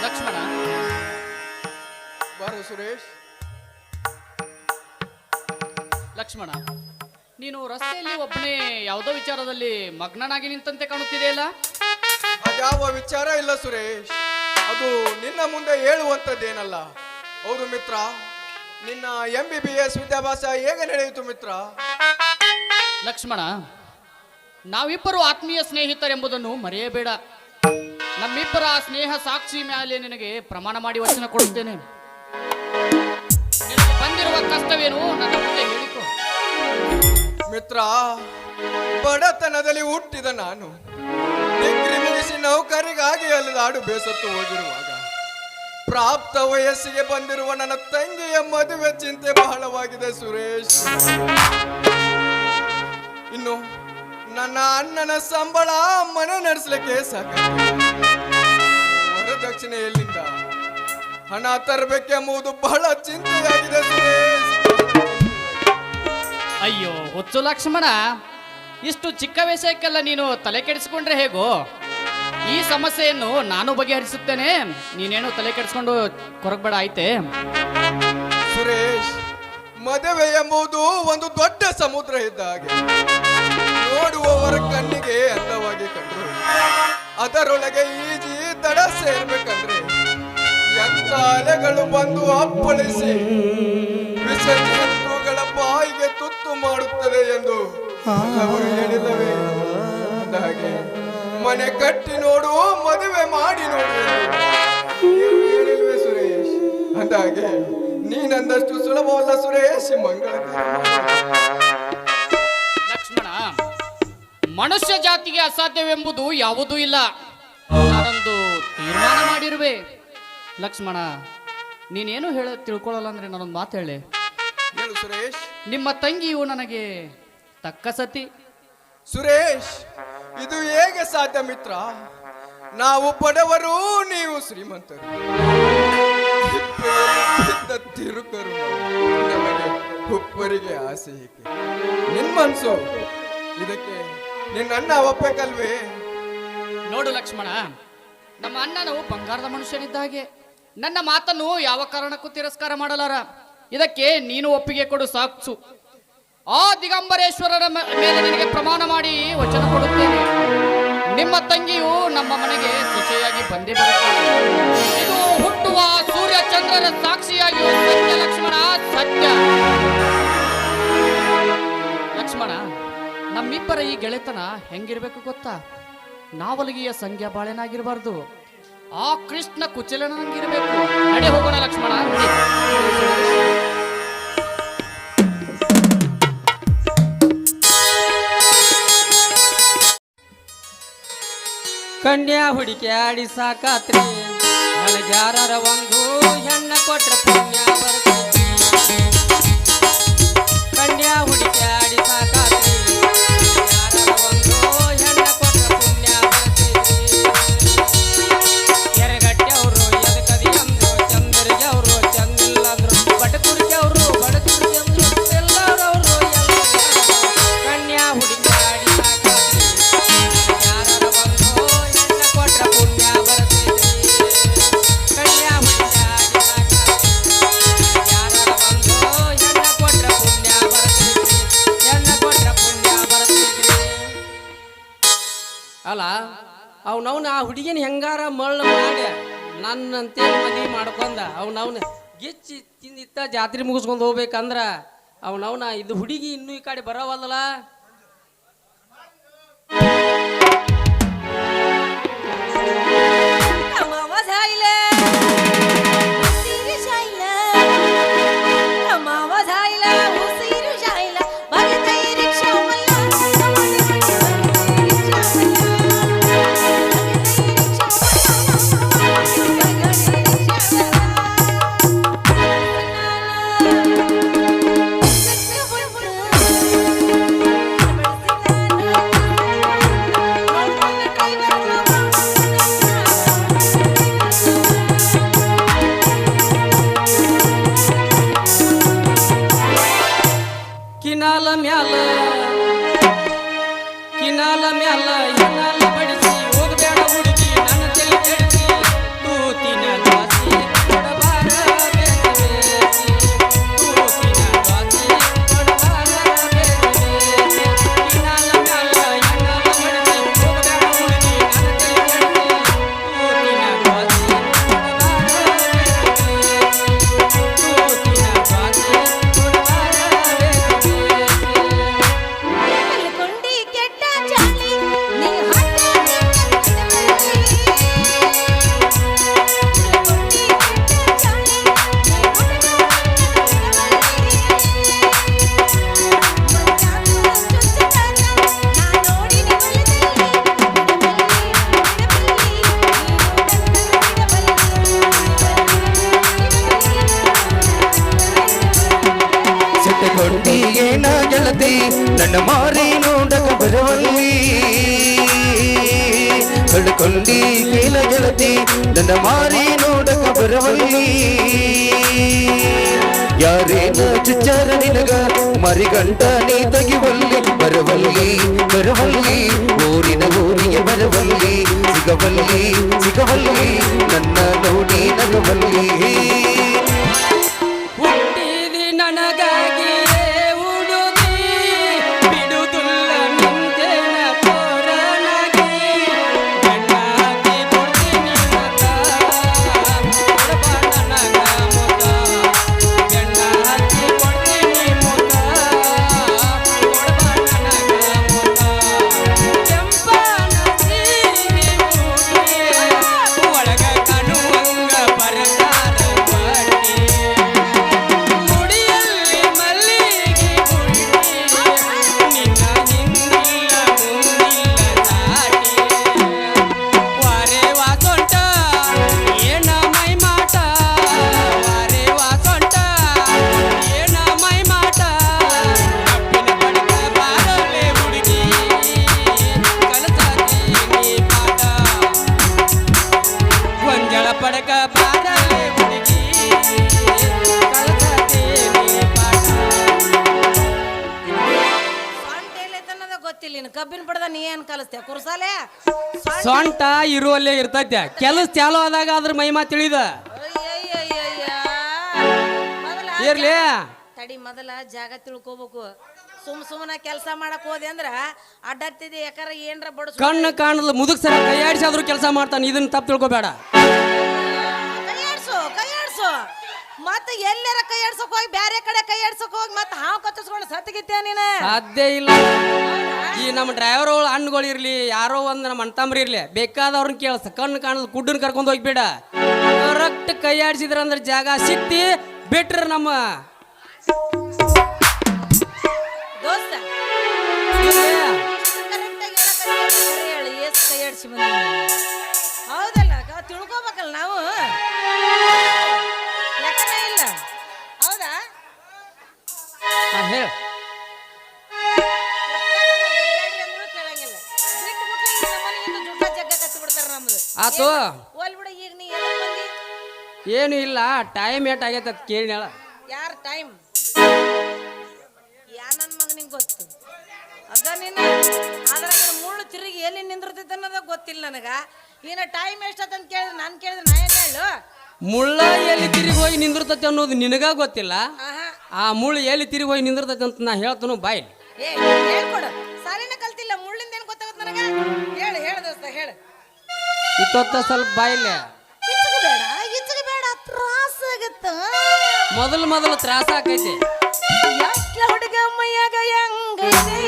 ಲಕ್ಷ್ಮಣ, ಬಾರು ಸುರೇಶ್. ಲಕ್ಷ್ಮಣ, ನೀನು ರಸ್ತೆಯಲ್ಲಿ ಒಬ್ಬನೇ ಯಾವುದೋ ವಿಚಾರದಲ್ಲಿ ಮಗ್ನನಾಗಿ ನಿಂತಂತೆ ಕಾಣುತ್ತಿದೆಯಲ್ಲ? ಅದ್ಯಾವ ವಿಚಾರ ಇಲ್ಲ ಸುರೇಶ್, ಅದು ನಿನ್ನ ಮುಂದೆ ಹೇಳುವಂಥದ್ದೇನಲ್ಲ. ಹೌದು ಮಿತ್ರ, ನಿನ್ನ MBBS ವಿದ್ಯಾಭ್ಯಾಸ ಹೇಗೆ ನಡೆಯಿತು ಮಿತ್ರ? ಲಕ್ಷ್ಮಣ, ನಾವಿಬ್ಬರು ಆತ್ಮೀಯ ಸ್ನೇಹಿತರೆಂಬುದನ್ನು ಮರೆಯಬೇಡ. ನಮ್ಮಿಬ್ಬರ ಸ್ನೇಹ ಸಾಕ್ಷಿ ಮೇಲೆ ನಿನಗೆ ಪ್ರಮಾಣ ಮಾಡಿ ವಚನ ಕೊಡುತ್ತೇನೆ. ನಿನಗೆ ಬಂದಿರುವ ಕಷ್ಟವೇನು ನನ್ನ ಮುಂದೆ ಹೇಳಿಕೊ. ಮಿತ್ರ, ಬಡತನದಲ್ಲಿ ಹುಟ್ಟಿದ ನಾನು ಡಿಗ್ರಿ ಮುಗಿಸಿ ನೌಕರಿಗಾಗಿ ಅಲೆದಾಡು ಬೇಸತ್ತು ಹೋಗಿರುವಾಗ ಪ್ರಾಪ್ತ ವಯಸ್ಸಿಗೆ ಬಂದಿರುವ ನನ್ನ ತಂಗಿಯ ಮದುವೆ ಚಿಂತೆ ಬಹಳವಾಗಿದೆ ಸುರೇಶ್. ಇನ್ನು ನನ್ನ ಅಣ್ಣನ ಸಂಬಳ ಮನೆ ನಡೆಸಲಿಕ್ಕೆ ಸಾಕಾಗಿದೆ. ವರದಕ್ಷಿಣೆ ಎಲ್ಲಿಂದ ಹಣ ತರಬೇಕೆಂಬುದು ಬಹಳ ಚಿಂತೆಯಾಗಿದೆ ಸುರೇಶ್. ಅಯ್ಯೋ ಹುಚ್ಚು ಲಕ್ಷ್ಮಣ, ಇಷ್ಟು ಚಿಕ್ಕ ವಿಷಯಕ್ಕೆಲ್ಲ ನೀನು ತಲೆ ಕೆಡಿಸಿಕೊಂಡ್ರೆ ಹೇಗೋ? ಈ ಸಮಸ್ಯೆಯನ್ನು ನಾನು ಬಗೆಹರಿಸುತ್ತೇನೆ, ನೀನೇನು ತಲೆ ಕೆಡಿಸ್ಕೊಂಡು ಕೊರಗಬೇಡ, ಆಯ್ತೆ? ಸುರೇಶ್, ಮದುವೆ ಎಂಬುದು ಒಂದು ದೊಡ್ಡ ಸಮುದ್ರ ಇದ್ದ ಹಾಗೆ. ನೋಡುವವರ ಕಣ್ಣಿಗೆ ಅಂದವಾಗಿ ಕಂಡ್ರು ಅದರೊಳಗೆ ಈಜಿ ದಡ ಸೇರ್ಬೇಕಂದ್ರೆ ಎಂತ ಅಲೆಗಳು ಬಂದು ಅಪ್ಪಳಿಸಿ ವಿಸರ್ಜನೆಗಳ ಬಾಯಿಗೆ ತುತ್ತು ಮಾಡುತ್ತದೆ ಎಂದು ಅವರು ಹೇಳಿಲ್ಲವೇ? ಹಾಗೆ ಮನೆ ಕಟ್ಟಿ ನೋಡು, ಮದುವೆ ಮಾಡಿ ನೋಡು ಹೇಳಿಲ್ವೇ ಸುರೇಶ್? ಅಂದಾಗೆ ನೀನಂದಷ್ಟು ಸುಲಭವಲ್ಲ ಸುರೇಶ್. ಮಂಗಳ ಲಕ್ಷ್ಮಣ, ಮನುಷ್ಯ ಜಾತಿಗೆ ಅಸಾಧ್ಯವೆಂಬುದು ಯಾವುದೂ ಇಲ್ಲ. ನಾನೊಂದು ತೀರ್ಮಾನ ಮಾಡಿರುವೆ. ಲಕ್ಷ್ಮಣ, ನೀನೇನು ತಿಳ್ಕೊಳ್ಳಲ್ಲ ಅಂದ್ರೆ ನಾನೊಂದು ಮಾತು ಹೇಳಿ. ಹೇಳು ಸುರೇಶ್. ನಿಮ್ಮ ತಂಗಿಯು ನನಗೆ ತಕ್ಕ ಸತಿ. ಸುರೇಶ್, ಇದು ಹೇಗೆ ಸಾಧ್ಯ ಮಿತ್ರ? ನಾವು ಬಡವರು, ನೀವು ಶ್ರೀಮಂತರು. ತಿರುಕರು ನಮಗೆ ಒಬ್ಬರಿಗೆ ಆಸೆ ಏಕೆ? ನಿನ್ ಮನ್ಸು ಇದಕ್ಕೆ ನಿನ್ನ ಅಣ್ಣ ಒಪ್ಪಬೇಕಲ್ವೇ? ನೋಡು ಲಕ್ಷ್ಮಣ, ನಮ್ಮ ಅಣ್ಣನು ಬಂಗಾರದ ಮನುಷ್ಯನಿದ್ದಾಗೆ. ನನ್ನ ಮಾತನ್ನು ಯಾವ ಕಾರಣಕ್ಕೂ ತಿರಸ್ಕಾರ ಮಾಡಲಾರ. ಇದಕ್ಕೆ ನೀನು ಒಪ್ಪಿಗೆ ಕೊಡು ಸಾಕ್ಷು. ಆ ದಿಗಂಬರೇಶ್ವರರ ಮೇಲೆ ನಿನಗೆ ಪ್ರಮಾಣ ಮಾಡಿ ವಚನ ಕೊಡುತ್ತೇನೆ. ನಿಮ್ಮ ತಂಗಿಯು ನಮ್ಮ ಮನೆಗೆ ಸೊಸೆಯಾಗಿ ಬಂದೇ ಬರುತ್ತಾಳೆ. ಇದು ಹುಟ್ಟುವ ಸೂರ್ಯ ಚಂದ್ರರ ಸಾಕ್ಷಿಯಾಗಿ ಸತ್ಯ ಲಕ್ಷ್ಮಣ, ಸತ್ಯ. ಲಕ್ಷ್ಮಣ, ನಮ್ಮಿಬ್ಬರ ಈ ಗೆಳೆತನ ಹೆಂಗಿರ್ಬೇಕು ಗೊತ್ತಾ? ನಾವಲಗಿಯ ಸಂಖ್ಯಾ ಬಾಳೆನಾಗಿರಬಾರ್ದು, ಆ ಕೃಷ್ಣ ಕುಚಲನಂಗಿರಬೇಕು. ನಡೆ ಹೋಗೋಣ ಲಕ್ಷ್ಮಣ, ನಡಿ. ಕನ್ಯಾ ಹುಡುಕ್ಯಾಡಿ ಸಾಕಾತ್ರಿ, ನನಗ್ಯಾರ ಒಂದು ಹೆಣ್ಣ ಕೊಟ್ರ ಪುಣ್ಯ ಬರ್ತೈತಿ. ಕನ್ಯಾ ಹುಡುಕ್ಯಾಡಿ ಸಾಕಾತ್ರಿ, ಯಾರ ಒಂದು ಹೆಣ್ಣ ಕೊಟ್ರ ಪುಣ್ಯ ಬರ್ತೈತಿ. ಎರಗಟ್ಟೆ ಅವರು ಎದಕದಿ ಅಂದ್ರು, ಚಂದ್ರಿಗೆ ಅವರು ಚಂದಿಲ್ಲ ಅಂದ್ರು, ಬಡಕುರ್ಗೆ ಅವರು ಬಡಕುರ್ಗೆ ಅಂದ್ರು, ಎಲ್ಲರವರು ಕನ್ಯಾ ಹುಡುಕ್ಯಾಡಿ ಸಾಕಾತ್ರಿ, ಯಾರ ಒಂದು ಹೆಣ್ಣ ಕೊಟ್ರ ಪುಣ್ಯ ಬರ್ತೈತಿ. ಕನ್ಯಾ ಹುಡುಕ್ಯಾಡಿ ಸಾಕಾತ್ರಿ, ಯಾರ ಒಂದು ಹೆಣ್ಣ ಕೊಟ್ರ ಪುಣ್ಯ ಬರ್ತೈತಿ, ಹೆಣ್ಣ ಕೊಟ್ರ ಪುಣ್ಯ ಬರ್ತೈತ್ರಿ. ಅಲ್ಲ ಅವನವನ ಆ ಹುಡುಗಿನ ಹೆಂಗಾರ ಮಳ್ಳು ಮಾಡಿ ನನ್ನಂತೆ ಮದುವೆ ಮಾಡ್ಕೊಂಡ ಅವನವನ ಗಿಚ್ಚಿ ತಿಂದಿತ್ತ ಜಾತ್ರೆ ಮುಗಿಸ್ಕೊಂಡು ಹೋಗ್ಬೇಕಂದ್ರ ಅವನವನ ಇದು ಹುಡುಗಿ ಇನ್ನೂ ಈ ಕಡೆ ಬರೋವಲ್ಲ. ಕಿನಾಲ ಮ್ಯಾಲ ಎನ್ನಾಲ ಬಡಿಸಿ ಹೋಗಬೇಡ ಹುಡುಗಿ ನನ್ನ ತಲೆ ಕೆಡಿಸಿ, ತೂತಿನ ದ್ವಾಸಿ ಕೊಡಬಾರ ಬೇಸಿ, ತೂತಿನ ದ್ವಾಸಿ ಕೊಡಬಾರ ಬೇಸಿ. ಕಿನಾಲ ಮ್ಯಾಲ ಎನ್ನಾಲ ಬಡಿಸಿ ಹೋಗಬೇಡ ಹುಡುಗಿ ನನ್ನ ತಲೆ ಕೆಡಿಸಿ, ತೂತಿನ ದ್ವಾಸಿ ಕೊಡಬಾರ ಬೇಸಿ, ತೂತಿನ ದ್ವಾಸಿ ಕೊಡಬಾರ ಬೇಸಿ. ಸಿಟ್ಟುಕೊಂಡೀಗೇನ ಗೆಳತಿ ನನ್ನ ಮಾರಿ ನೋಡಕ ಬರವಲ್ಲಿ, ಕಳ್ಕೊಂಡೀಗೇನ ಗೆಳತಿ ನನ್ನ ಮಾರಿ ನೋಡಕ ಬರವಲ್ಲಿ. ಯಾರೇನ ಚುಚ್ಚಾರ ನಿನಗ ಮರಿಗಂಟ ನೀ ತೆಗಿವಲ್ಲಿ, ಬರವಲ್ಲಿ ಬರವಲ್ಲಿ ಊರಿಗೆ ಬರವಲ್ಲಿ, ಸಿಗವಲ್ಲಿ ಸಿಗವಲ್ಲಿ ನನ್ನ ನೋಡಿ ನಗವಲ್ಲಿ. ಹುಟ್ಟಿದಿ ನನಗಾಗಿಯೇ ಹುಡುಗಿ, ಬಿಡುವುದಿಲ್ಲ ನಿಂತೇನ ತೋರನಾಗಿ, ಬೆಣ್ಣಾಗಿ ಕೊಡ್ತೀನಿ ಮುತ್ತ, ಕೊಡಬಾರ ನನಗ ಮುತ್ತ, ಬೆಣ್ಣಾಗಿ ಕೊಡ್ತೀನಿ ಮುತ್ತ, ಕೊಡಬಾರ ನನಗ ಮುತ್ತ. ಕೆಂಪನ ಸೀರೆ ಉಡಿ, ಒಳಗ ಕಾಣುವಂಗ ಬರಗಾರ ಏನ್ ಕಲಿಸ್ತೆ ಕುರ್ಸಾಲೆ ಸೊಂಟ ಇರುವಲ್ಲೇ ಇರ್ತೈತೆ ಕೆಲಸ ಚಾಲು ಆದಾಗ ಅದ್ರ ಮಹಿಮಾ ತಿಳಿದ ಇರ್ಲಿ ತಡಿ ಮೊದಲ ಜಾಗ ತಿಳ್ಕೊಬೇಕು ಸುಮ್ಮನ ಕೆಲಸ ಮಾಡಕ್ ಹೋದೆ ಅಂದ್ರ ಅಡ್ಡಾಡ್ತಿದ್ದೆ ಯಾಕಾರ ಏನ್ರ ಬಡಸ್ ಕಣ್ಣು ಕಾಣದ ಮುದುಕ್ ಸರ ಕೈಯಾಡಿಸಾದ್ರೂ ಕೆಲಸ ಮಾಡ್ತಾನೆ ಇದನ್ನ ತಪ್ಪು ತಿಳ್ಕೊಬೇಡ. ಕೈಯಾಡ್ಸು ಮತ್ತೆ ಎಲ್ಲಾರ ಕೈಯಾಡ್ಸಕ್ ಹೋಗಿ ಬ್ಯಾರೆ ಕಡೆ ಕೈಯಾಡ್ಸಕ್ ಹೋಗಿ ಮತ್ತೆ ಹಾವು ಕಚ್ಚಿಸ್ಕೊಂಡು ಸತ್ತಿಗಿತ್ಯ ನೀನ ಸಾಧ್ಯ ಇಲ್ಲ. ಈ ನಮ್ಮ ಡ್ರೈವರ್ ಹಣ್ಣುಗಳು ಇರ್ಲಿ ಯಾರೋ ಒಂದ್ ನಮ್ಮ ಅಣ್ತಂಬ್ರಿ ಇರ್ಲಿ ಬೇಕಾದವ್ರನ್ನ ಕೇಳಿಸ ಕಣ್ಣು ಕಾಣದ ಕುಡ್ಡನ್ ಕರ್ಕೊಂಡು ಹೋಗ್ಬೇಡ. ಕರೆಕ್ಟ್ ಕೈಯಾಡಿಸಿದ್ರ ಅಂದ್ರೆ ಜಾಗ ಸಿಕ್ತಿ ಬಿಟ್ರ ನಮ್ಮ ದೋಸ್ತ ಹೇಳಿ ಎಸ್ ಕೈಯಾಡ್ಸಿ ಬಂದ ಹೌದಲ್ಲ ತಿಳ್ಕೊಬೇಕಲ್ಲ ನಾವು ಲೆಕ್ಕನೇ ಇಲ್ಲ ಹೌದಾ ಹೇಳ ಕೇಳಂಗಿಲ್ಲ ಜುಟ್ಟ ಜಗ್ಗ ಕತ್ತಿ ಬಿಡ್ತಾರ ನಮ್ದು ಆತು ಹೋಲ್ ಬಿಡ ಈಗ ನೀ ಎದಕ್ ಬಂದಿ ಏನು ಇಲ್ಲ ಟೈಮ್ ಏಟ್ ಆಗೈತೆ ಅಂತ ಕೇಳಿ ಹೇಳ. ಯಾರ ಟೈಮ್ ಯಾ ನನ್ನ ಮಗ ನಿಂಗೆ ಗೊತ್ತು ಅದ ನೀನು ಆದ್ರೆ ಮುಳ್ಳು ತಿರುಗಿ ಎಲ್ಲಿ ನಿಂದಿರ್ತೈತೆ ಅನ್ನೋದ ಗೊತ್ತಿಲ್ಲ ನನಗ ಇನ್ನ ಟೈಮ್ ಎಷ್ಟಂತ ಕೇಳಿದ್ರೆ ನಾನು ಕೇಳಿದ್ರೆ ನಾ ಏನು ಹೇಳು ಮುಳ್ಳ ಎಲ್ಲಿ ತಿರುಗಿ ಹೋಗಿ ನಿಂದಿರ್ತೈತೆ ಅನ್ನೋದು ನಿನಗ ಗೊತ್ತಿಲ್ಲ. ಆ ಮುಳ್ಳು ಎಲ್ಲಿ ತಿರುಗಿ ಹೋಗಿ ನಿಂದಿರ್ತೈತೆ ಅಂತ ನಾ ಹೇಳ್ತಾನು ಬಾಯ್. ಏ ಹೇಳ್ಕೊಡು ಸಾಲಿನ ಕಲ್ತಿಲ್ಲ ಮುಳ್ಳಿಂದ ಏನು ಗೊತ್ತಾಗುತ್ತೆ ನನಗ ಹೇಳು ದೋಸ್ತ ಹೇಳು ಇತ್ತೊತ್ತ ಸ್ವಲ್ಪ ಬಾಯಿಲೆ ಇಚ್ಚಗೆ ಬೇಡ ತ್ರಾಸ ಆಗತ್ತ ಮೊದಲು ತ್ರಾಸ ಆಕೈತಿ. ಯಾಕೆ ಹುಡುಗ ಮೈಯಾಗ ಹೆಂಗೈತೆ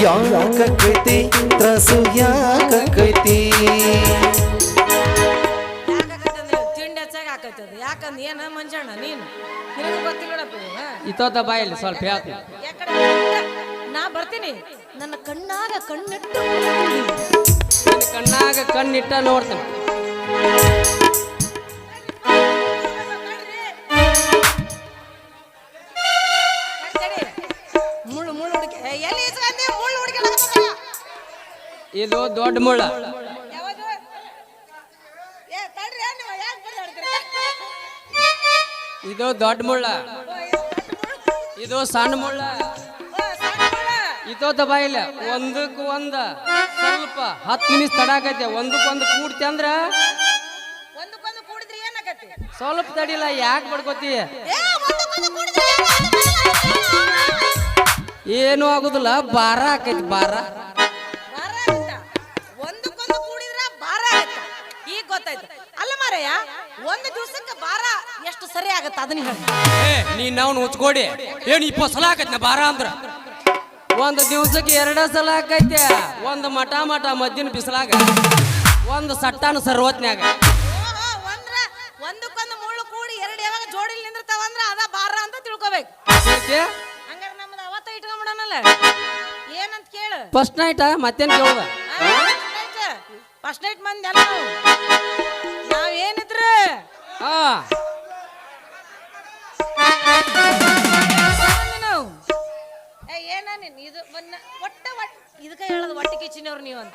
ಯಾಕೈತಿ ತ್ರಾಸು ಯಾಕೈತಿ ತಿಂಡಿ ಹೆಚ್ಚಾಗ ಹಾಕೈತದ ಯಾಕಂದ್ರೆ ಏನ ಮಂಜಣ್ಣ ನೀನು ನಿನಗೆ ಗೊತ್ತಿಲ್ಲಪ್ಪ ಇತ್ತೊತ್ತ ಬಾಯಲ್ಲಿ ಸ್ವಲ್ಪ ಹೇಳ್ತೀನಿ. ಯಾಕಡೆ ನಾ ಬರ್ತೀನಿ ನನ್ನ ಕಣ್ಣಾಗ ಕಣ್ಣಿಟ್ಟು ನಿನ್ನ ಕಣ್ಣಾಗ ಕಣ್ಣಿಟ್ಟ ನೋಡ್ತೇನೆ. ಮುಳ್ಳು ಹುಡುಕಿ ಎಲ್ಲಿ ಮುಳ್ಳು ಹುಡುಕಿ ಇದು ದೊಡ್ಡ ಮುಳ್ಳ. ಯಾವುದು ಏ ತಡ್ರಿ ನೀವು ಯಾಕೆ ಬರ್ದಾಡ್ತೀರಿ ಇದು ದೊಡ್ಡ ಮುಳ್ಳ, ಇದು ಸಣ್ಣ ಮುಳ್ಳ. ಇತ್ತೊತ್ತ ಬಾಯಿಲ್ಲ ಒಂದಕ್ಕೆ ಒಂದ ಸ್ವಲ್ಪ 10 ನಿಮಿಷ ತಡಾಕೈತೆ. ಒಂದಕ್ಕೊಂದು ಕೂಡ್ತಿ ಅಂದ್ರ ಒಂದಕ್ಕೊಂದು ಕೂಡಿದ್ರೆ ಏನಾಗತ್ತೆ ಸ್ವಲ್ಪ ತಡಿಲ್ಲ ಯಾಕೆ ಬಡ್ಕೋತಿ ಏನು ಆಗುದಿಲ್ಲ. ಭಾರ ಆಕೈತಿ ಭಾರ. ಭಾರ ಆಗುತ್ತಾ ಒಂದಕ್ಕೊಂದು ಕೂಡಿದ್ರ ಭಾರ ಆಗುತ್ತ ಈಗ ಗೊತ್ತಾಯ್ತು ಅಲ್ಲ ಮಾರಯ್ಯ ಒಂದು ದಿವಸಕ್ಕೆ ಭಾರ ಎಷ್ಟು ಸರಿ ಆಗತ್ತ ಅದನ್ನ ಹೇಳಿ ನೀನ್ ನಾವು ಉಚ್ಕೊಡಿ ಏನು 20 ಸಲ ಆಕೈತಿ ನಾ ಭಾರ ಅಂದ್ರ. ಒಂದು ದಿವ್ಸಕ್ಕೆ 2 ಸಲ ಆಕೈತೆ. ಒಂದು ಮಠ ಮದ್ದಿನ ಬಿಸಿಲಾಗ ಒಂದು ಸಟ್ಟಾನ ಸರ್ವತ್ನ್ಯಾಗ. ಒಂದಕ್ಕೊಂದು ಮುಳ್ಳು ಕೂಡಿ ಎರಡು ಯಾವಾಗ ಜೋಡಿಲಿ ನಿಂದಿರ್ತಾವ ಅಂದ್ರ ಅದ ಭಾರ ಅಂತ ತಿಳ್ಕೊಬೇಕು. ಹಂಗಾರೆ ನಮ್ದು ಅವತ್ತ ಇಟ್ಕೊಂಡ್ಬಿಡೋಣಲ್ಲ ಏನಂತ ಕೇಳು. ಫಸ್ಟ್ ನೈಟ್ ಮತ್ತೇನ್ ಕೇಳುದ ಫಸ್ಟ್ ನೈಟ್ ಮಂದಿ ಅಲ್ಲ ನಾವೇನಿದ್ರು ಏನ ಇದು ಒಟ್ಟ ಇದಕ್ಕ ಹೇಳೋದು ಒಟ್ಟ ಕಿಚ್ಚಿನವ್ರು ನೀವು ಅಂತ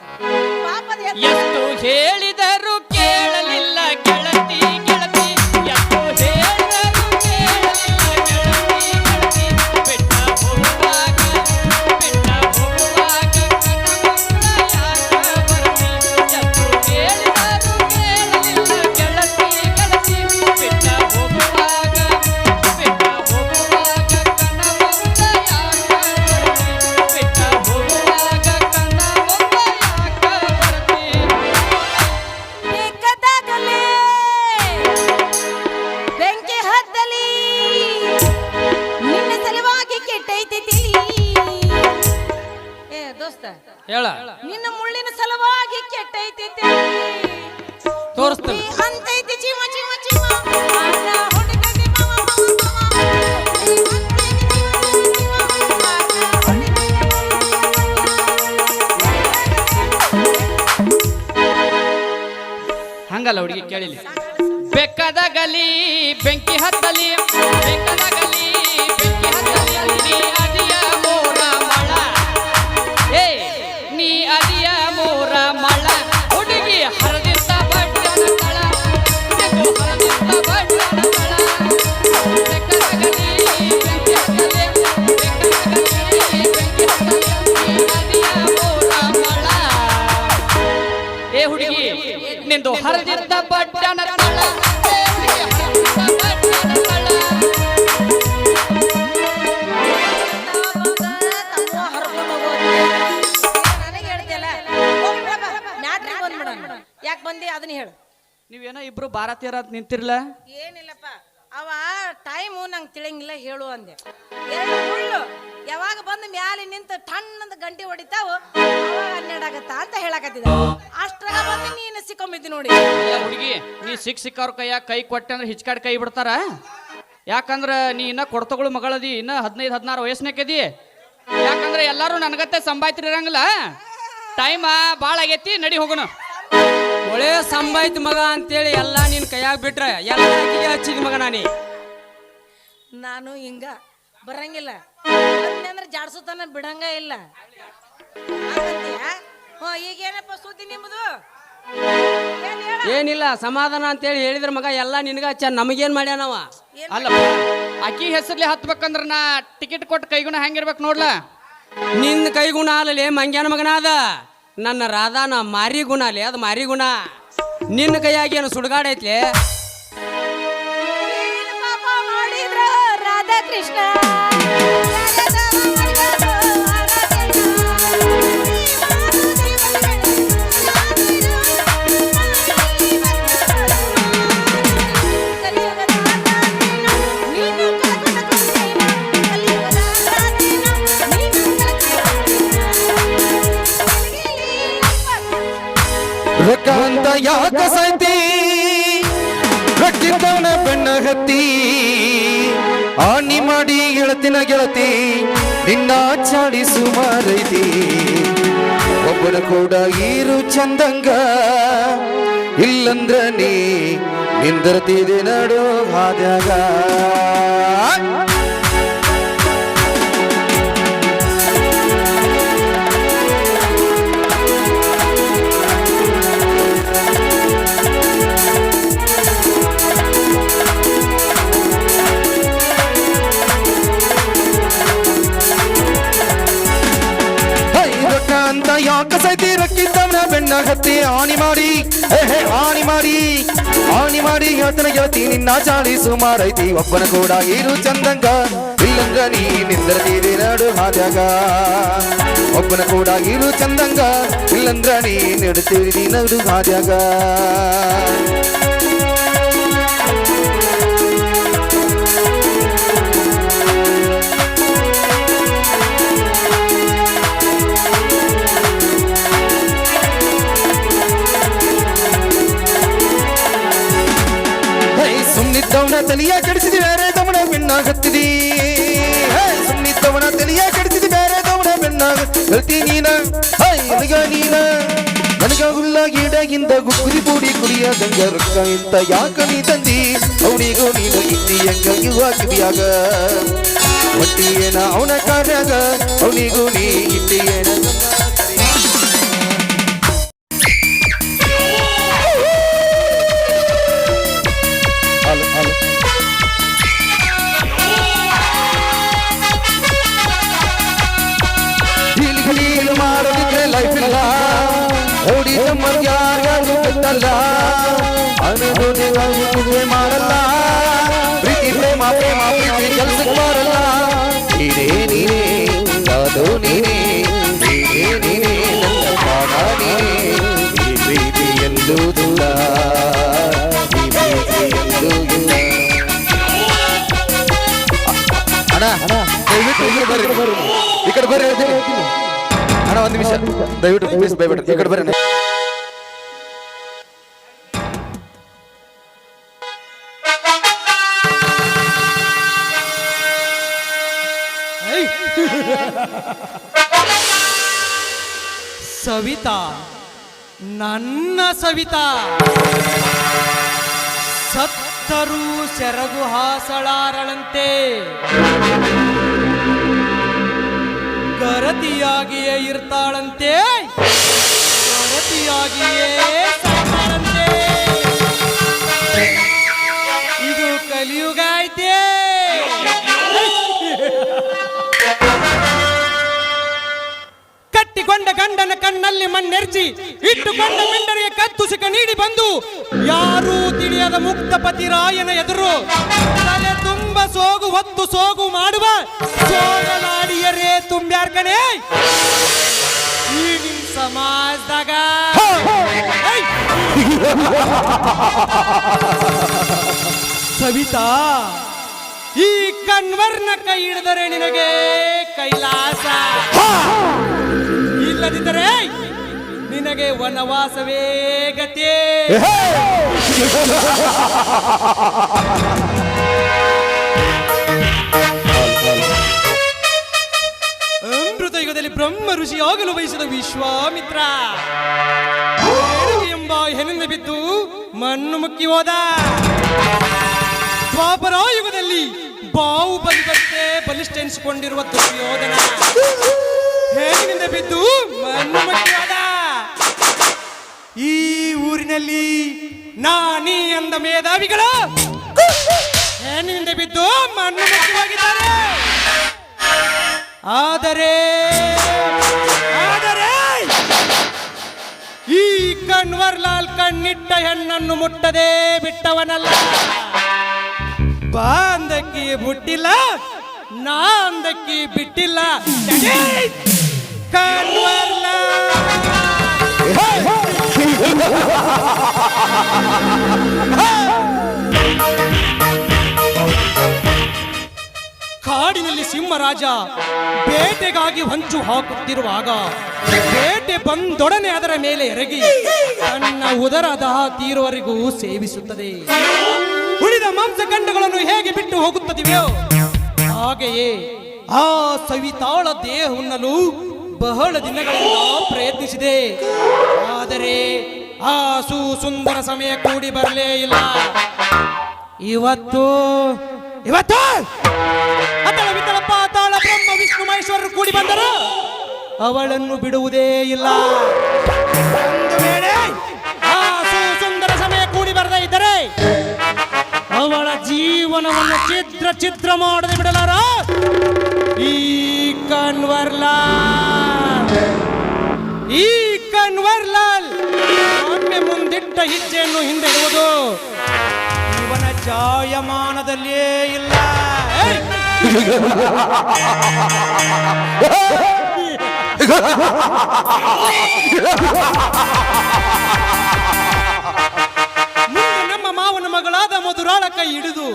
ಪಾಪದ ಎಷ್ಟು ಹೇಳಿದರು ಕೇಳಲಿಲ್ಲ ಗೆಳತಿ ಗೆಳತಿ ಎಷ್ಟು ಹೇಳಿದರು ಕೇಳಲಿಲ್ಲ ಗೆಳತಿ ಗೆಳತಿ ಬೆಟ್ಟ ಹೋಗುವಾಗ ಎಷ್ಟು ಹೇಳಿದರು ಕೇಳಲಿಲ್ಲ ಗೆಳತಿ ಗೆಳತಿ ಬೆಟ್ಟ ಹೋಗುವಾಗ ಬೆಂಕಿ ಹತ್ತಲಿ ನಿನ್ನ ಸಲುವಾಗಿ ಕೆಟ್ಟೈತಿ ತಿಳಿ ಏ ದೋಸ್ತ ಹೇಳ ನಿನ್ನ ಮುಳ್ಳಿನ ಸಲುವಾಗಿ ಕೆಟ್ಟೈತಿ ತಿಳಿ ತೋರಿಸ್ತೀನಿ. ಅಂತೈತಿ ಚಿಮ ಚಿಮ ಚಿಮ ಅಣ್ಣ ಹುಡುಗಗೆ ಮಮ ಕೇಳಿಲಿ. ಬೆಕ್ಕದಾಗಲಿ ಬೆಂಕಿ ಹತ್ತಲಿ, ಬೆಕ್ಕದಾಗಲಿ ಬೆಂಕಿ ಹತ್ತಲಿ, ನೀ ಅದಿಯ ಮೋರ ಮಳ, ಏ ನೀ ಅದಿಯ ಮೋರ ಮಳ, ಹುಡುಗಿ ಹರದಿದ್ದ ಬಟ್ಟನ ತಳ, ನಿಂದು ಹರದಿದ್ದ ಬಟ್ಟನ ತಳ. ಬೆಕ್ಕದಾಗಲಿ ಬೆಂಕಿ ಹತ್ತಲಿ, ಬೆಕ್ಕದಾಗಲಿ ಬೆಂಕಿ ಹತ್ತಲಿ, ನೀ ಅದಿಯ ಮೋರ ಮಳ, ಏ ಹುಡುಗಿ ನಿಂದು ಹರದಿದ್ದ ಬಟ್ಟನ ತಳ, ಏ ಹುಡುಗಿ ಹರದಿದ್ದ ಬಟ್ಟನ ತಳ. ನನಗೆ ಹೇಳ್ತಿಯಲ್ಲ ಮ್ಯಾಟ್ರಿಗೆ ಬಂದ್ಬಿಡೋಣ. ಯಾಕೆ ಬಂದಿ ಅದನ್ನ ಹೇಳು. ನೀವೇನೋ ಇಬ್ರು ಭಾರತೀಯರ ನಿಂತಿರ್ಲ. ಏನಿಲ್ಲಪ್ಪ, ಅವ ಟೈಮು ನಂಗೆ ತಿಳಿಯಂಗಿಲ್ಲ ಹೇಳು ಅಂದೆ. ಎರಡು ಮುಳ್ಳು ಯಾವಾಗ ಬಂದು ಮ್ಯಾಲೆ ನಿಂತು ಟಣ್ಣಂದ ಗಂಟೆ ಹೊಡಿತಾವು ಅವಾಗ 12 ಆಗತ್ತಾ ಅಂತ ಹೇಳಕತ್ತಿದ. ಅಷ್ಟ್ರಾಗ ಬಂದು ನೀನು ಸಿಕ್ಕೊಂಬಿದ್ದಿ ನೋಡಿ. ಹುಡುಗಿ ನೀ ಸಿಕ್ಕವ್ರ ಕೈಯಾಗ ಕೈ ಕೊಟ್ಟೆ ಅಂದ್ರೆ ಹಿಚ್ಕಾಡ್ ಕೈ ಬಿಡ್ತಾರ. ಯಾಕಂದ್ರ ನೀ ಇನ್ನ ಕೊಡ್ತಗಳು ಮಗಳದಿ, ಇನ್ನ 15-16 ವಯಸ್ಸಿನಕ್ಕದಿ. ಯಾಕಂದ್ರೆ ಎಲ್ಲಾರು ನನಗತ್ತೆ ಸಂಬಾಯ್ತಿರಂಗಿಲ್ಲ. ಟೈಮ್ ಭಾಳ ಆಗೈತಿ, ನಡಿ ಹೋಗೋಣ. ಒಳ್ಳೆ ಸಂಬಾಯ್ತು ಮಗ ಅಂತೇಳಿ ಎಲ್ಲ ನಿನ್ ಕೈಯಾಗ ಬಿಟ್ರೆ ಎಲ್ಲ ಆಕಿಗೆ ಹಚ್ಚಿದ ಮಗ ನಾನಿ. ನಾನು ಹಿಂಗ ಬರಂಗಿಲ್ಲ ಅಂದ್ರೆ ಜಾಡ್ಸುತ್ತಾನ ಬಿಡಂಗ ಇಲ್ಲ. ಈಗೇನಪ್ಪ ಸುದ್ದಿ ನಿಮ್ಮದು? ಏನಿಲ್ಲ, ಸಮಾಧಾನ ಅಂತೇಳಿ ಹೇಳಿದ್ರ ಮಗ ಎಲ್ಲ ನಿನಗ ಹಚ್ಚ, ನಮಗೇನ್ ಮಾಡ್ಯಾನವ? ಅಲ್ಲಪ್ಪ, ಅಕ್ಕಿ ಹೆಸರ್ಲಿ ಹತ್ಬೇಕಂದ್ರ ನಾ ಟಿಕೆಟ್ ಕೊಟ್ಟು ಕೈಗುಣ ಹೆಂಗಿರ್ಬೇಕು ನೋಡ್ಲ. ನಿನ್ನ ಕೈಗುಣ ಅಲ್ಲಲೇ ಮಂಗ್ಯಾನ ಮಗನ ಅದ. ನನ್ನ ರಾಧಾನ ಮಾರಿ ಗುಣ ಅಲ್ಲೇ, ಅದು ಮಾರಿ ಗುಣ. ನಿನ್ನ ಕೈಯಾಗಿ ಏನು ಸುಡುಗಾಡ ಐತ್ಲೆ? ರಾಧಾ ಕೃಷ್ಣ ರೊಕ್ಕ ಅಂತ ಯಾಕ ಸೈತಿ, ರೊಕ್ಕಿದ್ದವನ ಬೆನ್ನ ಹತ್ತಿ, ಆನಿ ಮಾಡಿ ಗೆಳತಿನ ಗೆಳತಿ ನಿನ್ನ ಚಾಡಿ ಸುಮಾರೈತಿ. ಒಬ್ಬನ ಕೂಡ ಈರು ಚಂದಂಗ, ಇಲ್ಲಂದ್ರ ನೀ ನಿಂದಿರ್ತಿದೆ ನಡು ಹಾದ್ಯಾಗ. ಅಂತ ಯಾಕ ಸೈತಿ, ರೊಕ್ಕಿದ್ದವನ ಬೆನ್ನ ಹತ್ತಿ, ಆನಿ ಮಾಡಿ ಆನಿ ಮಾಡಿ ಆನಿ ಮಾಡಿ ಹೇಳ್ತನ ಗೆಳತಿ ನಿನ್ನ ಚಾಳಿ ಸುಮಾರೈತಿ. ಒಬ್ಬನ ಕೂಡ ಇರು ಚಂದಂಗ, ಇಲ್ಲಂದ್ರ ನೀ ನಿಂದಿರ್ತೀರಿ ನಡು ಹಾದ್ಯಾಗ. ಒಬ್ಬನ ಕೂಡ ಇರು ಚಂದಂಗ, ಇಲ್ಲಂದ್ರ ನೀ ನಿಡ್ತೀರಿ ನಡು ಹಾದ್ಯಾಗ. ಸುಮ್ನಿದ್ದವನ ತಲಿಯ ಕೆಡಿಸಿದಿ, ಬೇರೆ ದವನ ಬೆನ್ನಾಗತ್ತಿದಿ. ಸುಮ್ನಿದ್ದವನ ತಲಿಯ ಕೆಡಿಸಿದಿ, ಬೇರೆ ದವನ ಬೆನ್ನಾಗ ಹೇಳ್ತಿ ನೀನ. ನನಗ ನೀನ ನನಗ ಹುಲ್ಲ ಗಿಡಗಿಂದ ಗುಗ್ಗುದಿ ಪೂಡಿ ಕುಡಿಯದಂಗ, ರೊಕ್ಕ ಇಂತ ಯಾಕ ನೀ ತಂದಿ, ಅವನಿಗೂ ನೀನು ಇದ್ದಿ ಹೆಂಗ ಇವ ಕಿವಿಯಾಗ. ಒಟ್ಟಿ ಏನ ಅವನ ಕಾರ್ಯಾಗ, ಅವನಿಗೂ ನೀ ಇದ್ದಿ ಏನ. ಮಾಡೋದಿದ್ರೆ ಲೈಫ್ ಇಲ್ಲ, ಓಡಿದ ಯಾರು ಗೊತ್ತಲ್ಲ, ಅನುಭವ ಮಾಡಲ್ಲ, ಪ್ರೀತಿ ಪ್ರೇಮ ಪ್ರೇಮ ಪ್ರೀತಿ ಕೆಲ್ಸಕ್ಕೆ ಬರಲ್ಲ. ನೀನೇ ನೀನೇ ಅದು ನೀನೇ, ನೀನೇ ನೀನೇ ನನ್ನ ಪ್ರಾಣ ನೀನೇ, ಈ ಪ್ರೀತಿ ಎಂದು ದೂರ, ಈ ಪ್ರೀತಿ ಎಂದು ಇಲ್ಲ. ಅಣ್ಣ ದಯವಿಟ್ಟು ಬರ್ರಿ, ಈ ಕಡೆ ಬರ್ರಿ ಅಣ್ಣ, ಒಂದು ನಿಮಿಷ ದಯವಿಟ್ಟು ಪ್ಲೀಸ್ ಭಯಬೇಡ್ರಿ, ಈ ಕಡೆ ಬರ್ರಿ. ಸವಿತಾ, ನನ್ನ ಸವಿತಾ. ಸತ್ತರೂ ಸೆರಗು ಹಾಸಳಾರಳಂತೆ ಗರತಿಯಾಗಿಯೇ ಇರ್ತಾಳಂತೆ, ಗರತಿಯಾಗಿಯೇ ಸಾಯ್ತಾಳಂತೆ. ಇದು ಕಲಿಯುಗ ಐತೆ. ಕಟ್ಟಿಕೊಂಡ ಗಂಡನ ಕಣ್ಣಲ್ಲಿ ಮಣ್ಣೆರ್ಚಿ ಇಟ್ಟುಕೊಂಡ ಮಿಂಡರಿಗೆ ಕತ್ತು ಸಿಕ ನೀಡಿ ಬಂದು ಯಾರೂ ತಿಳಿಯದ ಮುಕ್ತ ಪತಿರಾಯನ ಎದುರು ತಲೆ ತುಂಬ ಸೋಗು ಹೊತ್ತು ಸೋಗು ಮಾಡುವ ಸೋಗಲಾಡಿಯರೇ ತುಂಬ್ಯಾರ್ ಕಣೆ ಈಗಿನ ಸಮಾಜದಾಗ. ಸವಿತಾ, ಈ ಕಣ್ವರ್ನ ಕೈ ಹಿಡಿದರೆ ನಿನಗೆ ಕೈಲಾಸ, ಇಲ್ಲದಿದ್ದರೆ ನಿನಗೆ ವನವಾಸವೇ ಗತಿ. ಅಮೃತ ಯುಗದಲ್ಲಿ ಬ್ರಹ್ಮ ಋಷಿಯಾಗಲು ಬಯಸಿದ ವಿಶ್ವಾಮಿತ್ರ ಎಂಬ ಹೆಣ್ಣಿಂದ ಬಿದ್ದು ಮಣ್ಣು ಮುಕ್ಕಿ ಹೋದ. ದ್ವಾಪರ ಯುಗದಲ್ಲಿ ಬಾವು ಬಲಿದಂತೆ ಬಲಿಷ್ಠ ಎನಿಸಿಕೊಂಡಿರುವ ದುರ್ಯೋಧನ ಹೇಗಿನಿಂದ ಬಿದ್ದು ಮಣ್ಣು ಮುಕ್ಕಿ ಹೋದ. ಈ ಊರಿನಲ್ಲಿ ನಾನೀ ಅಂದ ಮೇಧಾವಿಗಳು ಹೆಣ್ಣಿನಿಂದ ಬಿದ್ದು ಮಣ್ಣು ಮುಕ್ಕಿ ಹೋಗಿದ್ದಾರೆ. ಆದರೆ ಈ ಕಣ್ವರ್ಲಾಲ್ ಕಣ್ಣಿಟ್ಟ ಹೆಣ್ಣನ್ನು ಮುಟ್ಟದೆ ಬಿಟ್ಟವನಲ್ಲ. ಬಾ ಅಂದಕ್ಕಿ ಮುಟ್ಟಿಲ್ಲ, ನಾ ಅಂದಕ್ಕಿ ಬಿಟ್ಟಿಲ್ಲ. ಕಾಡಿನಲ್ಲಿ ಸಿಂಹರಾಜ ಬೇಟೆಗಾಗಿ ಹೊಂಚು ಹಾಕುತ್ತಿರುವಾಗ ಬೇಟೆ ಬಂದೊಡನೆ ಅದರ ಮೇಲೆ ಎರಗಿ ತನ್ನ ಉದರ ದಹ ತೀರುವವರೆಗೂ ಸೇವಿಸುತ್ತದೆ. ಉಳಿದ ಮಾಂಸಖಂಡಗಳನ್ನು ಹೇಗೆ ಬಿಟ್ಟು ಹೋಗುತ್ತದೆಯೋ ಹಾಗೆಯೇ ಆ ಸವಿತಾಳ ದೇಹ ಉಣ್ಣಲು ಬಹಳ ದಿನಗಳಿಂದ ಪ್ರಯತ್ನಿಸಿದೆ. ಆದರೆ ಆ ಸುಂದರ ಸಮಯ ಕೂಡಿ ಬರಲೇ ಇಲ್ಲ. ಇವತ್ತು ಅತಳ ವಿತಳ ಪಾತಾಳ ಬ್ರಹ್ಮ ವಿಷ್ಣು ಮಹೇಶ್ವರರು ಕೂಡಿ ಬಂದರು. ಅವಳನ್ನು ಬಿಡುವುದೇ ಇಲ್ಲ. ಒಂದು ವೇಳೆ ಆ ಸುಂದರ ಸಮಯ ಕೂಡಿ ಬರದೇ ಇದ್ದರೆ ಅವಳ ಜೀವನವನ್ನು ಛಿದ್ರ ಮಾಡದೆ ಬಿಡಲಾರ ಈ ಕನ್ವರ್ಲಾಲ್ ಒಮ್ಮೆ ಮುಂದಿಟ್ಟ ಹೆಜ್ಜೆಯನ್ನು ಹಿಂದೆ ಇಡುವುದು ಇವನ ಜಾಯಮಾನದಲ್ಲಿಯೇ ಇಲ್ಲ. ಮುಂದೆ ನಮ್ಮ ಮಾವನ ಮಗಳಾದ ಮಧುರಾಳ ಕೈ ಹಿಡಿದು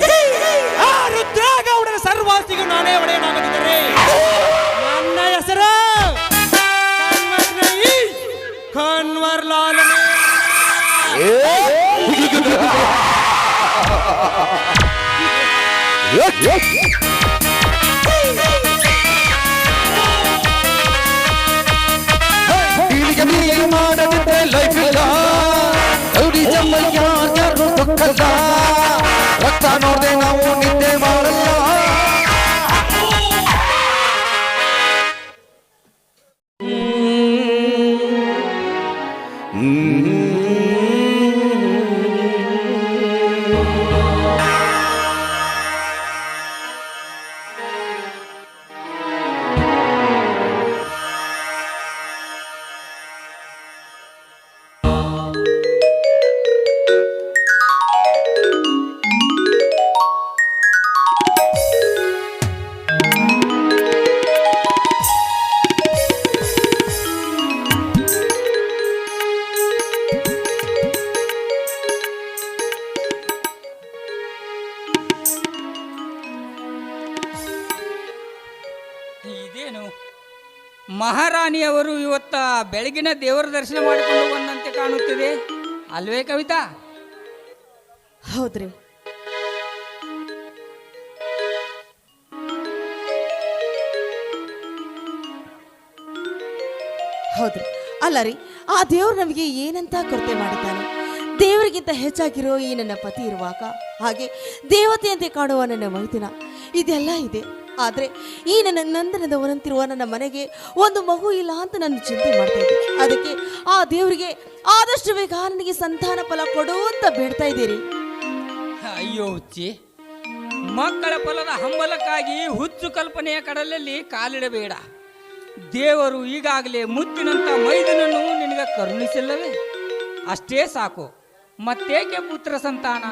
ಆ ರುದ್ರಾಗೌಡರ ಸರ್ವಾಸ್ತಿಗೂ ನಾನೇ ಒಡೆಯನಾಗದಿದ್ದರೆ ನನ್ನ ಹೆಸರು ಕನ್ವರ್ಲಾಲ್. ಮಾಡದಿದ್ದೆ ಲೈಫ್ ಇಲ್ಲ, ಗೌರಿ ಜಮ್ಮಯ್ಯ ಯಾರು ದುಃಖಲ್ಲ, ರಕ್ತ ನೋಡ್ದೆ ನಾವು ನಿದ್ದೆ ಮಾಡಲ್ಲ. ಇದೇನು ಮಹಾರಾಣಿಯವರು ಇವತ್ತ ಬೆಳಗಿನ ದೇವರ ದರ್ಶನ ಮಾಡಿಕೊಂಡು ಬಂದಂತೆ ಕಾಣುತ್ತಿದೆ ಅಲ್ವೇ ಕವಿತಾ? ಹೌದ್ರಿ, ಹೌದ್ರಿ. ಅಲ್ಲ ರೀ, ಆ ದೇವ್ರು ನಮಗೆ ಏನಂತ ಕೊರತೆ ಮಾಡಿದ್ದಾನೆ? ದೇವರಿಗಿಂತ ಹೆಚ್ಚಾಗಿರೋ ಈ ನನ್ನ ಪತಿ ಇರುವಾಗ, ಹಾಗೆ ದೇವತೆಯಂತೆ ಕಾಣುವ ನನ್ನ ಮೈದುನ ಇದೆಲ್ಲ ಇದೆ. ಆದರೆ ಈ ನನ್ನ ನಂದನದ ಹೊರಂತಿರುವ ನನ್ನ ಮನೆಗೆ ಒಂದು ಮಗು ಇಲ್ಲ ಅಂತ ನಾನು ಚಿಂತೆ ಮಾಡ್ತಾ ಇದ್ದೆ. ಅದಕ್ಕೆ ಆ ದೇವರಿಗೆ ಆದಷ್ಟು ಬೇಗ ನನಗೆ ಸಂತಾನ ಫಲ ಕೊಡು ಅಂತ ಬೇಡ್ತಾ ಇದ್ದೀರಿ. ಅಯ್ಯೋ ಹುಚ್ಚಿ, ಮಕ್ಕಳ ಫಲದ ಹಂಬಲಕ್ಕಾಗಿ ಹುಚ್ಚು ಕಲ್ಪನೆಯ ಕಡಲಲ್ಲಿ ಕಾಲಿಡಬೇಡ. ದೇವರು ಈಗಾಗಲೇ ಮುತ್ತಿನಂತ ಮೈದನನ್ನು ನಿನಗೆ ಕರುಣಿಸಿಲ್ಲವೇ? ಅಷ್ಟೇ ಸಾಕು, ಮತ್ತೇಕೆ ಪುತ್ರ ಸಂತಾನ?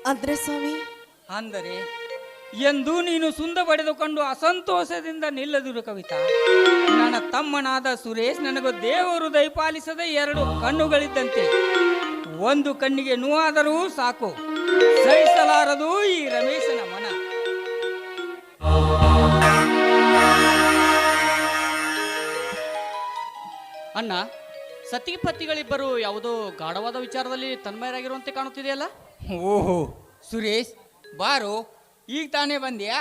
ಅಂದ್ರೆ ಸ್ವಾಮಿ, ಅಂದರೆ ಎಂದು ನೀನು ಸುಂದ ಪಡೆದುಕೊಂಡು ಅಸಂತೋಷದಿಂದ ನಿಲ್ಲದಿರು ಕವಿತಾ. ನನ್ನ ತಮ್ಮನಾದ ಸುರೇಶ್ ನನಗೂ ದೇವರು ದಯಪಾಲಿಸದ 2 ಕಣ್ಣುಗಳಿದ್ದಂತೆ. ಒಂದು ಕಣ್ಣಿಗೆ ನೋವಾದರೂ ಸಾಕು, ಸಹಿಸಲಾರದು ಈ ರಮೇಶನ ಮನ. ಅಣ್ಣ, ಸತಿಗೆ ಪತಿಗಳಿಬ್ಬರು ಯಾವುದೋ ಗಾಢವಾದ ವಿಚಾರದಲ್ಲಿ ತನ್ಮಯರಾಗಿರುವಂತೆ ಕಾಣುತ್ತಿದೆಯಲ್ಲ? ಓಹೋ ಸುರೇಶ್, ಬಾರು, ಈಗ ತಾನೇ ಬಂದ್ಯಾ?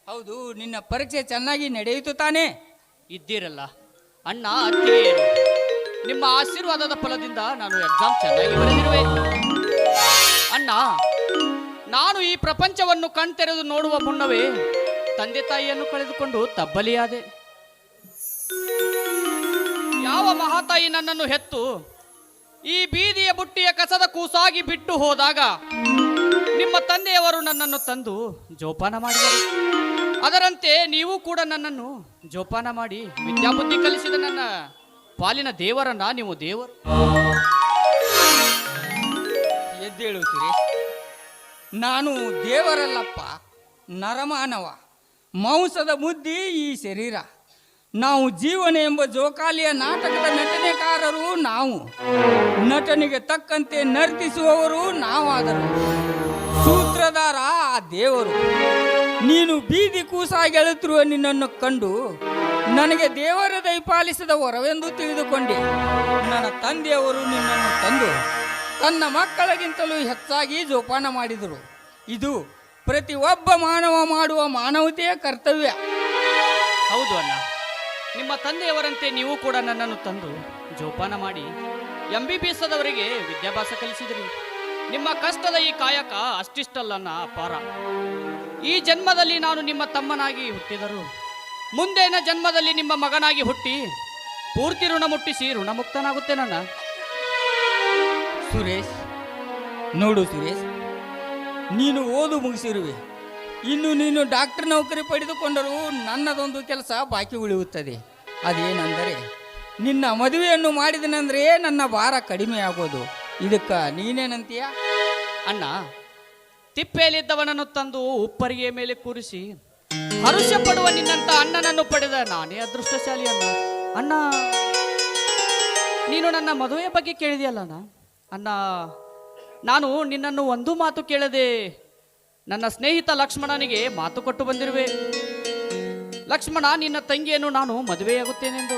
ಹೌದು, ನಿನ್ನ ಪರೀಕ್ಷೆ ಚೆನ್ನಾಗಿ ನಡೆಯಿತು ತಾನೇ? ಇದ್ದೀರಲ್ಲ ಅಣ್ಣ, ಅತ್ತಿಗೆಯರು, ನಿಮ್ಮ ಆಶೀರ್ವಾದದ ಫಲದಿಂದ ನಾನು ಎಕ್ಸಾಮ್ ಚೆನ್ನಾಗಿ ಬರೆದಿರುವೆ. ಅಣ್ಣ, ನಾನು ಈ ಪ್ರಪಂಚವನ್ನು ಕಣ್ತೆರೆದು ನೋಡುವ ಮುನ್ನವೇ ತಂದೆ ತಾಯಿಯನ್ನು ಕಳೆದುಕೊಂಡು ತಬ್ಬಲಿಯಾದೆ. ಯಾವ ಮಹಾತಾಯಿ ನನ್ನನ್ನು ಹೆತ್ತು ಈ ಬೀದಿಯ ಬುಟ್ಟಿಯ ಕಸದ ಕೂಸಾಗಿ ಬಿಟ್ಟು ಹೋದಾಗ ನಿಮ್ಮ ತಂದೆಯವರು ನನ್ನನ್ನು ತಂದು ಜೋಪಾನ ಮಾಡಿದರು. ಅದರಂತೆ ನೀವು ಕೂಡ ನನ್ನನ್ನು ಜೋಪಾನ ಮಾಡಿ ವಿದ್ಯಾಬುದ್ಧಿ ಕಲಿಸಿದ ನನ್ನ ಪಾಲಿನ ದೇವರನ್ನ ನೀವು ದೇವರು. ಎದ್ದೇಳು ಸುರೇಶ್, ನಾನು ದೇವರಲ್ಲಪ್ಪ, ನರಮಾನವ. ಮಾಂಸದ ಮುದ್ದಿ ಈ ಶರೀರ. ನಾವು ಜೀವನ ಎಂಬ ಜೋಕಾಲಿಯ ನಾಟಕದ ನಟನೆಕಾರರು ನಾವು. ನಟನೆಗೆ ತಕ್ಕಂತೆ ನರ್ತಿಸುವವರು ನಾವಾದರು. ಸೂತ್ರಧಾರ ಆ ದೇವರು. ನೀನು ಬೀದಿ ಕೂಸಾಗಿ ಎಳುತ್ತಿರುವ ನಿನ್ನನ್ನು ಕಂಡು ನನಗೆ ದೇವರ ದಯಪಾಲಿಸಿದ ವರವೆಂದು ತಿಳಿದುಕೊಂಡೆ. ನನ್ನ ತಂದೆಯವರು ನಿನ್ನನ್ನು ತಂದು ತನ್ನ ಮಕ್ಕಳಿಗಿಂತಲೂ ಹೆಚ್ಚಾಗಿ ಜೋಪಾನ ಮಾಡಿದರು. ಇದು ಪ್ರತಿಯೊಬ್ಬ ಮಾನವ ಮಾಡುವ ಮಾನವತೆಯ ಕರ್ತವ್ಯ. ಹೌದು ಅಣ್ಣ, ನಿಮ್ಮ ತಂದೆಯವರಂತೆ ನೀವು ಕೂಡ ನನ್ನನ್ನು ತಂದು ಜೋಪಾನ ಮಾಡಿ MBBS ಆದವರಿಗೆ ವಿದ್ಯಾಭ್ಯಾಸ ಕಲಿಸಿದ್ರಿ. ನಿಮ್ಮ ಕಷ್ಟದ ಈ ಕಾಯಕ ಅಷ್ಟಿಷ್ಟಲ್ಲನ್ನ ಅಪಾರ. ಈ ಜನ್ಮದಲ್ಲಿ ನಾನು ನಿಮ್ಮ ತಮ್ಮನಾಗಿ ಹುಟ್ಟಿದರು, ಮುಂದಿನ ಜನ್ಮದಲ್ಲಿ ನಿಮ್ಮ ಮಗನಾಗಿ ಹುಟ್ಟಿ ಪೂರ್ತಿ ಋಣ ಮುಟ್ಟಿಸಿ ಋಣಮುಕ್ತನಾಗುತ್ತೇನಣ್ಣ. ಸುರೇಶ್, ನೋಡು ಸುರೇಶ್, ನೀನು ಓದು ಮುಗಿಸಿರುವೆ. ಇನ್ನು ನೀನು ಡಾಕ್ಟರ್ ನೌಕರಿ ಪಡೆದುಕೊಂಡರೂ ನನ್ನದೊಂದು ಕೆಲಸ ಬಾಕಿ ಉಳಿಯುತ್ತದೆ. ಅದೇನೆಂದರೆ ನಿನ್ನ ಮದುವೆಯನ್ನು ಮಾಡಿದನೆಂದರೆ ನನ್ನ ಭಾರ ಕಡಿಮೆ ಆಗೋದು. ಇದಕ್ಕೆ ನೀನೇನಂತೀಯ? ಅಣ್ಣ, ತಿಪ್ಪೆಯಲ್ಲಿದ್ದವನನ್ನು ತಂದು ಉಪ್ಪರಿಗೆಯ ಮೇಲೆ ಕೂರಿಸಿ ಹರುಷ ಪಡುವ ನಿನ್ನಂತ ಅಣ್ಣನನ್ನು ಪಡೆದ ನಾನೇ ಅದೃಷ್ಟಶಾಲಿ ಅಣ್ಣ. ಅಣ್ಣ, ನೀನು ನನ್ನ ಮದುವೆಯ ಬಗ್ಗೆ ಕೇಳಿದೆಯಲ್ಲ ಅಣ್ಣ. ನಾನು ನಿನ್ನನ್ನು ಒಂದು ಮಾತು ಕೇಳದೆ ನನ್ನ ಸ್ನೇಹಿತ ಲಕ್ಷ್ಮಣನಿಗೆ ಮಾತು ಕೊಟ್ಟು ಬಂದಿರುವೆ. ಲಕ್ಷ್ಮಣ, ನಿನ್ನ ತಂಗಿಯನ್ನು ನಾನು ಮದುವೆಯಾಗುತ್ತೇನೆಂದು.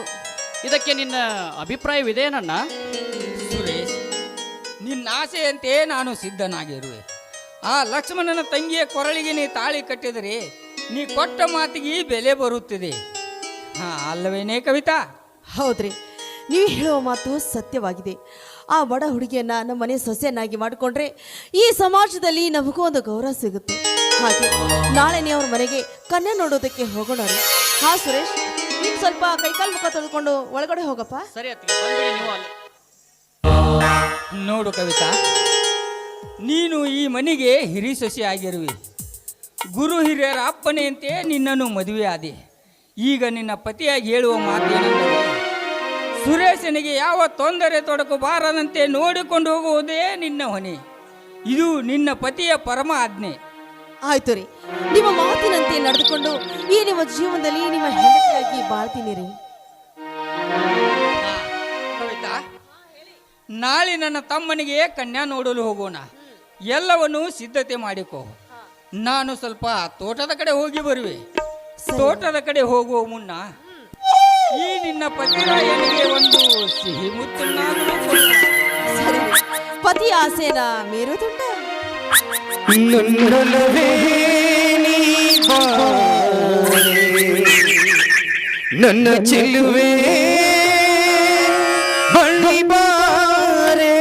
ಇದಕ್ಕೆ ನಿನ್ನ ಅಭಿಪ್ರಾಯವಿದೆಯೇನಣ್ಣ? ಸುರೇಶ್, ನಿನ್ನ ಆಸೆಯಂತೆ ನಾನು ಸಿದ್ಧನಾಗಿರುವೆ. ಆ ಲಕ್ಷ್ಮಣನ ತಂಗಿಯ ಕೊರಳಿಗೆ ನೀ ತಾಳಿ ಕಟ್ಟಿದರೆ ನೀ ಕೊಟ್ಟ ಮಾತಿಗೆ ಬೆಲೆ ಬರುತ್ತದೆ. ಅಲ್ಲವೇನೇ ಕವಿತಾ? ಹೌದ್ರಿ, ನೀವು ಹೇಳುವ ಮಾತು ಸತ್ಯವಾಗಿದೆ. ಆ ಬಡ ಹುಡುಗಿಯನ್ನ ನಮ್ಮ ಮನೆ ಸೊಸೆಯನ್ನಾಗಿ ಮಾಡಿಕೊಂಡ್ರೆ ಈ ಸಮಾಜದಲ್ಲಿ ನಮಗೂ ಒಂದು ಗೌರವ ಸಿಗುತ್ತೆ. ಹಾಗೆ ನಾಳೆನೇ ಅವ್ರ ಮನೆಗೆ ಕನ್ಯೆ ನೋಡೋದಕ್ಕೆ ಹೋಗೋಣ ರೀ. ಹಾ ಸುರೇಶ್, ನೀನು ಸ್ವಲ್ಪ ಕೈಕಾಲು ಮುಖ ತೊಳ್ಕೊಂಡು ಒಳಗಡೆ ಹೋಗಪ್ಪ. ಸರಿ ಅತ್ತಿಗೆ, ಬಂದ್ಬಿಡಿ ನೀವು ಅಲ್ಲಿ. ನೋಡು ಕವಿತಾ, ನೀನು ಈ ಮನೆಗೆ ಹಿರಿ ಸೊಸೆ ಆಗಿರುವೆ. ಗುರು ಹಿರಿಯರ ಅಪ್ಪನೆಯಂತೆ ನಿನ್ನನ್ನು ಮದುವೆ ಆದೆ. ಈಗ ನಿನ್ನ ಪತಿಯಾಗಿ ಹೇಳುವ ಮಾತೇನೆಂದರೆ ಸುರೇಶನಿಗೆ ಯಾವ ತೊಂದರೆ ತೊಡಕು ಬಾರದಂತೆ ನೋಡಿಕೊಂಡು ಹೋಗುವುದೇ ನಿನ್ನ ಹೊಣೆ. ಇದು ನಿನ್ನ ಪತಿಯ ಪರಮ ಆಜ್ಞೆ. ಆಯ್ತು ರೀ, ನಿಮ್ಮ ಮಾತಿನಂತೆ ನಡೆದುಕೊಂಡು ಈ ನಿಮ್ಮ ಜೀವನದಲ್ಲಿ ನಿಮ್ಮ ಹೆಂಡತಿಯಾಗಿ ಬಾಳ್ತೀನಿ ರೀ. ಕವಿತಾ, ನಾಳೆ ನನ್ನ ತಮ್ಮನಿಗೆ ಕನ್ಯಾ ನೋಡಲು ಹೋಗೋಣ. ಎಲ್ಲವನ್ನೂ ಸಿದ್ಧತೆ ಮಾಡಿಕೋ. ನಾನು ಸ್ವಲ್ಪ ತೋಟದ ಕಡೆ ಹೋಗಿ ಬರುವೆ. ತೋಟದ ಕಡೆ ಹೋಗುವ ಮುನ್ನ ಈ ನಿನ್ನ ಪತಿರಾಯನಿಗೆ ಒಂದು ಸಿಹಿ ಮುತ್ತನ್ನಾದರೂ ಕೊಡು. ಸರಿ, ಪತಿ ಆಸೆನ ಮೀರೋದುಂಟ. ನನ್ನ ಚೆಲುವೆ ಬಳ್ಳಿ ಬಾರೆ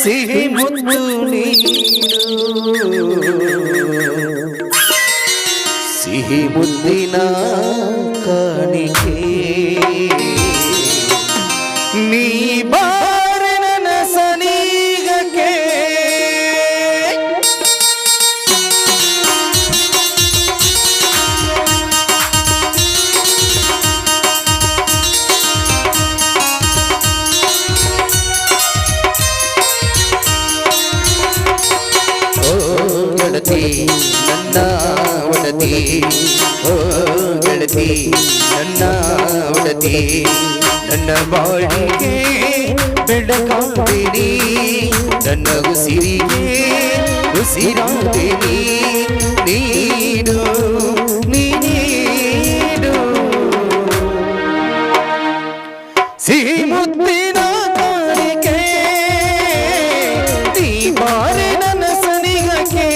ಸಿಹಿ ಮುತ್ತು ನೀಡು ಸಿಹಿ ಮುದ್ದಿನ ಕಾಣಿಕೆ ನೀ ಬಾರೆ ನನ್ನ ಸನಿಗಕ್ಕೆ ಗೆಳತಿ ನನ್ನ ಒಡತಿ ಓ ಗೆಳತಿ ನನ್ನ ಒಡತಿ ನನ್ನ ಬಾಳಿಗೆ ಬೆಳಕಾಗ್ತೀನಿ ನನ್ನ ಉಸಿರಿಗೆ ಉಸಿರಾಗ್ತೀನಿ ನೀನು ನೀನು ಸಿಹಿ ಮುತ್ತಿನ ಕಾಣಿಕೆ ನೀ ಬಾರೆ ನನ್ನ ಸನಿಗಕ್ಕೆ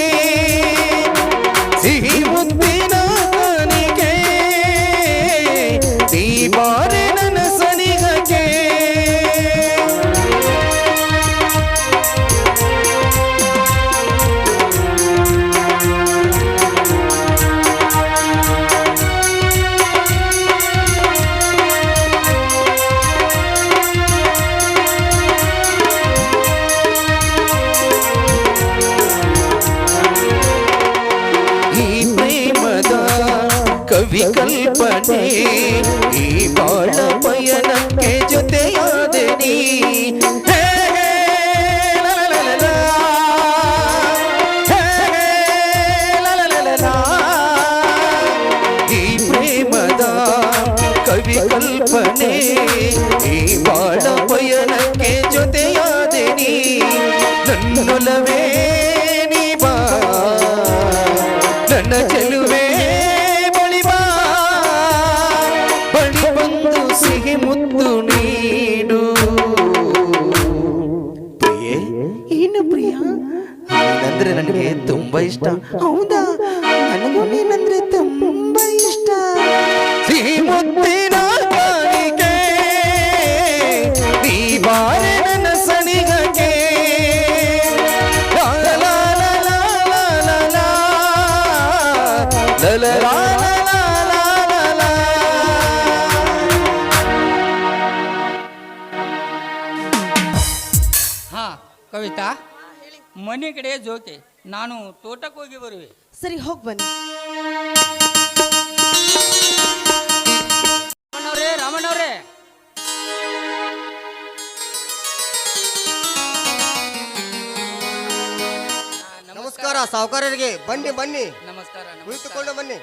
ಸಿಹಿ ಮುತ್ತಿನ ಕಾಣಿಕೆ ನೀ ಬಾರೆ ನನ್ನ ಸನಿಗಕ್ಕೆ ಈ ಪ್ರೇಮದ ಕವಿ ಕಲ್ಪನೆ ಈ ಬಾಳ ಪಯಣಕ್ಕೆ ಜೊತೆಯಾದೆ ನೀ ಹೇ, ಹೇ, ಲಾ, ಲಾ, ಲಾ, ಲಾ. ಹೇ, ಹೇ, ಲಾ, ಲಾ, ಲಾ, ಲಾ, ಲಾ. ಈ ಪ್ರೇಮದ ಕವಿ ಕಲ್ಪನೆ ಈ ಬಾಳ ಪಯಣಕ್ಕೆ ಜೊತೆಯಾದೆ ನೀ ನನ್ನೊಲವೇ ನೀ ಬಾ ನನ್ನ ಚೆಲುವೆ ಬಳಿ ಬಾ ಬಳಿ ಬಂದು ಸಿಹಿ ಮುತ್ತು ನೀಡು ಪ್ರಿಯೆ ಏನು ಪ್ರಿಯ ನೀನಂದ್ರೆ ನನಗೆ ತುಂಬಾ ಇಷ್ಟ ಹೌದಾ ನನಗೂ ನೀನಂದ್ರೆ ತುಂಬಾ ಇಷ್ಟ ಸಿಹಿ ಮುತ್ತಿನ ಕಾಣಿಕೆ ನೀ ಬಾರೆ ನನ್ನ ಸನಿಗಕ್ಕೆ ಲಾ, ಲಾ, ಲಾ, ಲಾ, ಲಾ, ಲಾ, ಲಾ. La la la la la la la. ಹಾ ಕವಿತಾ ಮನೆ ಕಡೆ ಜೋಕೆ ನಾನು ತೋಟಕ್ಕೆ ಹೋಗಿ ಬರುವೆ. ಸರಿ ಹೋಗಿ ಬನ್ನಿ. ರಾಮಣ್ಣವ್ರೇ ನಮಸ್ಕಾರ ಸಾವುಕಾರರಿಗೆ. ಬನ್ನಿ ಬನ್ನಿ, ನಮಸ್ಕಾರ ಕುಳಿತುಕೊಂಡು ಬನ್ನಿ.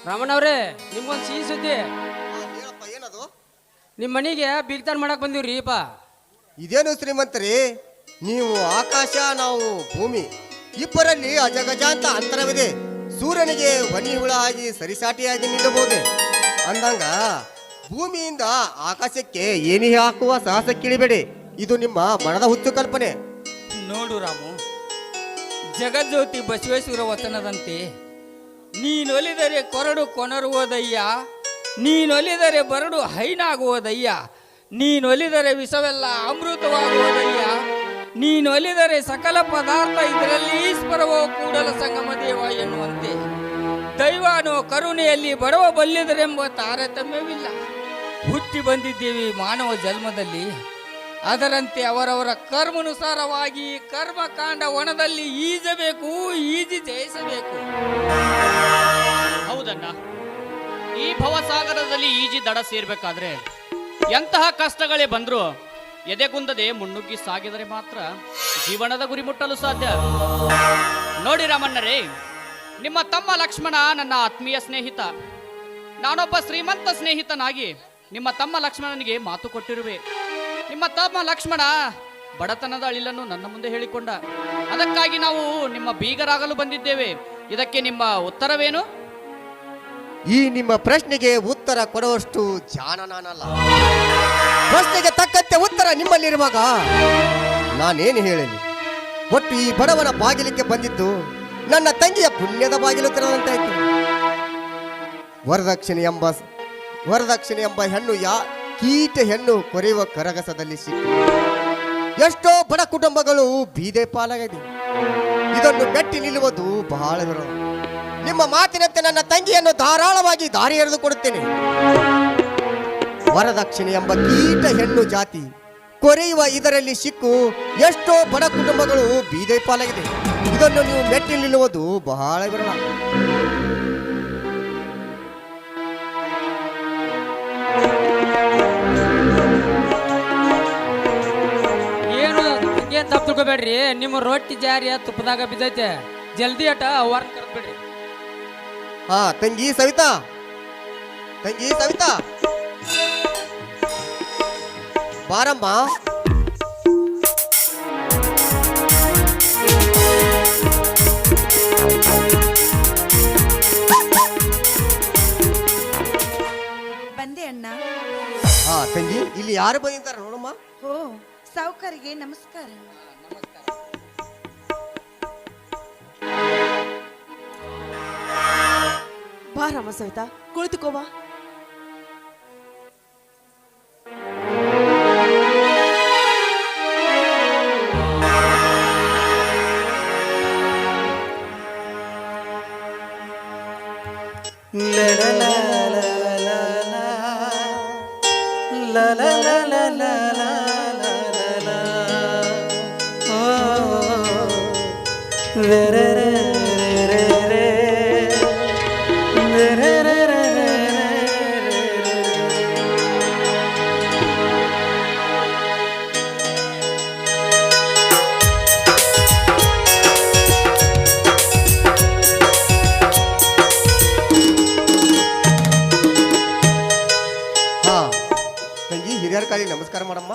ರಾಮಣ್ಣವ್ರೇ ನಿಮ್ಗೊಂದು ಸಿಹಿ ಸುದ್ದಿ. ಹೇಳಪ್ಪ, ಏನದು? ನಿಮ್ಮ ಮನೆಗೆ ಬೀಗ್ತಾನ್ ಮಾಡಕ್ ಬಂದೀವ್ರಿಪ್ಪ. ಇದೇನು ಶ್ರೀಮಂತರಿ, ನೀವು ಆಕಾಶ ನಾವು ಭೂಮಿ, ಇಬ್ಬರಲ್ಲಿ ಅಜಗಜಾಂತ ಅಂತರವಿದೆ. ಸೂರ್ಯನಿಗೆ ಹೊನಿ ಹುಳ ಆಗಿ ಸರಿಸಾಟಿಯಾಗಿ ನಿಲ್ಲಬಹುದೇ ಅಂದಂಗ ಭೂಮಿಯಿಂದ ಆಕಾಶಕ್ಕೆ ಏನಿ ಹಾಕುವ ಸಾಹಸ ಕಿಳಿಬೇಡಿ. ಇದು ನಿಮ್ಮ ಮನದ ಹುಚ್ಚು ಕಲ್ಪನೆ. ನೋಡು ರಾಮು, ಜಗಜ್ಯೋತಿ ಬಸವೇಶ್ವರ ವಚನದಂತೆ ನೀನೊಲಿದರೆ ಕೊರಡು ಕೊನರುವುದಯ್ಯ, ನೀನೊಲಿದರೆ ಬರಡು ಹೈನಾಗುವುದಯ್ಯ, ನೀನೊಲಿದರೆ ವಿಷವೆಲ್ಲ ಅಮೃತವಾಗುವುದಯ್ಯ, ನೀನೊಲಿದರೆ ಸಕಲ ಪದಾರ್ಥ ಇದರಲ್ಲಿ ಈಶ್ವರವೋ ಕೂಡಲ ಸಂಗಮ ದೇವ ಎನ್ನುವಂತೆ ದೈವಾನೋ ಕರುಣೆಯಲ್ಲಿ ಬಡವ ಬಲ್ಲಿದರೆಂಬ ತಾರತಮ್ಯವಿಲ್ಲ. ಹುಟ್ಟಿ ಬಂದಿದ್ದೇವೆ ಮಾನವ ಜನ್ಮದಲ್ಲಿ, ಅದರಂತೆ ಅವರವರ ಕರ್ಮಾನುಸಾರವಾಗಿ ಕರ್ಮಕಾಂಡ ಒಣದಲ್ಲಿ ಈಜಬೇಕು, ಈಜಿ ಜಯಿಸಬೇಕು. ಹೌದಣ್ಣ, ಈ ಭವಸಾಗರದಲ್ಲಿ ಈಜಿ ದಡ ಸೇರ್ಬೇಕಾದ್ರೆ ಎಂತಹ ಕಷ್ಟಗಳೇ ಬಂದ್ರು ಎದೆಗುಂದದೆ ಮುನ್ನುಗ್ಗಿ ಸಾಗಿದರೆ ಮಾತ್ರ ಜೀವನದ ಗುರಿ ಮುಟ್ಟಲು ಸಾಧ್ಯ. ನೋಡಿ ರಾಮಣ್ಣರೇ, ನಿಮ್ಮ ತಮ್ಮ ಲಕ್ಷ್ಮಣ ನನ್ನ ಆತ್ಮೀಯ ಸ್ನೇಹಿತ. ನಾನೊಬ್ಬ ಶ್ರೀಮಂತ ಸ್ನೇಹಿತನಾಗಿ ನಿಮ್ಮ ತಮ್ಮ ಲಕ್ಷ್ಮಣನಿಗೆ ಮಾತು ಕೊಟ್ಟಿರುವೆ. ನಿಮ್ಮ ತಮ್ಮ ಲಕ್ಷ್ಮಣ ಬಡತನದ ಅಳಿಲನ್ನು ನನ್ನ ಮುಂದೆ ಹೇಳಿಕೊಂಡ. ಅದಕ್ಕಾಗಿ ನಾವು ನಿಮ್ಮ ಬೀಗರಾಗಲು ಬಂದಿದ್ದೇವೆ. ಇದಕ್ಕೆ ನಿಮ್ಮ ಉತ್ತರವೇನು? ಈ ನಿಮ್ಮ ಪ್ರಶ್ನೆಗೆ ಉತ್ತರ ಕೊಡುವಷ್ಟು ಜಾಣ ನಾನಲ್ಲ. ಪ್ರಶ್ನೆಗೆ ತಕ್ಕಂತೆ ಉತ್ತರ ನಿಮ್ಮಲ್ಲಿರುವಾಗ ನಾನೇನು ಹೇಳಲಿ? ಒಟ್ಟು ಈ ಬಡವನ ಬಾಗಿಲಿಗೆ ಬಂದಿದ್ದು ನನ್ನ ತಂಗಿಯ ಪುಣ್ಯದ ಬಾಗಿಲು ತೆರೆದಂತಾಯ್ತು. ವರದಕ್ಷಿಣೆ ಎಂಬ ಹೆಣ್ಣು ಕೀಟ ಹೆಣ್ಣು ಕೊರೆಯುವ ಕರಗಸದಲ್ಲಿ ಸಿಕ್ಕು ಎಷ್ಟೋ ಬಡ ಕುಟುಂಬಗಳು ಬೀದೆ ಪಾಲಾಗಿದೆ. ಇದನ್ನು ಮೆಟ್ಟಿ ನಿಲ್ಲುವುದು ಬಹಳ ವಿರಳ. ನಿಮ್ಮ ಮಾತಿನಂತೆ ನನ್ನ ತಂಗಿಯನ್ನು ಧಾರಾಳವಾಗಿ ದಾರಿ ಎರೆದು ಕೊಡುತ್ತೇನೆ. ವರದಕ್ಷಿಣೆ ಎಂಬ ಕೀಟ ಹೆಣ್ಣು ಜಾತಿ ಕೊರೆಯುವ ಇದರಲ್ಲಿ ಸಿಕ್ಕು ಎಷ್ಟೋ ಬಡ ಕುಟುಂಬಗಳು ಬೀದೆ ಪಾಲಾಗಿದೆ. ಇದನ್ನು ನೀವು ಮೆಟ್ಟಿ ನಿಲ್ಲುವುದು ಬಹಳ ವಿರಳ. ಏನು ಹಂಗೇನ್ ತಪ್ಪು ತಿಳ್ಕೊಬೇಡ್ರಿ. ನಿಮ್ಮ ರೊಟ್ಟಿ ಜಾರಿಯ ತುಪ್ಪದಾಗ ಬಿದ್ದೈತೆ. ಜಲ್ದಿ ಅಟ ಅವ್ರನ್ನ ಕರ್ದ್ಬಿಡ್ರಿ. ಹಾ ತಂಗಿ ಸವಿತಾ, ಬಾರಮ್ಮ. ಬಂದೆ ಅಣ್ಣ. ಹಾ ತಂಗಿ, ಇಲ್ಲಿ ಯಾರು ಬಂದಿದ್ದಾರೆ ನೋಡಮ್ಮ. ಓ ಸಾವುಕಾರಿಗೆ ನಮಸ್ಕಾರ. ಬಾರಮ್ಮ ಸವಿತಾ, ಕುಳಿತುಕೋವಾ. ಹಾ ತಂಗಿ, ಹಿರಿಯರ ಕಾಲಿಗೆ ನಮಸ್ಕಾರ ಮಾಡಮ್ಮ.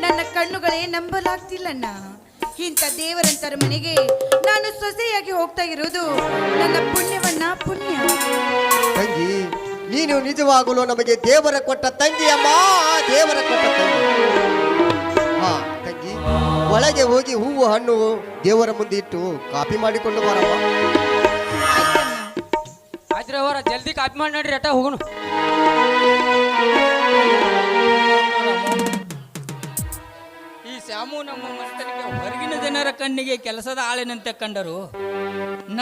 ನನ್ನ ಕಣ್ಣುಗಳೇ ನಂಬಲಾಗ್ತಿಲ್ಲಣ್ಣ. ಇಂಥ ದೇವರಂತರ ಮನೆಗೆ ನಾನು ಸೊಸೆಯಾಗಿ ಹೋಗ್ತಾ ಇರೋದು ನನ್ನ ಪುಣ್ಯ. ತಂಗಿ, ನೀನು ನಿಜವಾಗಲು ನಮಗೆ ದೇವರ ಕೊಟ್ಟ ತಂಗಿಯಮ್ಮ, ದೇವರ ಕೊಟ್ಟ ತಂಗಿ. ಹಾ ತಂಗಿ, ಒಳಗೆ ಹೋಗಿ ಹೂವು ಹಣ್ಣು ದೇವರ ಮುಂದೆ ಇಟ್ಟು ಕಾಪಿ ಮಾಡಿಕೊಂಡು ಬರಮ್ಮ. ಆದ್ರೆ ಅವರ ಜಲ್ದಿ ಕಾಪಿ ಮಾಡಿ ನೋಡ್ರಿ, ಅಟ ಹೋಗೋಣ. ಈ ಶ್ಯಾಮು ನಮ್ಮ ಮನೆತನಕ್ಕೆ ಹೊರಗಿನ ಜನರ ಕಣ್ಣಿಗೆ ಕೆಲಸದ ಆಳಿನಂತೆ ಕಂಡರು,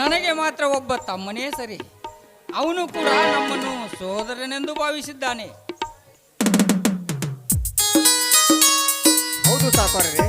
ನನಗೆ ಮಾತ್ರ ಒಬ್ಬ ತಮ್ಮನೇ ಸರಿ. ಅವನು ಕೂಡ ನಮ್ಮನ್ನು ಸೋದರನೆಂದು ಭಾವಿಸಿದ್ದಾನೆ. ಹೌದು ಸಾಕಾರರೇ,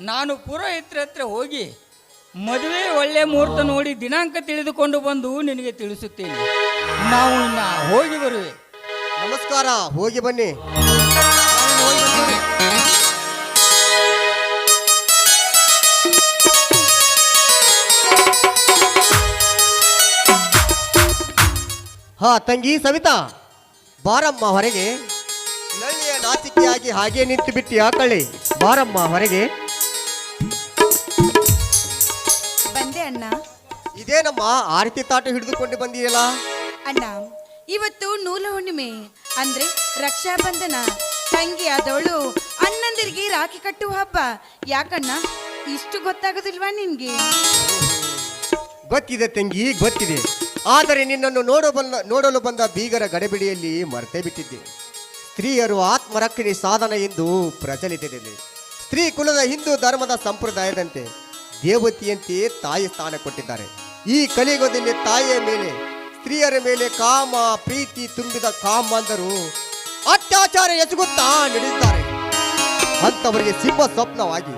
ನಾನು ಪುರೋಹಿತರ ಹತ್ರ ಹೋಗಿ ಮದುವೆ ಒಳ್ಳೆ ಮುಹೂರ್ತ ನೋಡಿ ದಿನಾಂಕ ತಿಳಿದುಕೊಂಡು ಬಂದು ನಿನಗೆ ತಿಳಿಸುತ್ತೇನೆ. ನಾವು ಇನ್ನ ಹೋಗಿ ಬರುವೆ. ನಮಸ್ಕಾರ, ಹೋಗಿ ಬನ್ನಿ. ಹಾ ತಂಗಿ ಸವಿತಾ, ಬಾರಮ್ಮ ಹೊರಗೆ. ನಳ್ಳಿಯ ನಾಚಿಕೆಯಾಗಿ ಹಾಗೆ ನಿಂತು ಬಿಟ್ಟು ಯಾಕಳ್ಳಿ, ಬಾರಮ್ಮ ಹೊರಗೆ. ಬಂದೆ ಅಣ್ಣ. ಇದೇನಮ್ಮ ಆರತಿ ತಾಟು ಹಿಡಿದುಕೊಂಡು ಬಂದಿಯಲ್ಲ? ಅಣ್ಣ, ಇವತ್ತು ನೂಲ ಹುಣ್ಣಿಮೆ ಅಂದ್ರೆ ರಕ್ಷಾ ಬಂಧನ. ತಂಗಿ ಆದವಳು ಅಣ್ಣಂದಿರಿಗೆ ರಾಖಿ ಕಟ್ಟುವ ಹಬ್ಬ. ಯಾಕಣ್ಣ ಇಷ್ಟು ಗೊತ್ತಾಗೋದಿಲ್ವಾ ನಿನ್ಗೆ? ಗೊತ್ತಿದೆ ತಂಗಿ, ಗೊತ್ತಿದೆ. ಆದರೆ ನಿನ್ನನ್ನು ನೋಡಲು ಬಂದ ಬೀಗರ ಗಡಿಬಿಡಿಯಲ್ಲಿ ಮರೆತೇ ಬಿಟ್ಟಿದ್ದೆ. ಸ್ತ್ರೀಯರು ಆತ್ಮರಕ್ಷಣೆ ಸಾಧನ ಎಂದು ಪ್ರಚಲಿತವಿದೆ. ಸ್ತ್ರೀ ಕುಲದ ಹಿಂದೂ ಧರ್ಮದ ಸಂಪ್ರದಾಯದಂತೆ ದೇವತೆಯಂತೆ ತಾಯಿ ಸ್ಥಾನ ಕೊಟ್ಟಿದ್ದಾರೆ. ಈ ಕಲಿಯುಗದಲ್ಲಿ ತಾಯಿಯ ಮೇಲೆ, ಸ್ತ್ರೀಯರ ಮೇಲೆ ಕಾಮ ಪ್ರೀತಿ ತುಂಬಿದ ಕಾಮಾಂಧರು ಅತ್ಯಾಚಾರ ಎಸಗುತ್ತಾ ನಡೆದಿದ್ದಾರೆ. ಅಂಥವರಿಗೆ ಸಿಂಹ ಸ್ವಪ್ನವಾಗಿ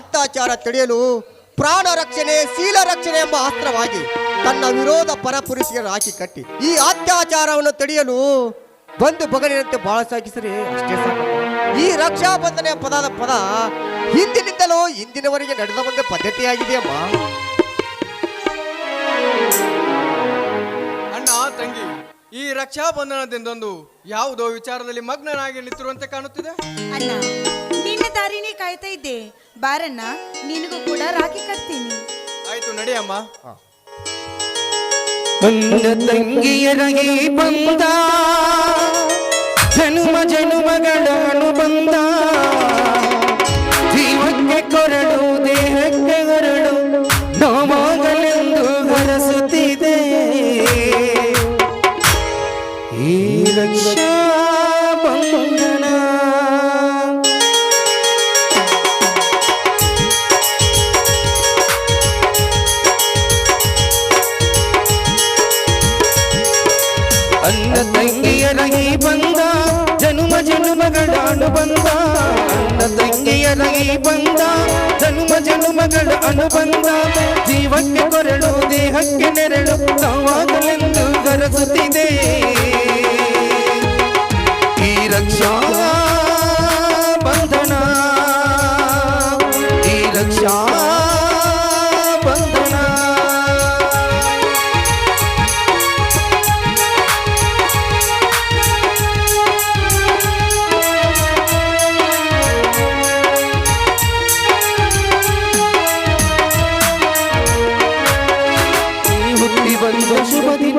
ಅತ್ಯಾಚಾರ ತಡೆಯಲು ಪ್ರಾಣ ರಕ್ಷಣೆ ಶೀಲ ರಕ್ಷಣೆ ಎಂಬ ಅಸ್ತ್ರವಾಗಿ ತನ್ನ ವಿರೋಧ ಪರಪುರುಷಿಗೆ ರಾಖಿ ಕಟ್ಟಿ ಈ ಅತ್ಯಾಚಾರವನ್ನು ತಡೆಯಲು ಬಂದು ಬಗಲಿನಂತೆ ಬಾಳ ಸಾಗಿಸರಿ ಅಷ್ಟೇ ಸಾಕು. ಈ ರಕ್ಷಾ ಬಂಧನ ಪದ ಹಿಂದಿನಿಂದಲೂ ಇಂದಿನವರೆಗೆ ನಡೆದ ಒಂದು ಪದ್ಧತಿಯಾಗಿದೆಯಮ್ಮ. ಅಣ್ಣ ತಂಗಿ, ಈ ರಕ್ಷಾ ಬಂಧನದಿಂದೊಂದು ಯಾವುದೋ ವಿಚಾರದಲ್ಲಿ ಮಗ್ನನಾಗಿ ನಿಂತಿರುವಂತೆ ಕಾಣುತ್ತಿದೆ. ಅಣ್ಣ, ನಿನ್ನ ದಾರಿನೇ ಕಾಯ್ತಾ ಇದ್ದೆ. ಬಾರಣ್ಣ, ನಿನಗೂ ಕೂಡ ರಾಖಿ ಕಟ್ತೀನಿ. ಆಯ್ತು, ನಡಿಯಮ್ಮ. ಅಣ್ಣ ತಂಗಿಯರಗಿ ಬಂದ ಜನುಮ ಜನುಮಗಳ ಅನುಬಂಧ, ಜೀವಕ್ಕೆ ಕೊರಡು ದೇಹಕ್ಕೆ ಹೊರಡು ನೋವಾಗಲೆಂದು ಹರಸುತ್ತಿದೆ ಈ ರಕ್ಷಾ ಬಂಧನ. ಅಣ್ಣ ತಂಗಿಯರಗಿ ಬಂದ ಜನುಮ ಜನುಮಗಳ ಅನುಬಂಧ, ಅಣ್ಣ ತಂಗಿಯರಗಿ ಬಂದ ಜನುಮ ಜನುಮಗಳ ಅನುಬಂಧ, ಜೀವಕ್ಕೆ ಕೊರಳು ದೇಹಕ್ಕೆ ನೆರಳು ನೋವಾಗಲೆಂದು ಗರಸುತ್ತಿದೆ ಈ ರಕ್ಷಾ ಬಂಧನ, ಈ ರಕ್ಷಾ ಬಂಧನ. ಹುಟ್ಟಿ ಬಂದ ಶುಭ ದಿನ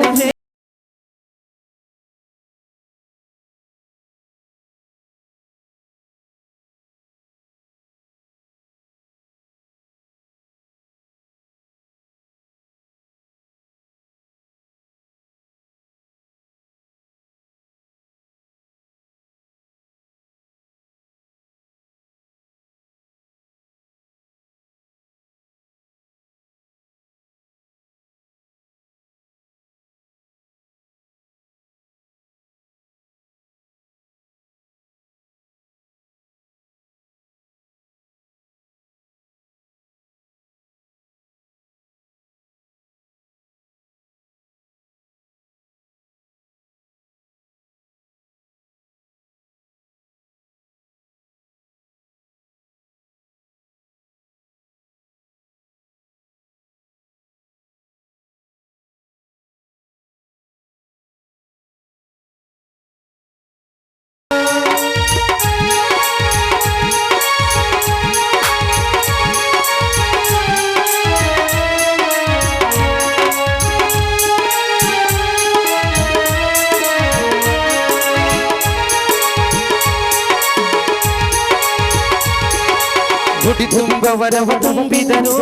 ಗುಡಿ ತುಂಬ ವರವ ತುಂಬಿದರು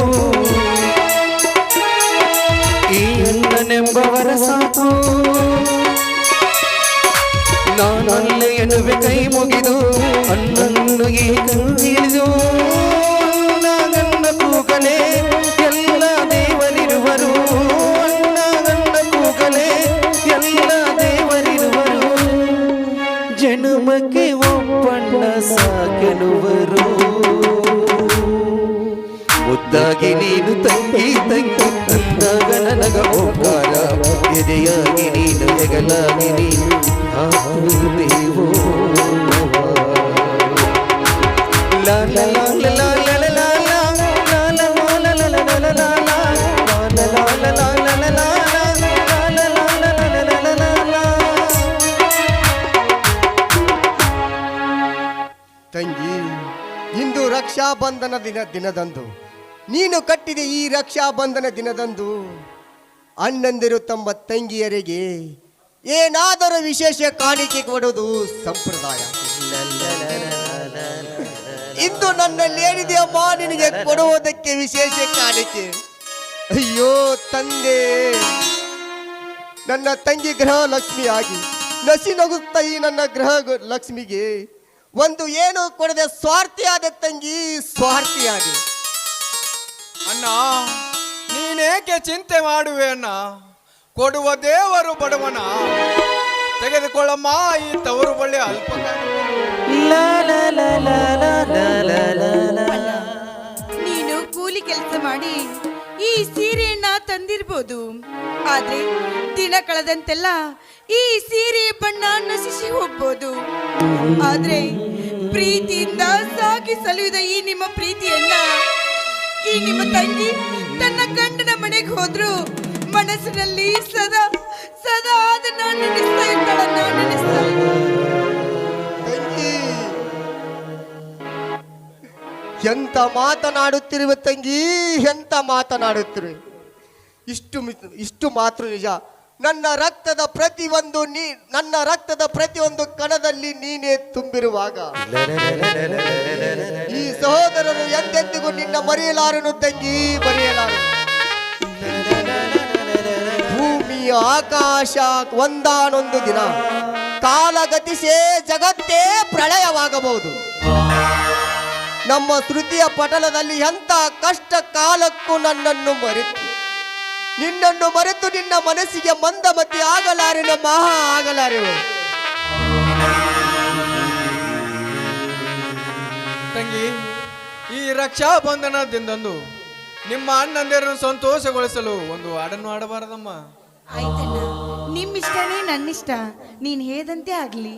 ಈ ಅಣ್ಣನೆಂಬವರ ಸಾಕು, ನಾನಲ್ಲೇ ಎನ್ನುವೆ ಕೈ ಮುಗಿದು ಅಣ್ಣನ್ನು ಈ ಕಣ್ಣಿಳಿದು, ನನ್ನ ಕೂಗಲೇ ಎಲ್ಲ ದೇವರಿರುವರು, ನನ್ನ ಕೂಗಲೇ ಎಲ್ಲ ದೇವರಿರುವರು, ಜನುಮಕ್ಕೆ ಒಪ್ಪಣ್ಣ ಸಾಕೆನುವರು. ಮುದ್ದಾಗಿ ನೀನು ತಂಗಿ ತಂಗಿ ಅಂದಾಗ ನನಗ ಓಂಕಾರ, ಎದೆಯಾಗಿ ನೀನು ಹೆಗಲಾಗಿ ನೀನು ಹಾಕುತ್ತೇವೋ. ಲಾ ಲಾ ಲಾ ಲಾ ಲಾ ಲಾ ಲಾ ಲಾ ಲಾ ಲಾ ಲಾ ಲಾ ಲಾ ಲಾ ತಂಗಿ, ಇಂದು ರಕ್ಷಾ ಬಂಧನ ದಿನದಂದು ನೀನು ಕಟ್ಟಿದ ಈ ರಕ್ಷಾ ಬಂಧನ ದಿನದಂದು ಅಣ್ಣಂದಿರು ತಮ್ಮ ತಂಗಿಯರಿಗೆ ಏನಾದರೂ ವಿಶೇಷ ಕಾಣಿಕೆ ಕೊಡುವುದು ಸಂಪ್ರದಾಯ. ಇಂದು ನನ್ನಲ್ಲಿ ಏನಿದೆ ಅಮ್ಮ ನಿನಗೆ ಕೊಡುವುದಕ್ಕೆ ವಿಶೇಷ ಕಾಣಿಕೆ. ಅಯ್ಯೋ ತಂದೆ, ನನ್ನ ತಂಗಿ ಗ್ರಹ ಲಕ್ಷ್ಮಿಯಾಗಿ ನಸಿ ನಗುತ್ತ ಈ ನನ್ನ ಗ್ರಹ ಲಕ್ಷ್ಮಿಗೆ ಒಂದು ಏನು ಕೊಡದೆ ಸ್ವಾರ್ಥಿಯಾದ ತಂಗಿ, ಸ್ವಾರ್ಥಿಯಾಗಿ. ಅಣ್ಣ, ನೀನೇಕೆ ಚಿಂತೆ ಮಾಡುವೆ ಅಣ್ಣ? ಕೊಡುವ ದೇವರು ಬಡವನ. ತೆಗೆದುಕೊಳ್ಳಮ್ಮ ಈ ತವರು ಬಳ್ಳಿ ಅಲ್ಪ. ನೀನು ಕೂಲಿ ಕೂಲಿ ಕೆಲಸ ಮಾಡಿ ಈ ಸೀರೆಯನ್ನ ತಂದಿರ್ಬೋದು. ಆದ್ರೆ ದಿನ ಕಳೆದಂತೆಲ್ಲ ಈ ಸೀರೆ ಬಣ್ಣ ನಶಿಸಿ ಹೋಗ್ಬೋದು. ಆದ್ರೆ ಪ್ರೀತಿಯಿಂದ ಸಾಕಿ ಸಲುಹಿದ ಈ ನಿಮ್ಮ ಪ್ರೀತಿಯನ್ನ ಈ ನಿಮ್ಮ ತಂಗಿ ತನ್ನ ಗಂಡನ ಮನೆಗೆ ಹೋದ್ರು ಮನಸ್ಸಿನಲ್ಲಿ ಸದಾ ಸದಾ ಅದನ್ನ ನೆನೆಸ್ತಾ ಇದ್ದಾಳನ್ನ ನೆನೆಸ್ತಾ ತಂಗಿ, ಎಂತ ಮಾತನಾಡುತ್ತಿರುವ ತಂಗಿ, ಎಂತ ಮಾತನಾಡುತ್ತಿರುವೆ. ಇಷ್ಟು ಮಾತ್ರ ನಿಜ. ನನ್ನ ರಕ್ತದ ಪ್ರತಿಯೊಂದು ಕಣದಲ್ಲಿ ನೀನೇ ತುಂಬಿರುವಾಗ ಈ ಸಹೋದರರು ಎಂದೆಂದಿಗೂ ನಿನ್ನ ಮರೆಯಲಾರನು ತಂಗಿ, ಮರೆಯಲಾರನು. ಭೂಮಿ ಆಕಾಶ ಒಂದಾನೊಂದು ದಿನ ಕಾಲಗತಿಸೇ ಜಗತ್ತೇ ಪ್ರಳಯವಾಗಬಹುದು. ನಮ್ಮ ಶ್ರುತಿಯ ಪಟಲದಲ್ಲಿ ಎಂಥ ಕಷ್ಟ ಕಾಲಕ್ಕೂ ನಿನ್ನನ್ನು ಮರೆತು ನಿನ್ನ ಮನಸ್ಸಿಗೆ ಮಂದಮತಿ ಆಗಲಾರೆನ ಮಹಾ ಆಗಲಾರೆವು. ತಂಗಿ, ಈ ರಕ್ಷಾ ಬಂಧನದಿಂದೊಂದು ನಿಮ್ಮ ಅಣ್ಣಂದಿರನ್ನು ಸಂತೋಷಗೊಳಿಸಲು ಒಂದು ಹಾಡನ್ನು ಆಡಬಾರದಮ್ಮ. ಆಯ್ತಣ್ಣ, ನಿಮ್ಮಿಷ್ಟನೇ ನನ್ನಿಷ್ಟ, ನೀನ್ ಹೇದಂತೆ ಆಗ್ಲಿ.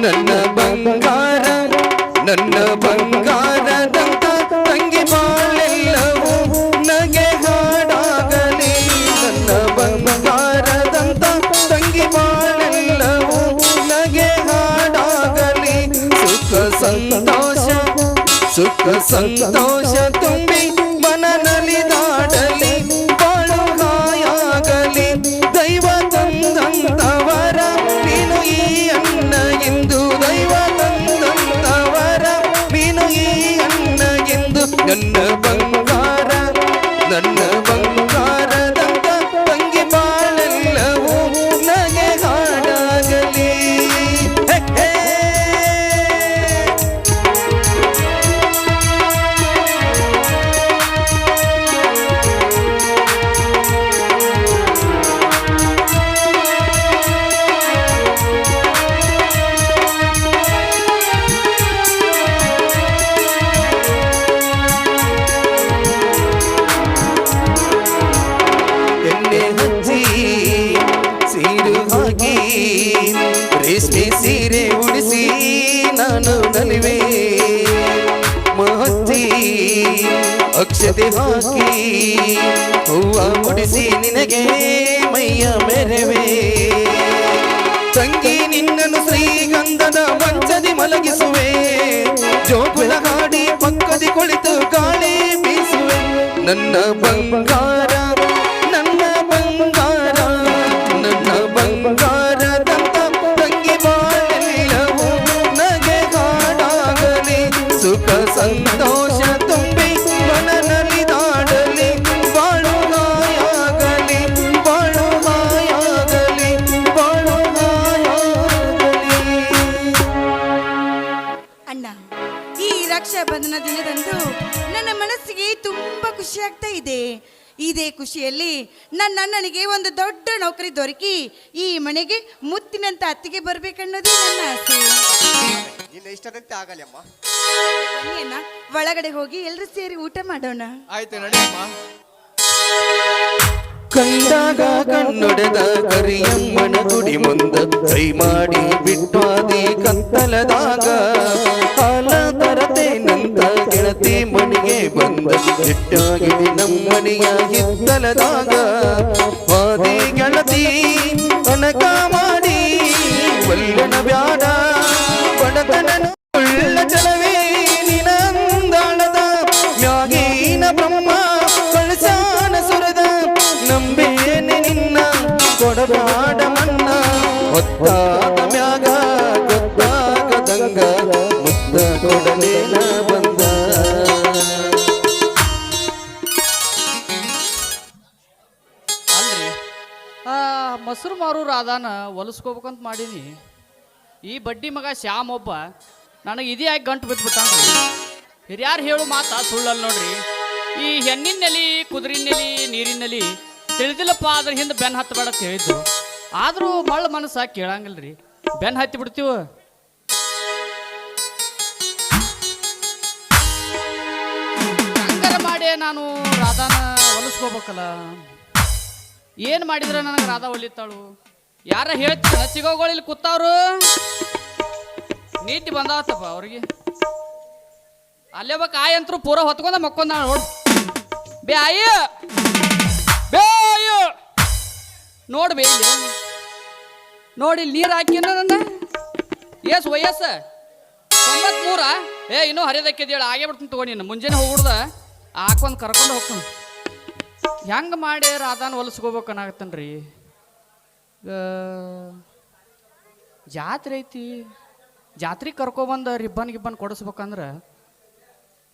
ನನ್ನ ಬಂಗಾರ ನನ್ನ ಬಂಗಾರದಂತ ತಂಗಿ ಬಾಳೆಲ್ಲವೂ ನಗೆ ಹಾಡಾಗಲಿ. ನನ್ನ ಬಂಗಾರದಂತ ತಂಗಿ ಬಾಳೆಲ್ಲವೂ ನಗೆ ಹಾಡಾಗಲಿ. ಸುಖ ಸಂತೋಷ ತುಂಬಿ ಮನ ನಲಿದಾಡಲಿ. ಬಾಳು ಹಾಯಾಗಲಿ. ದೈವ ತಂದಂತವರ ನೀನು ಈ ಅನ್ನ ಎಂದು. ದೈವ ತಂದಂತವರ ನೀನು ಈ ಅನ್ನ ಎಂದು. ನನ್ನ ಬಂಗಾರದಂತ ತಂಗಿ ಬಾಳೆಲ್ಲವೂ ನಗೆ ಹಾಡಾಗಲಿ. ಹೇ ಹೇ. ಎಣ್ಣೆ ಹಚ್ಚಿ ಸೀರು ಹಾಕಿ ರೇಷ್ಮೆ ಸೀರೆ ಉಡಿಸಿ ನಾನು ನಲಿವೆ. ಮಹತ್ತಿ ಅಕ್ಷತೆ ಹಾಕಿ ಹೂವ ಮುಡಿಸಿ ನಿನಗೆ ಮೈಯ ಮೆರವೆ. ತಂಗಿ ನಿನ್ನನ್ನು ಶ್ರೀಗಂಧದ ಮಂಚದಿ ಮಲಗಿಸುವೆ. ಜೋಗುಳ ಹಾಡಿ ಪಕ್ಕದಿ ಕುಳಿತು ಗಾಳಿ ಬೀಸುವೆ. ನನ್ನ ಬಂಗಾರ ನನ್ನ ಬಂಗಾರದಂತ ತಂಗಿ ಬಾಳೆಲ್ಲವೂ ನಗೆ ಹಾಡಾಗಲಿ. ಸುಖ ಸಂತೋಷ ತುಂಬಿ ಮನ ನಲಿದಾಡಲಿ. ಬಾಳು ಹಾಯಾಗಲಿ. ಬಾಳು ಹಾಯಾಗಲಿ. ಬಾಳು ಹಾಯಾಗಲಿ. ಅಣ್ಣ, ಈ ರಕ್ಷಾ ಬಂಧನ ದಿನದಂದು ನನ್ನ ಮನಸ್ಸಿಗೆ ತುಂಬಾ ಖುಷಿ ಆಗ್ತಾ ಇದೆ. ಇದೇ ಖುಷಿಯಲ್ಲಿ ನನ್ನ ಅಣ್ಣನಿಗೆ ಒಂದು ದೊಡ್ಡ ನೌಕರಿ ದೊರಕಿ ಈ ಮನೆಗೆ ಮುತ್ತಿನಂತ ಅತ್ತಿಗೆ ಬರ್ಬೇಕನ್ನೋದೇ ನನ್ನ ಆಸೆ. ನಿನ್ನ ಇಷ್ಟದಂತೆ ಆಗಲಿ ಅಮ್ಮ. ಬನ್ನಿ ಅಣ್ಣ, ಒಳಗಡೆ ಹೋಗಿ ಎಲ್ಲರೂ ಸೇರಿ ಊಟ ಮಾಡೋಣ. ಆಯ್ತು, ನಡಿಯಮ್ಮ. ಕಂಡಾಗ ಕಣ್ಣೊಡೆದ ಕರಿಯಮ್ಮನ ಗುಡಿ ಮುಂದ ಕೈ ಮಾಡಿ ಬಿಟ್ಟಾದಿ ಕತ್ತಲದಾಗ. ಹಾಲ ತರತೇನಂತ ಗೆಳತಿ ಮನೆಗೆ ಬಂದ ಇಟ್ಟಾಗಿದೆ ನಮ್ಮನೆಯ ಹಿತ್ತಲದಾಗ. ಹಾದಿ ಗೆಳತಿ ಅಣಕ ಮಾಡಿ ಒಲ್ಲನ ಬ್ಯಾಡ ಬಡತನನು ಉಳ್ಳ ಚಲವೇ ನಿನಂದಾಳದ ಮ್ಯಾಗೀನ ಬ್ರಹ್ಮ ಕಳಸಾನ ಸುರದ. ನಂಬೇನೆ ನಿನ್ನ ಕೊಡಬಾಡ ಮನ್ನ ಹೊತ್ತಾದ ಮ್ಯಾಗ ಗೊತ್ತಾಗದಂಗ ಮುತ್ತ ಕೊಡಲೇನ ಬಂದ. ಅಲ್ರಿ ಮೊಸರು ಮಾರೂರು ಆದಾನ ಹೊಲಸ್ಕೋಬೇಕಂತ ಮಾಡೀನಿ. ಈ ಬಡ್ಡಿ ಮಗ ಶ್ಯಾಮ್ ಒಬ್ಬ ನನಗೆ ಇದ್ಯಾಕೆ ಗಂಟು ಬಿದ್ದುಬಿಟ್ಟಾನ್ರಿ. ಹಿರಿಯಾರು ಹೇಳು ಮಾತಾ ಸುಳ್ಳಲ್ಲ ನೋಡ್ರಿ. ಈ ಹೆಣ್ಣಿನಲ್ಲಿ ಕುದುರಿನಲ್ಲಿ ನೀರಿನಲ್ಲಿ ತಿಳಿದಿಲ್ಲಪ್ಪ ಅದ್ರ ಹಿಂದೆ ಬೆನ್ನು ಹತ್ತಬೇಡ ಅಂತ ಹೇಳಿದ್ದು. ಆದರೂ ಮಳ್ಳ ಮನಸ್ಸ ಕೇಳಂಗಿಲ್ರಿ, ಬೆನ್ನು ಹತ್ತಿ ಬಿಡ್ತೀವ. ಹಂಗಾರ ಮಾಡಿ ನಾನು ರಾಧಾನ ಹೊಲಿಸ್ಕೋಬೇಕಲ್ಲ. ಏನು ಮಾಡಿದ್ರೆ ನನಗೆ ರಾಧಾ ಹೊಲಿತಾಳು? ಯಾರ ಹೇಳ್ತೀರ ಚಿಗೋಗಳು ಇಲ್ಲಿ ಕೂತಾವ್ರು? ನೀತಿ ಬಂದಾವತ್ತಪ್ಪ ಅವ್ರಿಗೆ. ಅಲ್ಲೇ ಬಾ ಕಾಯಂತ್ರು ಪೂರ ಹೊತ್ಕೊಂಡ ಮಕ್ಕೊಂದ ನೋಡು. ಬೇ ಆಯ್ಯ ಬೇ ಆಯ್ಯ ನೋಡು ಬೇ ಇಲ್ಲಿ ನೋಡಿ, ಇಲ್ಲಿ ನೀರು ಹಾಕಿ ನನ್ನ ಏಸು ವಯಸ್ಸು 93. ಇನ್ನೂ ಹರಿದಕ್ಕಿದೇಳ ಆಗೇ ಬಿಡ್ತೀನಿ ತಗೋ. ನೀನು ಮುಂಜಾನೆ ಹೋಗ್ಬಿಡ್ದ ಹಾಕೊಂಡ್ ಕರ್ಕೊಂಡು ಹೋಗ್ತಾನ. ಹೆಂಗೆ ಮಾಡಿ ರಾಧಾನ ಹೊಲಿಸ್ಕೋಬೇಕನ್ನಾಗತ್ತನ್ರಿ. ಜಾತ್ರೆ ಐತಿ, ಜಾತ್ರೆಗೆ ಕರ್ಕೊಬಂದು ರಿಬ್ಬನ್ ಕೊಡಿಸ್ಬೇಕಂದ್ರೆ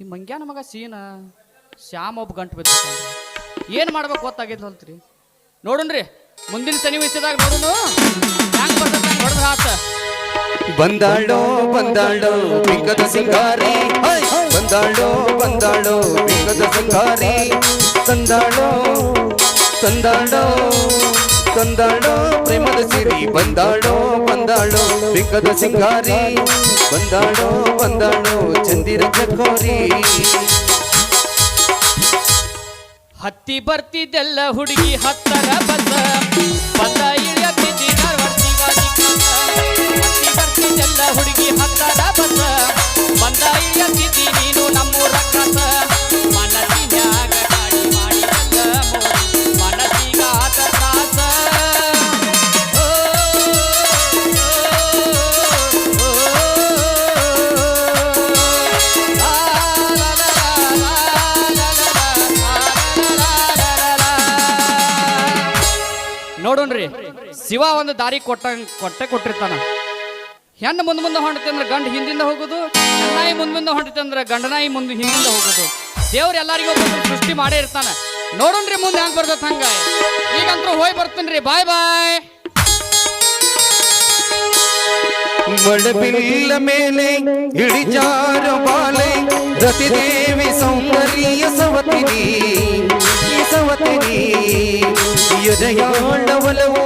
ಈ ಮಂಗ್ಯಾನ ಮಗ ಸೀನ ಶ್ಯಾಮ್ ಒಬ್ಬ ಗಂಟು ಬಿದ್ದಿರ್ತಾನ್ರಿ. ಏನು ಮಾಡ್ಬೇಕು ಗೊತ್ತಾಗಿದ್ವಲ್ತ್ರಿ. ನೋಡುನ್ರಿ ಮುಂದಿನ ಸನ್ನಿವೇಶದಾಗ ನೋಡುನು ಹೆಂಗೆ ಬರ್ತೈತೆ ಹಂಗೆ ಹೊಡೆದ್ರೆ ಆತ. ಬಂದಾಳೋ ಬಂದಾಳೋ ಬಿಂಕದ ಸಿಂಗಾರಿ, ಬಂದಾಳೋ ಬಂದಾಳೋ ಬಿಂಕದ ಸಿಂಗಾರಿ, ತಂದಾಳೋ ತಂದಾಳೋ ತಂದಾಳೋ ಪ್ರೇಮದ ಸಿರಿ, ಬಂದಾಳೋ ಬಂದಾಳೋ ಬಿಂಕದ ಸಿಂಗಾರಿ, ಬಂದಾಳೋ ಬಂದಾಳೋ ಚಂದಿರ ಚಕೋರಿ. ಹತ್ತಿ ಬರ್ತಿದ್ದೆಲ್ಲ ಹುಡುಗಿ ಹತ್ತರ ಬಸ ಬಂದ ಇಳಿಯತ್ತಿದ್ದಿ ಹತ್ತಿ ಬರ್ತಿದ್ದೆಲ್ಲ ಹುಡುಗಿ ಹತ್ತರ ಬಸ ಬಂದ ಇಳಿಯತ್ತಿದ್ದಿ ನೀನು ನಮ್ಮೂರ ಕಸ. ಮನಸ್ಸಿನ್ಯಾಗ ಗಾಡಿ ಮಾಡಿದಲ್ಲ ಮೋಡಿ ಮನಸ್ಸಿಗ ಆತ ತ್ರಾಸ. ನೋಡೋಣ್ರಿ ಶಿವ ಒಂದು ದಾರಿ ಕೊಟ್ಟಿರ್ತಾನ. ಹೆಣ್ಣು ಮುಂದೆ ಹೊಂಟತಿ ಅಂದ್ರೆ ಗಂಡ ಹಿಂದಿಂದ ಹೋಗೋದು, ಹೆಣ್ಣಾಯಿ ಮುಂದೆ ಹೊಂಟತಿ ಅಂದ್ರೆ ಗಂಡನಾಯಿ ಮುಂದೆ ಹಿಂದಿಂದ ಹೋಗೋದು. ದೇವ್ರು ಎಲ್ಲರಿಗೂ ಒಬ್ಬೊಬ್ರು ಸೃಷ್ಟಿ ಮಾಡೇ ಇರ್ತಾನ. ನೋಡೋಣ್ರಿ ಮುಂದೆ ಹೆಂಗ್ ಬರ್ತೈತೆ ಹಂಗ. ಈಗಂತೂ ಹೋಗಿ ಬರ್ತೀನಿ. ಬಾಯ್ ಬಾಯ್. ಮಡಬಿಲ್ಲ ಮೇಲೆ ಇಳಿಜಾರ ಬಾಲೆ ರತಿದೇವಿ ಸೌಂದರ್ಯ ಸವತಿನಿ ಸವತಿನಿ, ಎದೆಯಾಳ ಒಲವು